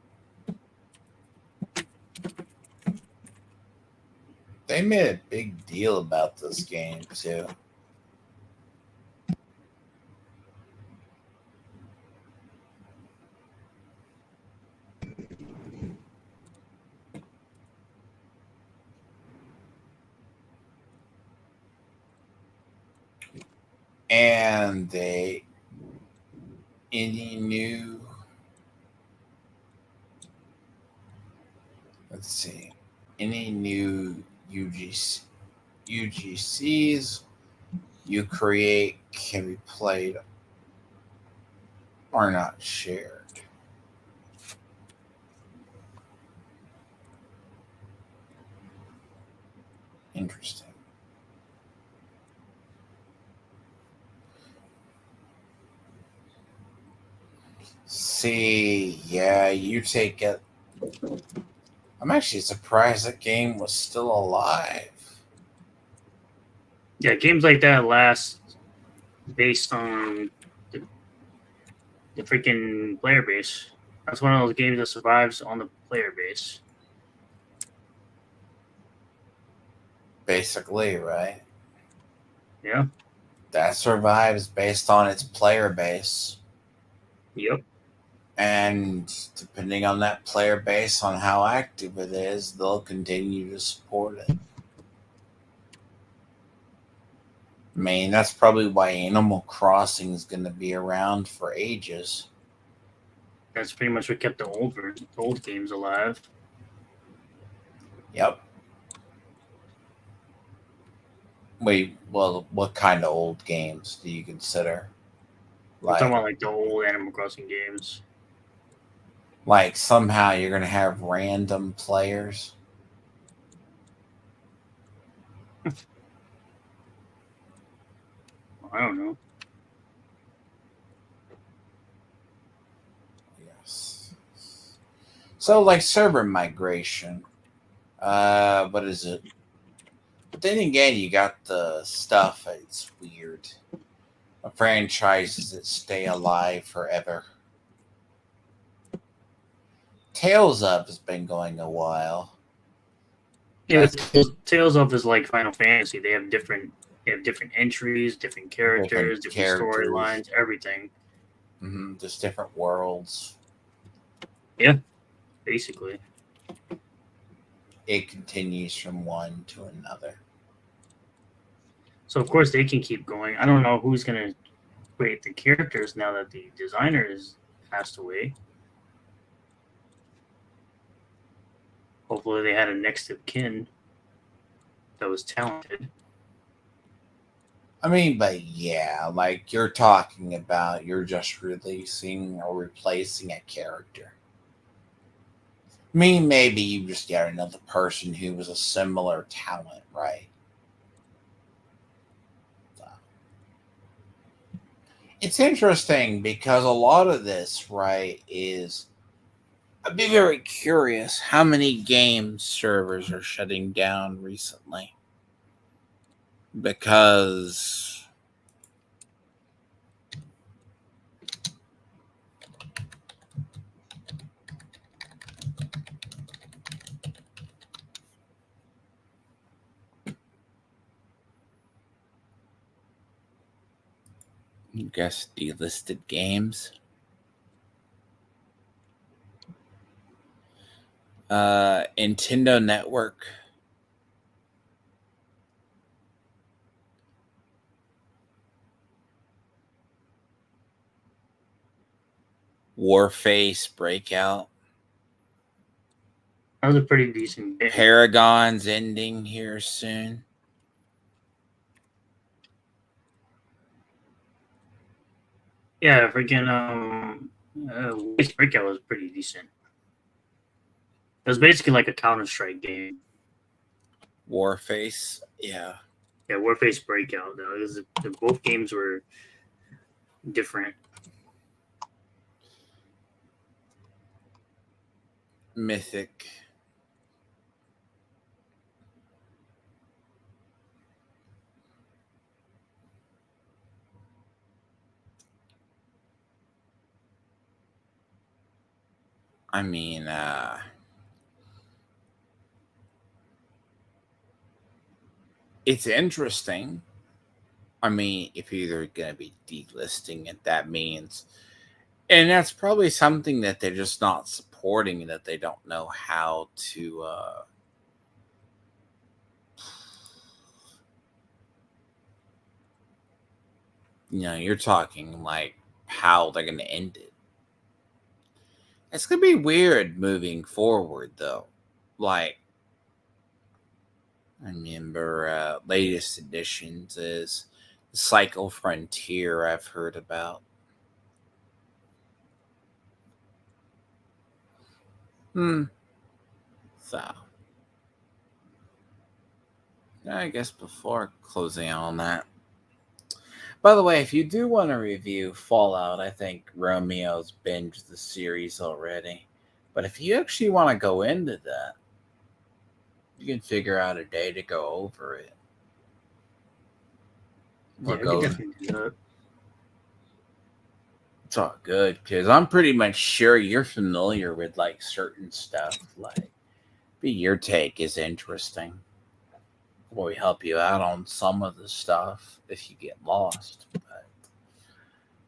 They made a big deal about this game too. And any new UGCs you create can be played or not shared. Interesting. See, yeah, you take it. I'm actually surprised that game was still alive. Yeah, games like that last based on the freaking player base. That's one of those games that survives on the player base. Basically, right? Yeah. That survives based on its player base. Yep. And depending on that player base, on how active it is, they'll continue to support it. I mean, that's probably why Animal Crossing is going to be around for ages. That's pretty much what kept the old games alive. Yep. Wait, well, what kind of old games do you consider? We're talking about like the old Animal Crossing games. Like somehow you're going to have random players? I don't know. So like server migration, what is it? But then again, you got the stuff. It's weird. Franchises that stay alive forever. Tales of has been going a while. Yeah, Tales of is like Final Fantasy. They have different entries, different characters, different storylines, everything. Just different worlds. Yeah, basically. It continues from one to another. So of course they can keep going. I don't know who's gonna create the characters now that the designer has passed away. Hopefully they had a next of kin that was talented. I mean, but yeah, like you're talking about, you're just releasing or replacing a character. I mean, maybe you just get another person who was a similar talent, right? So. It's interesting because a lot of this, right, is I'd be very curious how many game servers are shutting down recently. Because I guess delisted games. Nintendo Network. Warface Breakout. That was a pretty decent game. Paragon's ending here soon. Yeah, freaking Warface Breakout was pretty decent. It was basically like a Counter-Strike game. Warface, yeah. Yeah, Warface Breakout. Though, both games were different. Mythic. I mean, it's interesting. I mean, if you're going to be delisting it, that means, and that's probably something that they're just not supporting, that they don't know how to, you're talking like how they're going to end it. It's going to be weird moving forward, though. Like, I remember latest editions is Cycle Frontier I've heard about. So, I guess before closing out on that. By the way, if you do want to review Fallout, I think Romeo's binged the series already. But if you actually want to go into that, you can figure out a day to go over it. Yeah, I could definitely do that. It's all good because I'm pretty much sure you're familiar with like certain stuff. Like, but your take is interesting. We'll help you out on some of the stuff if you get lost. But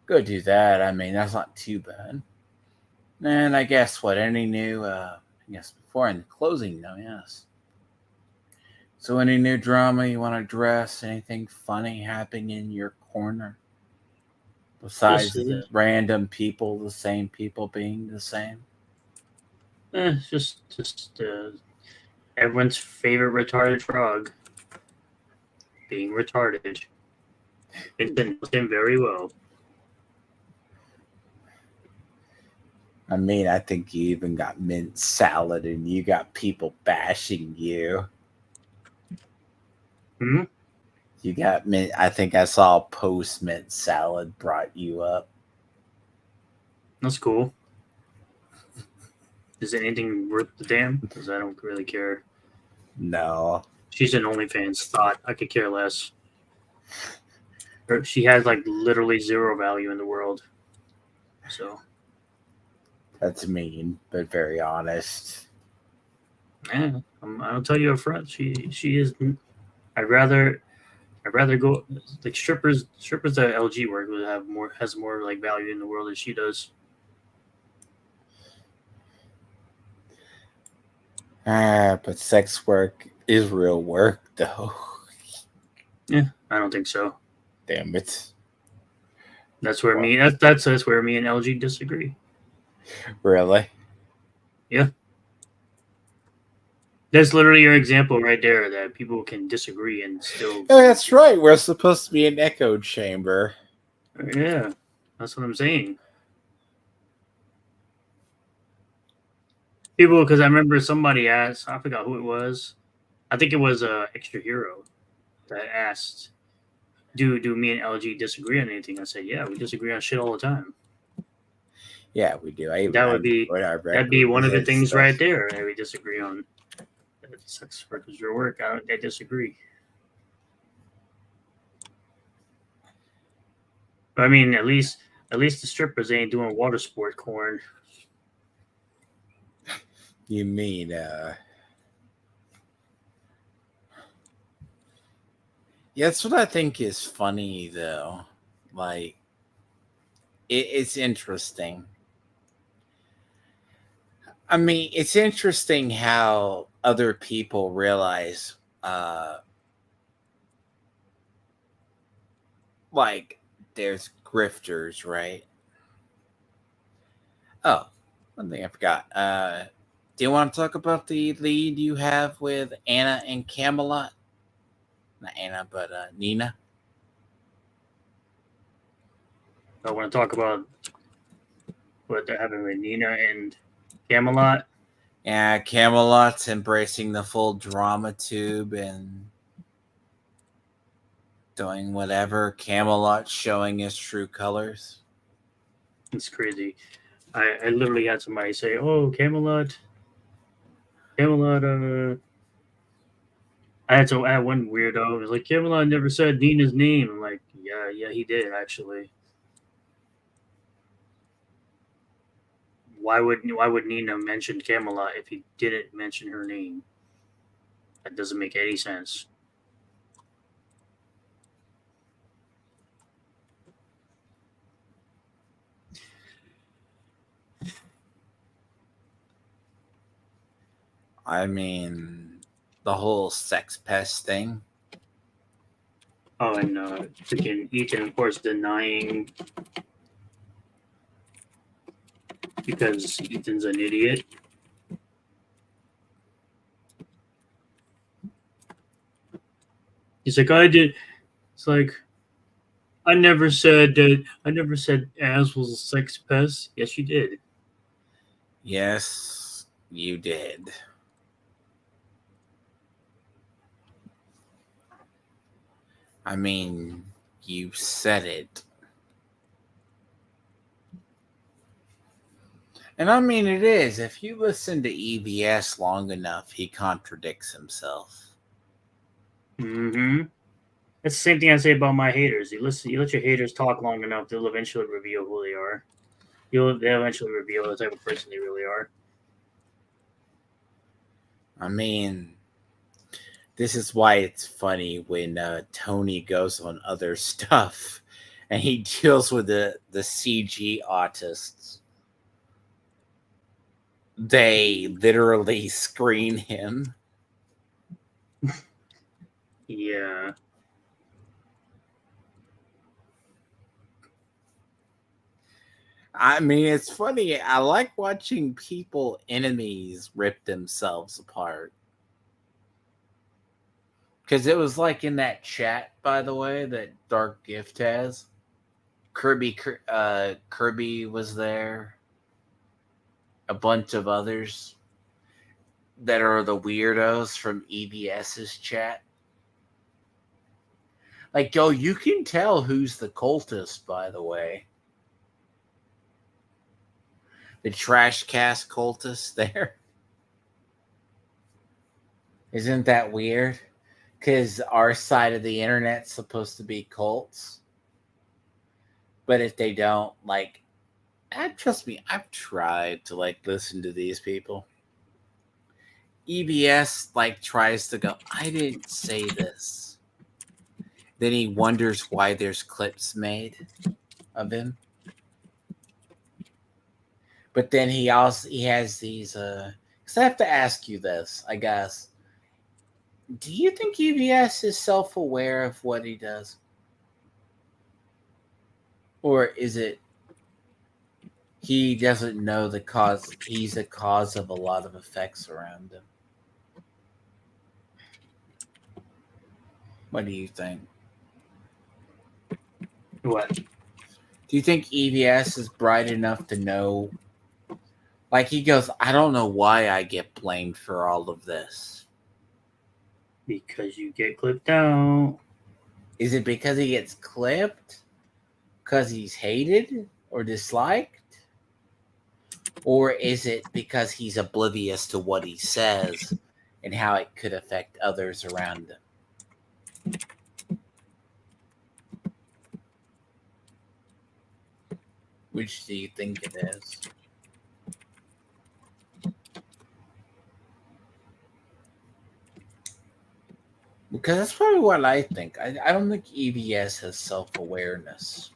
go do that. I mean, that's not too bad. And I guess what any new? I guess before in the closing, no, yes. So, any new drama you want to address? Anything funny happening in your corner? Besides the random people, the same people being the same? Just everyone's favorite retarded frog being retarded. It's been done very well. I mean, I think you even got mint salad and you got people bashing you. Hmm? You got mint. I think I saw post mint salad brought you up. That's cool. Is it anything worth the damn? Because I don't really care. No. She's an OnlyFans thought. I could care less. She has like literally zero value in the world. So That's mean, but very honest. yeah, I'll tell you up front. She is. I'd rather go like strippers that LG work with has more like value in the world than she does. But sex work is real work, though. Yeah, I don't think so. Damn it. That's where that's where me and LG disagree. Really? Yeah, that's literally your example right there that people can disagree and still. Oh, that's right. We're supposed to be an echo chamber. Yeah, that's what I'm saying. People, because I remember somebody asked, I forgot who it was. I think it was Extra Hero that asked, "Do me and LG disagree on anything?" I said, "Yeah, we disagree on shit all the time." Yeah, we do. I That would be that'd be one of the things stuff. right there that we disagree on. Sex work is your work. I disagree. But I mean, at least the strippers ain't doing water sport corn. You mean, yeah, that's what I think is funny, though. Like, it's interesting. I mean, it's interesting how other people realize, like, there's grifters, right? Oh, one thing I forgot. Do you want to talk about the lead you have with Anna and Camelot? Not Anna, but Nina. I want to talk about what they're having with Nina and Camelot. Yeah, Camelot's embracing the full drama tube and doing whatever. Camelot's showing his true colors. It's crazy. I literally had somebody say, "Oh, Camelot, Camelot." I had one weirdo. It was like Camelot never said Nina's name. I'm like, yeah, he did actually. Why would Nina mention Camelot if he didn't mention her name? That doesn't make any sense. I mean, the whole sex pest thing. Oh, and freaking Ethan, of course, denying because Ethan's an idiot. He's like, I did. It's like, I never said that. I never said Az was a sex pest. Yes, you did. Yes, you did. I mean, you said it. And I mean, it is. If you listen to EBS long enough, he contradicts himself. Mm-hmm. That's the same thing I say about my haters. You let your haters talk long enough, they'll eventually reveal who they are. They'll eventually reveal the type of person they really are. I mean, this is why it's funny when Tony goes on other stuff and he deals with the CG autists. They literally screen him. Yeah. I mean, it's funny. I like watching enemies rip themselves apart. Because it was like in that chat, by the way, that Dark Gift has. Kirby was there. A bunch of others that are the weirdos from EBS's chat. Like, yo, you can tell who's the cultist, by the way. the trash cast cultists there. Isn't that weird? Because our side of the internet's supposed to be cults. But if they don't, like, trust me, I've tried to, like, listen to these people. EBS, like, tries to go, I didn't say this. Then he wonders why there's clips made of him. But then he has these, because I have to ask you this, I guess. Do you think EBS is self-aware of what he does? Or is it he doesn't know the cause, he's the cause of a lot of effects around him? What do you think? What? Do you think EBS is bright enough to know? Like, he goes, I don't know why I get blamed for all of this. Because you get clipped out. Is it because he gets clipped? Because he's hated or disliked? Or is it because he's oblivious to what he says and how it could affect others around him? Which do you think it is? Because that's probably what I think. I don't think EBS has self-awareness.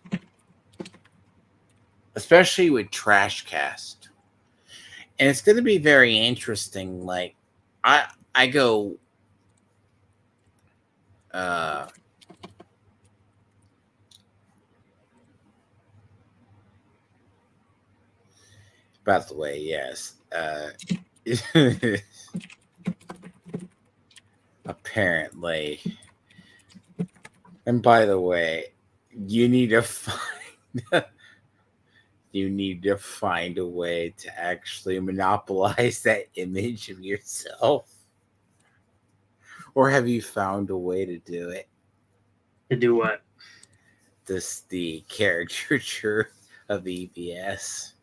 Especially with Trashcast. And it's going to be very interesting. Like, I go... by the way, yes. Apparently. And by the way, you need to find a way to actually monopolize that image of yourself. Or have you found a way to do it? To do what? The caricature of EBS.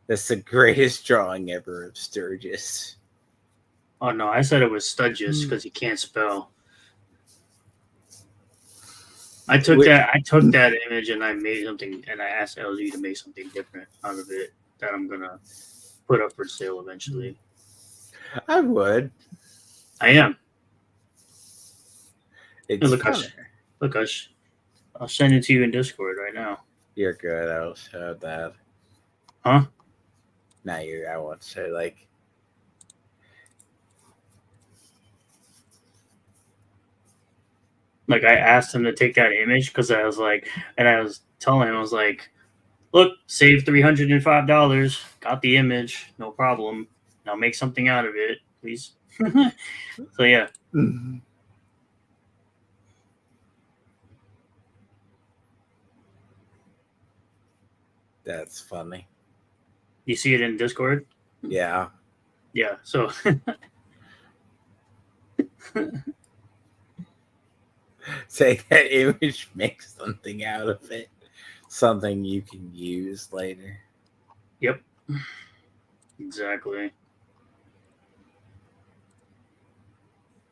That's the greatest drawing ever of Sturgis. Oh no, I said it was Sturgis because he can't spell. I took that image and I made something, and I asked LG to make something different out of it that I'm gonna put up for sale eventually. I would. I am. It's look, I'll send it to you in Discord right now. You're good. I'll show that. Huh? Now I won't say, like. Like, I asked him to take that image because I was like, and I was telling him, I was like, look, save $305. Got the image, no problem. Now make something out of it, please. So yeah. That's funny. You see it in Discord? Yeah. Yeah, so take that image, make something out of it. Something you can use later. Yep. Exactly.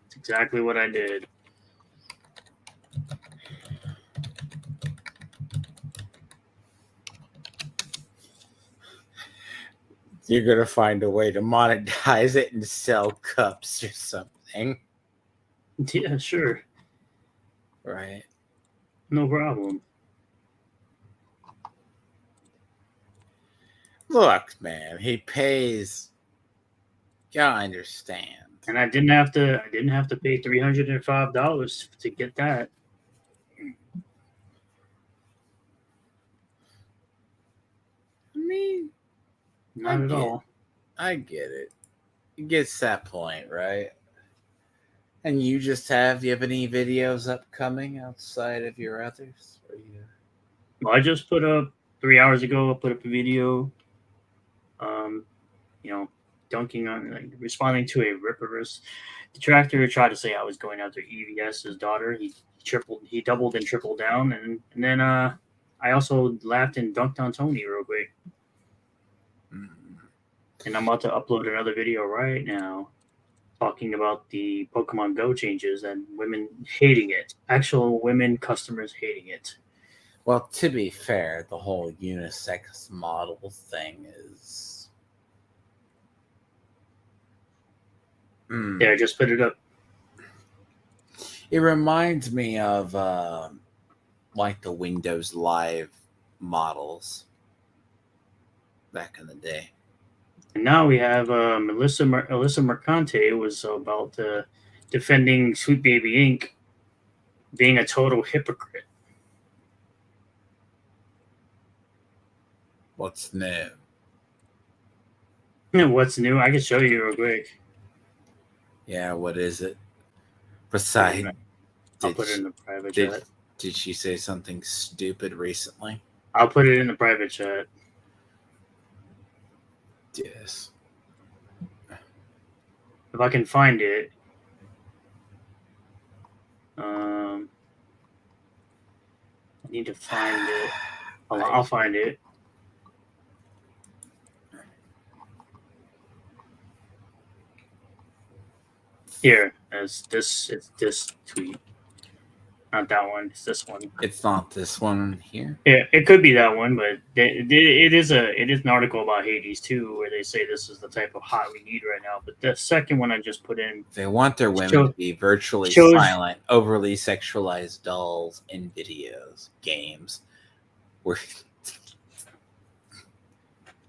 It's exactly what I did. You're going to find a way to monetize it and sell cups or something. Yeah, sure. Right. No problem. Look, man, he pays. You gotta understand. And I didn't have to pay $305 to get that. I mean, not at all. I get it. It gets that point, right? And you have any videos upcoming outside of your others? Or you... Well, I just put up 3 hours ago. I put up a video, dunking on, like, responding to a reverse detractor who tried to say I was going after EVS's daughter. He doubled and tripled down, and then I also laughed and dunked on Tony real quick. And I'm about to upload another video right now talking about the Pokemon Go changes and women hating it. Actual women customers hating it. Well, to be fair, the whole unisex model thing is. Yeah, I just put it up. It reminds me of like the Windows Live models back in the day. And now we have Alyssa Mercante was about defending Sweet Baby Inc. being a total hypocrite. What's new? What's new? I can show you real quick. Yeah, what is it? Besides, I'll put it in the private chat. Did she say something stupid recently? I'll put it in the private chat. Yes. If I can find it. I need to find it. I'll find it. Here, it's this tweet. Not that one. It's this one. It's not this one here. Yeah, it could be that one, but it is an article about Hades too, where they say this is the type of hot we need right now. But the second one I just put in, they want their women to be virtually silent, overly sexualized dolls in videos, games. Do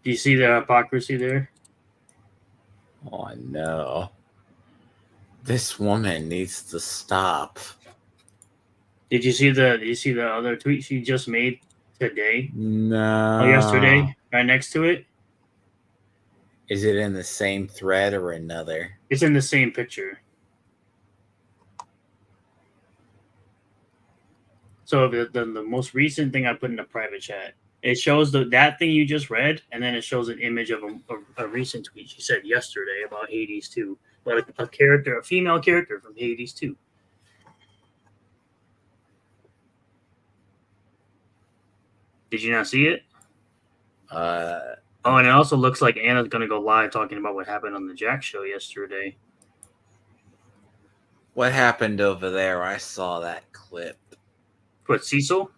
you see the hypocrisy there? Oh no! This woman needs to stop. Did you see the other tweet she just made today? No. Oh, yesterday, right next to it. Is it in the same thread or another? It's in the same picture. So the most recent thing I put in the private chat, it shows that thing you just read, and then it shows an image of a recent tweet she said yesterday about Hades 2. But a female character from Hades 2. Did you not see it? Oh, and it also looks like Anna's going to go live talking about what happened on the Jack show yesterday. What happened over there? I saw that clip. What, Cecil?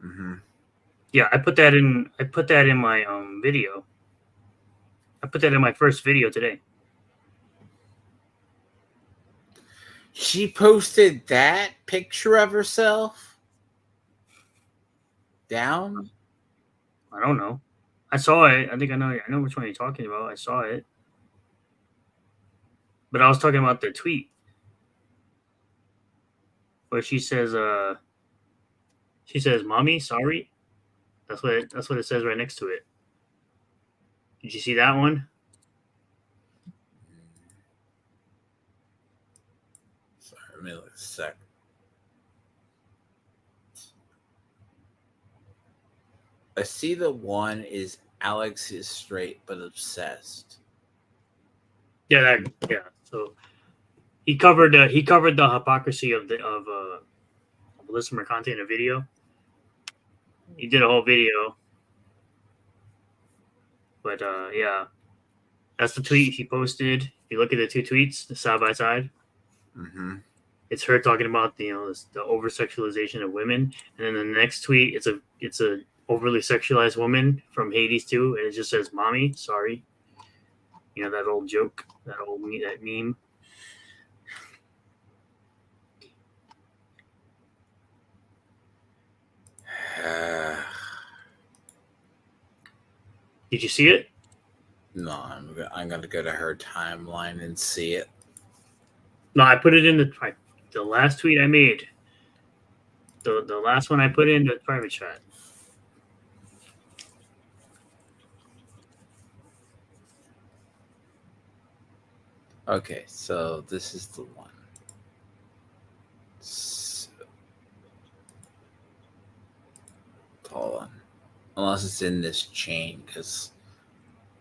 Mm-hmm. Yeah, I put that in my video. I put that in my first video today. She posted that picture of herself down? I don't know. I saw it. I think I know which one you're talking about. I saw it. But I was talking about the tweet where she says, "Mommy, sorry." That's what it says right next to it. Did you see that one? Sorry, let me look a sec. I see the one is Alex is straight but obsessed. Yeah, So he covered the hypocrisy of Alyssa Mercante in a video. He did a whole video, but yeah, that's the tweet he posted. If you look at the two tweets side by side, it's her talking about the over sexualization of women, and then the next tweet it's a overly sexualized woman from Hades 2, and it just says "Mommy, sorry." You know that old joke, that meme. Did you see it? No, I'm going to go to her timeline and see it. No, I put it in the last tweet I made. The last one I put in the private chat. Okay, so this is the one. So, hold on. Unless it's in this chain, because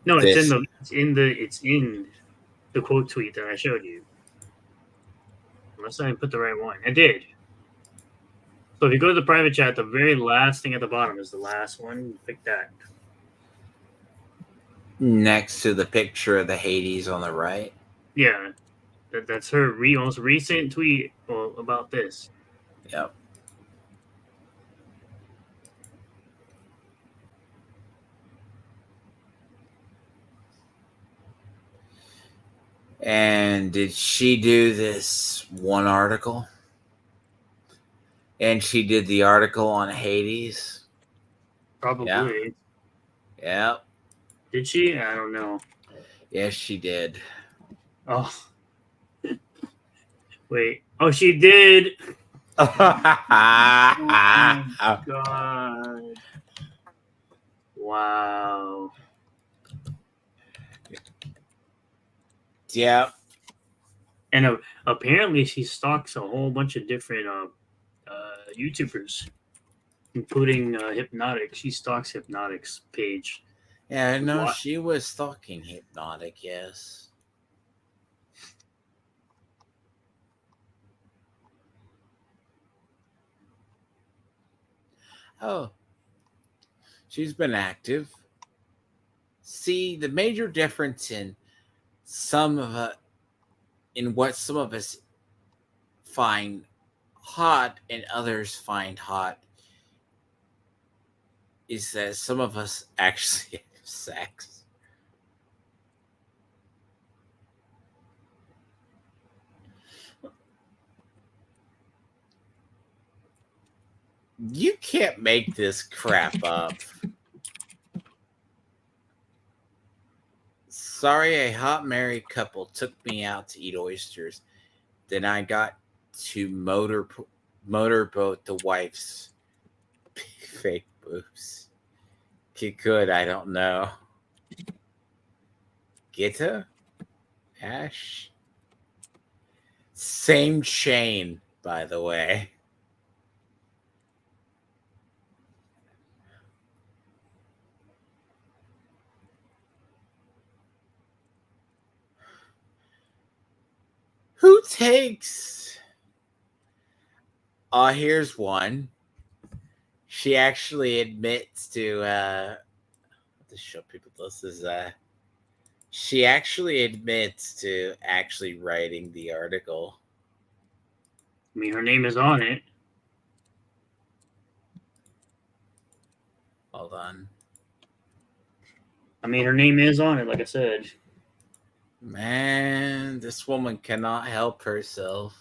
no, it's in the quote tweet that I showed you. Unless I didn't put the right one, I did. So if you go to the private chat, the very last thing at the bottom is the last one. Pick that. Next to the picture of the Hades on the right. Yeah, that's her most recent tweet about this. Yep. And did she do this one article? And she did the article on Hades. Probably. Yeah. Yep. Did she? I don't know. Yes, she did. Oh. Wait. Oh, she did. Oh my god. Wow. Yep. And apparently she stalks a whole bunch of different YouTubers, including Hypnotic. She stalks Hypnotic's page. Yeah, I know What? she was stalking Hypnotic, yes. Oh. She's been active. See, the major difference in what some of us find hot and others find hot is that some of us actually have sex. You can't make this crap up. Sorry, a hot married couple took me out to eat oysters. Then I got to motorboat the wife's fake boobs. Good, I don't know. Gitta? Ash? Same chain, by the way. Who takes? Here's one. She actually admits to show people this is she actually admits to actually writing the article. I mean, her name is on it. Hold on. I mean, her name is on it, like I said. Man, this woman cannot help herself.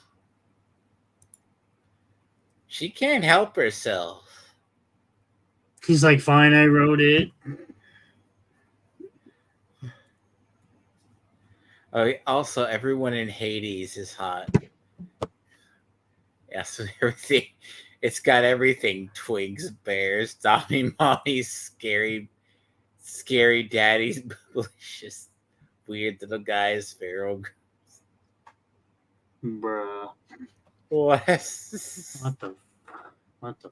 She can't help herself. He's like, fine, I wrote it. Oh, also, everyone in Hades is hot. Yeah, so everything. It's got everything. Twigs, bears, Tommy, Mommy's, scary daddies, malicious, weird little guys, feral. Bruh. What? What the fuck?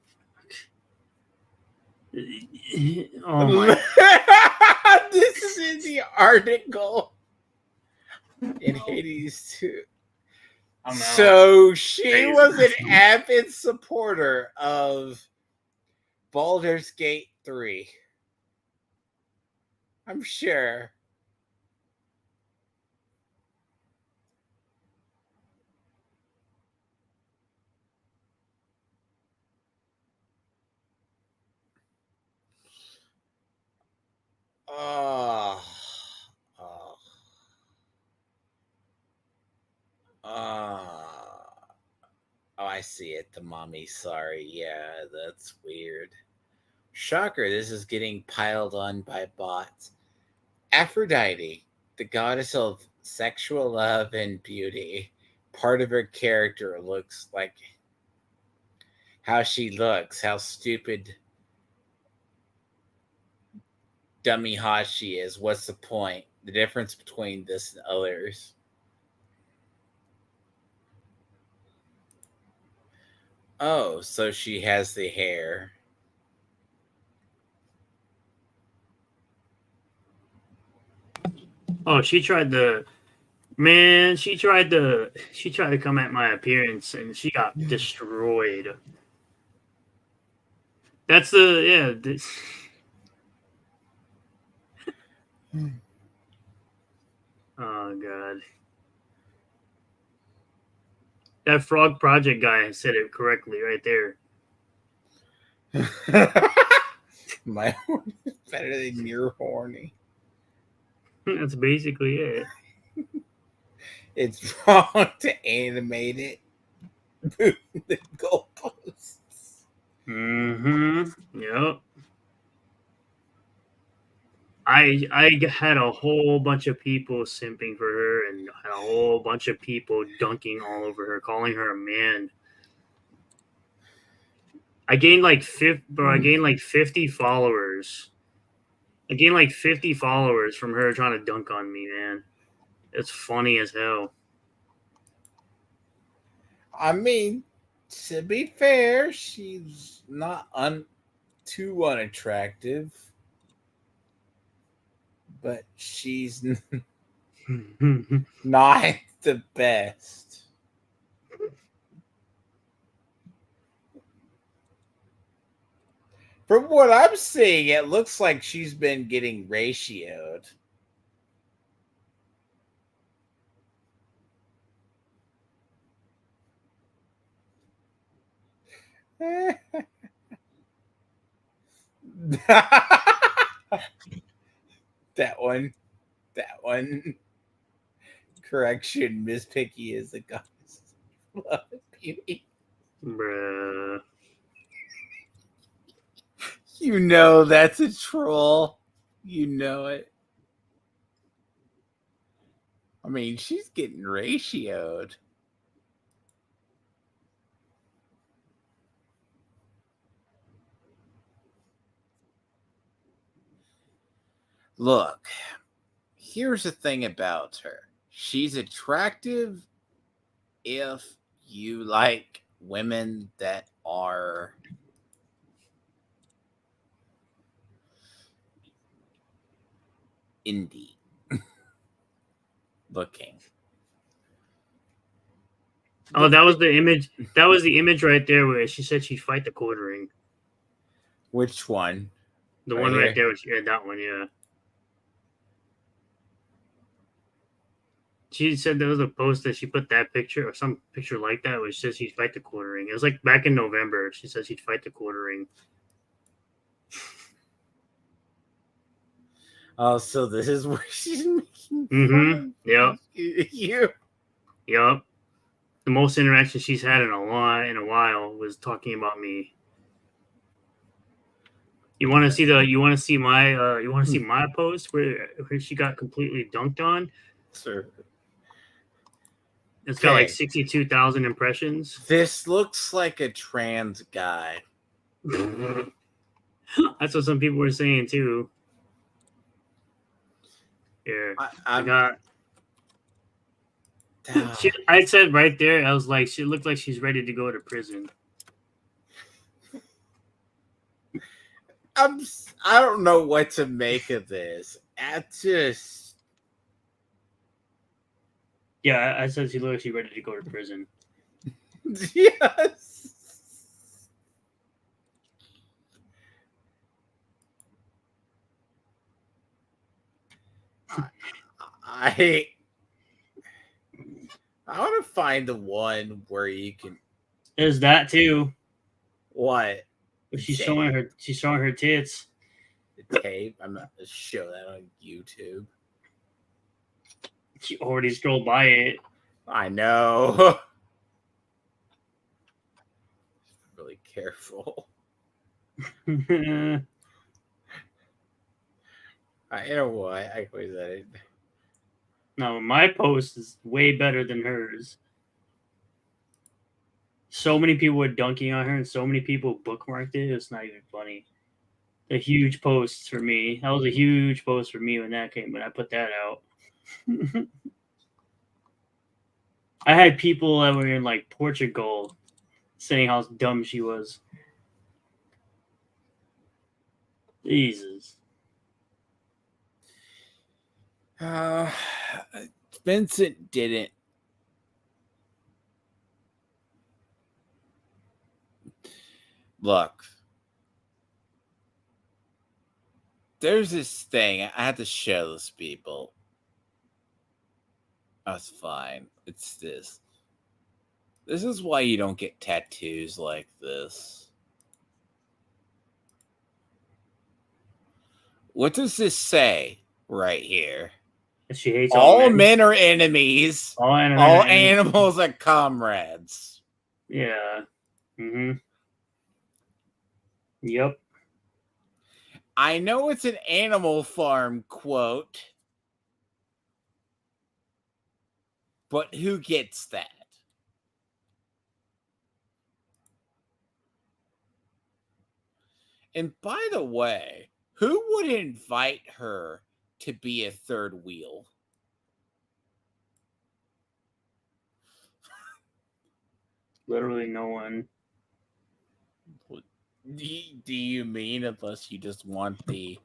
Oh my. This is in the article in Hades too. So she was an avid supporter of Baldur's Gate 3. I'm sure. Oh, I see it. The mommy, sorry. Yeah, that's weird. Shocker, this is getting piled on by bots. Aphrodite, the goddess of sexual love and beauty, part of her character looks like how she looks, how stupid, dummy hot she is. What's the point? The difference between this and others. Oh, so she has the hair. Oh, she tried to come at my appearance and she got destroyed. That's Oh god. That Frog Project guy said it correctly right there. My horn is better than your horny. That's basically it. It's wrong to animate it. The goalposts. Mm-hmm. Yep. I had a whole bunch of people simping for her and had a whole bunch of people dunking all over her, calling her a man. I gained like 50 followers. I gained like 50 followers from her trying to dunk on me, man. It's funny as hell. I mean, to be fair, she's not too unattractive, but she's not the best. From what I'm seeing, it looks like she's been getting ratioed. That one. That one. Correction, Miss Picky is the goddess of love and beauty. Bruh. You know that's a troll. You know it. I mean, she's getting ratioed. Look, here's the thing about her. She's attractive if you like women that are indie looking. Oh, that was the image. That was the image right there where she said she'd fight the quartering. Which one? The Right one right here? there was that one, yeah. She said there was a post that she put that picture or some picture like that which says she'd fight the quartering. It was like back in November. She said she'd fight the quartering. Oh, so this is where she's making Mm-hmm. fun Yep. of you. Yep. The most interaction she's had in a while was talking about me. You want to see my post where she got completely dunked on? Sir. It's got like Okay. 62,000 impressions. This looks like a trans guy. That's what some people were saying too. Yeah, I got. I said right there, I was like, she looked like she's ready to go to prison. I don't know what to make of this. Yeah, I said she looked like she's ready to go to prison. Yes. I want to find the one where you can. There's that too. What? She's showing her tits. The tape. I'm not gonna show that on YouTube. She already scrolled by it. I know. Really careful. No, You know what? I quit that. my post is way better than hers. So many people were dunking on her, and so many people bookmarked it. It's not even funny. A huge post for me. That was a huge post for me when that came. When I put that out, I had people that were in like Portugal saying how dumb she was. Jesus. Vincent didn't. Look. There's this thing. I had to show this people. That's fine. It's this. This is why you don't get tattoos like this. What does this say right here? She hates all men are enemies. All animals are comrades. Yeah. Mm-hmm. Yep. I know it's an Animal Farm quote, but who gets that? And by the way, who would invite her to be a third wheel? Literally no one. Do you mean unless you just want the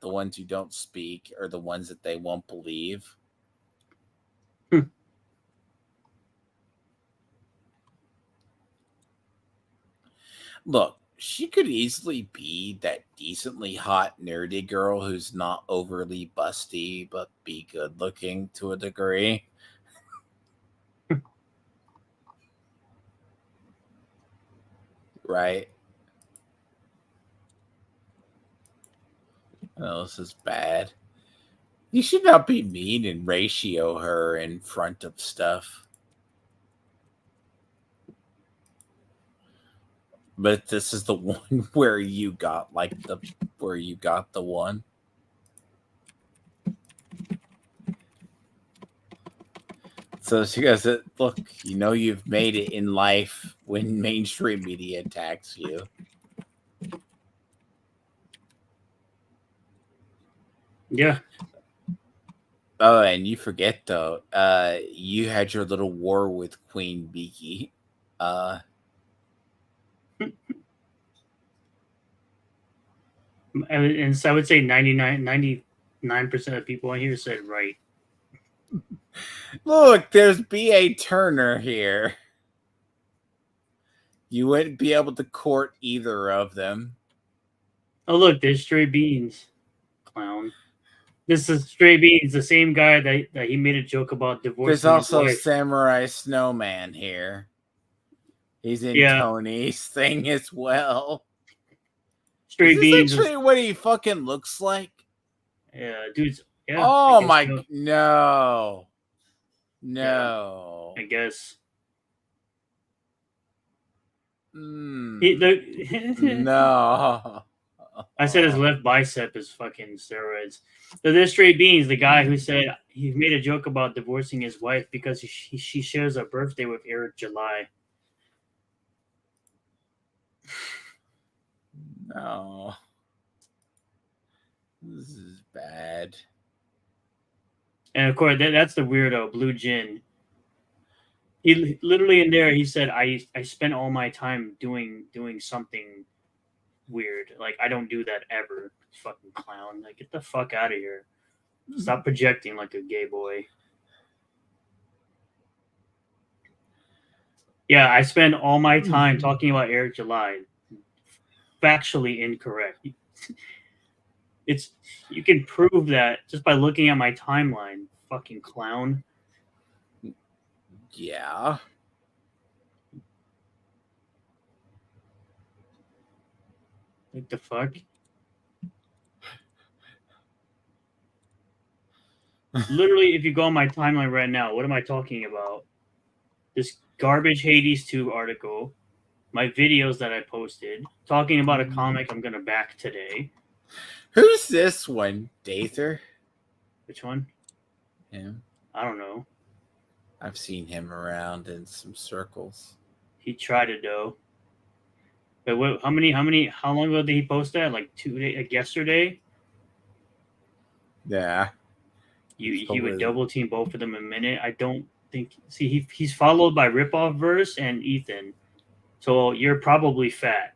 ones who don't speak or the ones that they won't believe? Look, she could easily be that decently hot nerdy girl who's not overly busty but be good looking to a degree. Right? Oh, this is bad. You should not be mean and ratio her in front of stuff. But this is the one where you got the one. So she goes, look, you know you've made it in life when mainstream media attacks you. Yeah. Oh, and you forget though, you had your little war with Queen Beaky. And so I would say 99% of people on here said right. Look, there's B.A. Turner here. You wouldn't be able to court either of them. Oh, look, there's Stray Beans. Clown. This is Stray Beans, the same guy that he made a joke about divorcing. There's also Samurai Snowman here. He's in Tony's thing as well. Stray Beans is actually what he fucking looks like. Yeah, dude's. Yeah. Oh my no. I guess. No. I said his left bicep is fucking steroids. So there's Stray Beans, the guy who said he made a joke about divorcing his wife because she shares a birthday with Eric July. No. This is bad. And of course, that's the weirdo, Blue Jin. He literally in there, he said, I spent all my time doing something weird. Like, I don't do that ever. Fucking clown. Like, get the fuck out of here. Stop projecting like a gay boy. Yeah, I spend all my time talking about Eric July. Factually incorrect. You can prove that just by looking at my timeline, fucking clown. Yeah. What the fuck? Literally, if you go on my timeline right now, what am I talking about? This garbage Hades 2 article, my videos that I posted, talking about a comic I'm gonna back today. Who's this one, Dather? Which one? Him. I don't know. I've seen him around in some circles. He tried it though. But what, how long ago did he post that? Like 2 days, like yesterday? Yeah. He would double team both of them in a minute. I don't think. See, he's followed by Ripoff Verse and Ethan. So you're probably fat.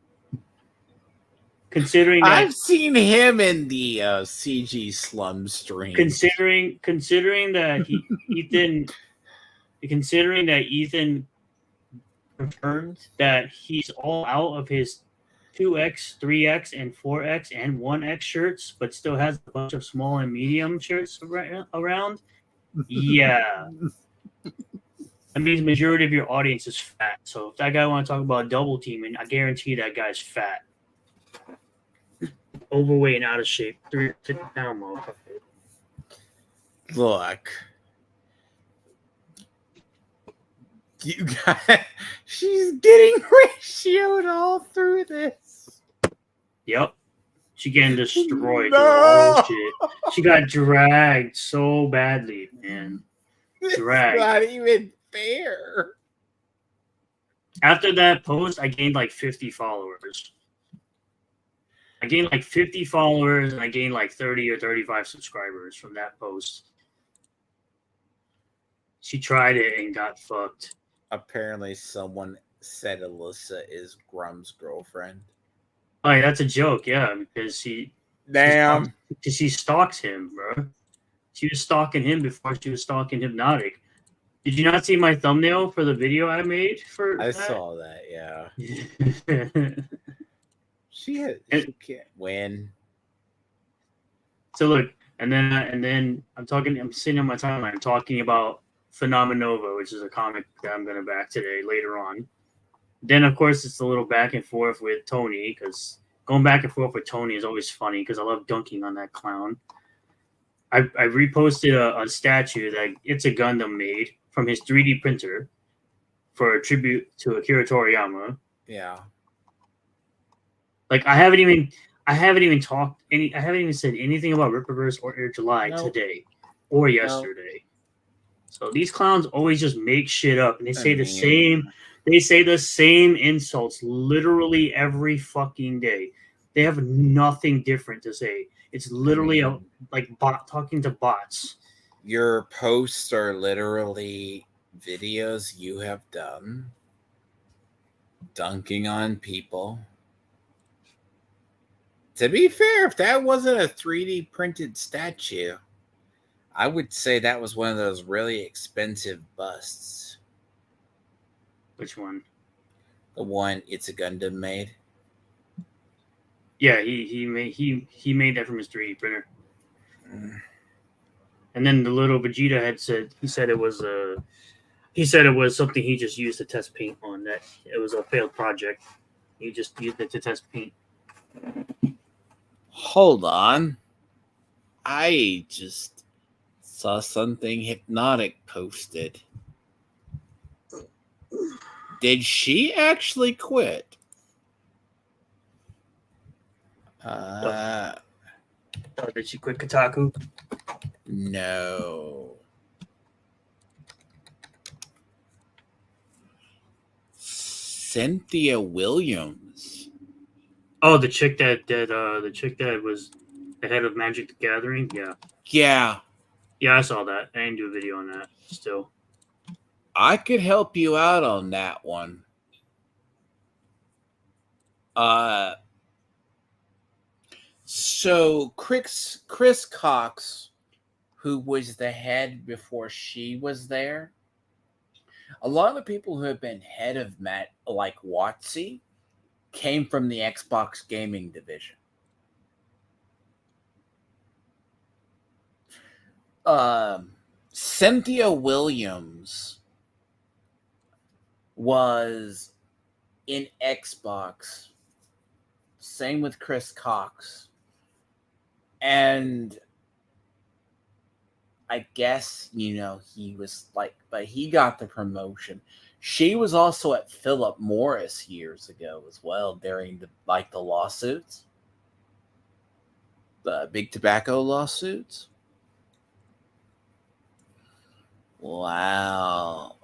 Considering that I've seen him in the CG Slum stream. Considering that Ethan confirmed that he's all out of his 2X, 3X, and 4X and 1X shirts, but still has a bunch of small and medium shirts around, yeah, that means the majority of your audience is fat. So if that guy want to talk about double teaming, I guarantee that guy's fat, overweight, and out of shape. 350 pound motherfucker. Look, you got. She's getting ratioed all through this. Yep. She getting destroyed. No! Oh shit. She got dragged so badly, man. Dragged. It's not even fair. After that post, I gained like 50 followers. I gained like 50 followers and I gained like 30 or 35 subscribers from that post. She tried it and got fucked. Apparently, someone said Alyssa is Grum's girlfriend. Oh, yeah, that's a joke, yeah, because Damn. she stalks him, bro. She was stalking him before she was stalking Hypnotic. Did you not see my thumbnail for the video I made for I that? saw that, yeah. She can't win. So look, and then I'm sitting on my timeline, I'm talking about Phenomenova, which is a comic that I'm gonna back today later on. Then of course it's a little back and forth with Tony, because going back and forth with Tony is always funny because I love dunking on that clown. I reposted a statue that it's a Gundam made from his 3D printer for a tribute to Akira Toriyama. Yeah. Like I haven't even said anything about Rippaverse or Air July today or yesterday. So these clowns always just make shit up and they say the same insults literally every fucking day. They have nothing different to say. It's literally like bot talking to bots. Your posts are literally videos you have done dunking on people. To be fair, if that wasn't a 3D printed statue, I would say that was one of those really expensive busts. Which one? The one It's a Gundam made. Yeah, he made that from his 3D printer. And then the little Vegeta he said it was something he just used to test paint on. That it was a failed project. He just used it to test paint. Hold on. I just saw something Hypnotic posted. Did she actually quit? Did she quit Kotaku? No. Cynthia Williams. Oh, the chick that was the head of Magic the Gathering. Yeah, I saw that. I didn't do a video on that. Still, I could help you out on that one. So Chris Cox, who was the head before she was there, a lot of the people who have been head of like WotC came from the Xbox gaming division. Cynthia Williams was in Xbox. Same with Chris Cox. And I guess, he was like, but he got the promotion. She was also at Philip Morris years ago as well during the lawsuits. The big tobacco lawsuits. Wow.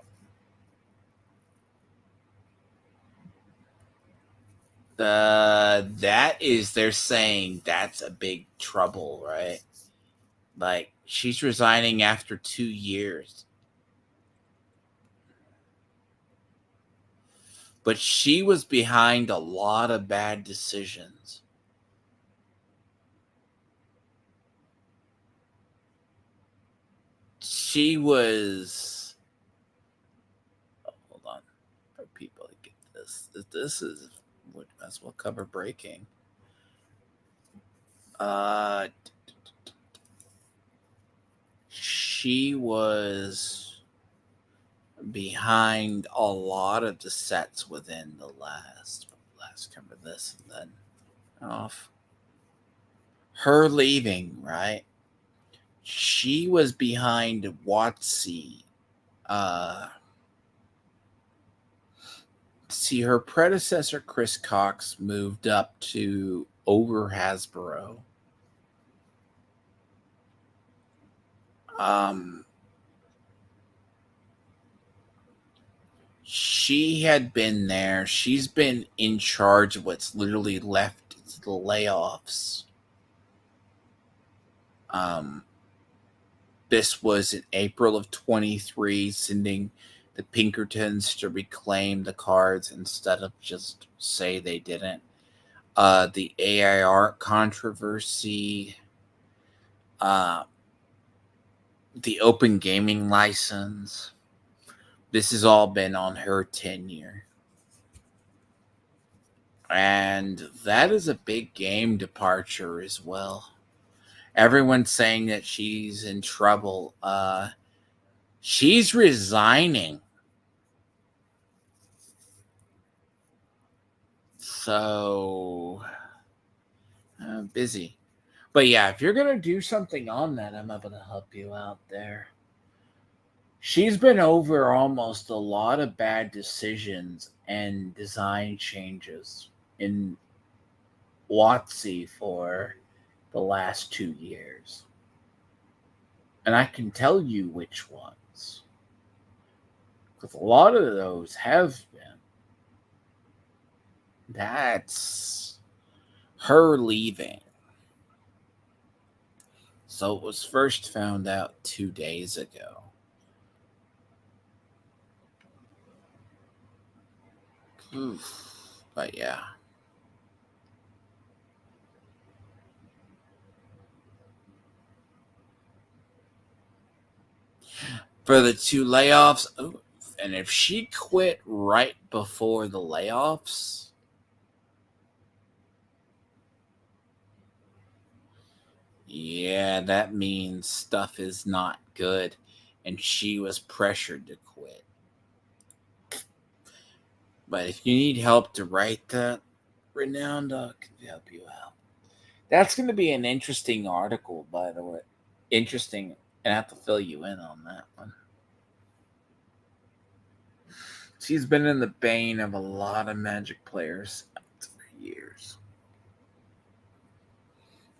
They're saying that's a big trouble, right? Like, she's resigning after 2 years. But she was behind a lot of bad decisions. She was... hold on. For people to get this. This is would as well cover breaking. She was behind a lot of the sets within the last cover this and then off. Her leaving, right? She was behind WotC. See, her predecessor, Chris Cox, moved up to over Hasbro. She had been there. She's been in charge of what's literally left to the layoffs. This was in April of 23, sending the Pinkertons to reclaim the cards instead of just say they didn't. The AIR controversy, the open gaming license. This has all been on her tenure. And that is a big game departure as well. Everyone's saying that she's in trouble. She's resigning. So busy. But yeah, if you're going to do something on that, I'm able to help you out there. She's been over almost a lot of bad decisions and design changes in WotC for the last 2 years. And I can tell you which ones. Because a lot of those have been. That's her leaving. So it was first found out 2 days ago. But yeah. For the 2 layoffs, and if she quit right before the layoffs, yeah, that means stuff is not good, and she was pressured to quit. But if you need help to write that, Renowned can help you out. That's going to be an interesting article, by the way. Interesting, and I have to fill you in on that one. She's been in the bane of a lot of Magic players for years.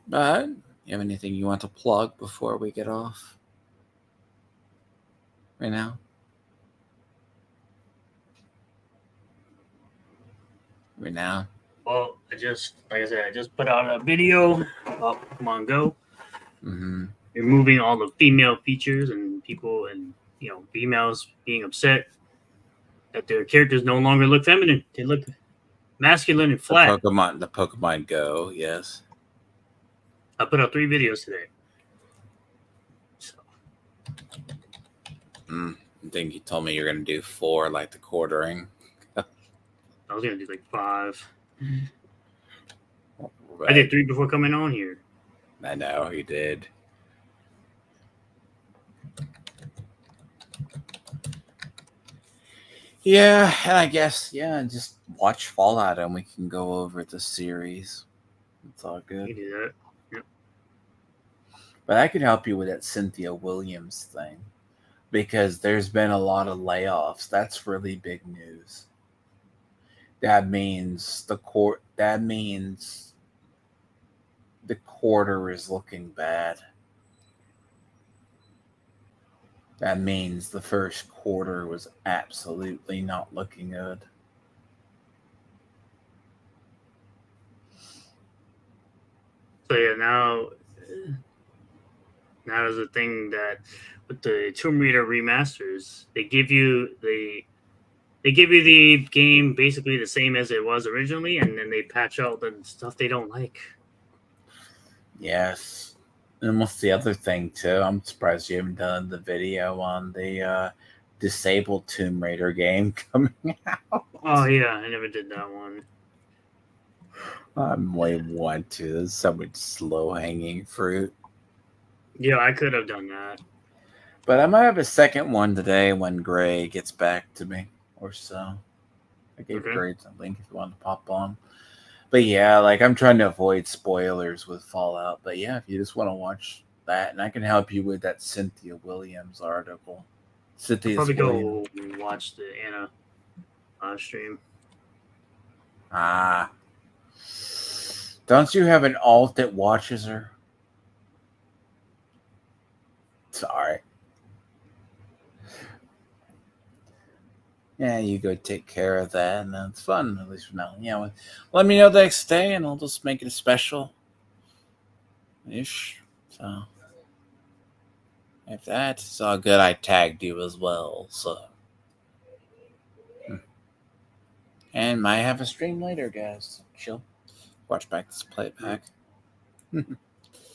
But you have anything you want to plug before we get off? Right now? Right now? Well, like I said, I just put out a video about Pokemon Go. Mm-hmm. Removing all the female features and people and, females being upset that their characters no longer look feminine. They look masculine and flat. The Pokemon Go, yes. I put out 3 videos today. So. I think you told me you're going to do 4, like the quartering. I was going to do like 5. Right. I did 3 before coming on here. I know, you did. Yeah, and I guess, just watch Fallout and we can go over the series. It's all good. You do that. Yep. But I could help you with that Cynthia Williams thing because there's been a lot of layoffs. That's really big news. That means the quarter is looking bad. That means the first quarter was absolutely not looking good. So yeah, now is the thing that with the Tomb Raider remasters, they give you the game basically the same as it was originally, and then they patch out the stuff they don't like. Yes. And what's the other thing, too? I'm surprised you haven't done the video on the disabled Tomb Raider game coming out. Oh, yeah. I never did that one. I might want to. There's so much slow hanging fruit. Yeah, I could have done that. But I might have a second one today when Gray gets back to me or so. I gave Okay. Gray a link if you want to pop on. But yeah, like I'm trying to avoid spoilers with Fallout. But yeah, if you just want to watch that, and I can help you with that Cynthia Williams article. I'll Cynthia probably Williams. go watch the Anna stream. Ah. Don't you have an alt that watches her? Sorry. Yeah, you go take care of that, and that's fun, at least for now. Yeah, well, let me know the next day, and I'll just make it a special ish. So, if that's all good, I tagged you as well. So, and might have a stream later, guys. Chill. Watch back this playback.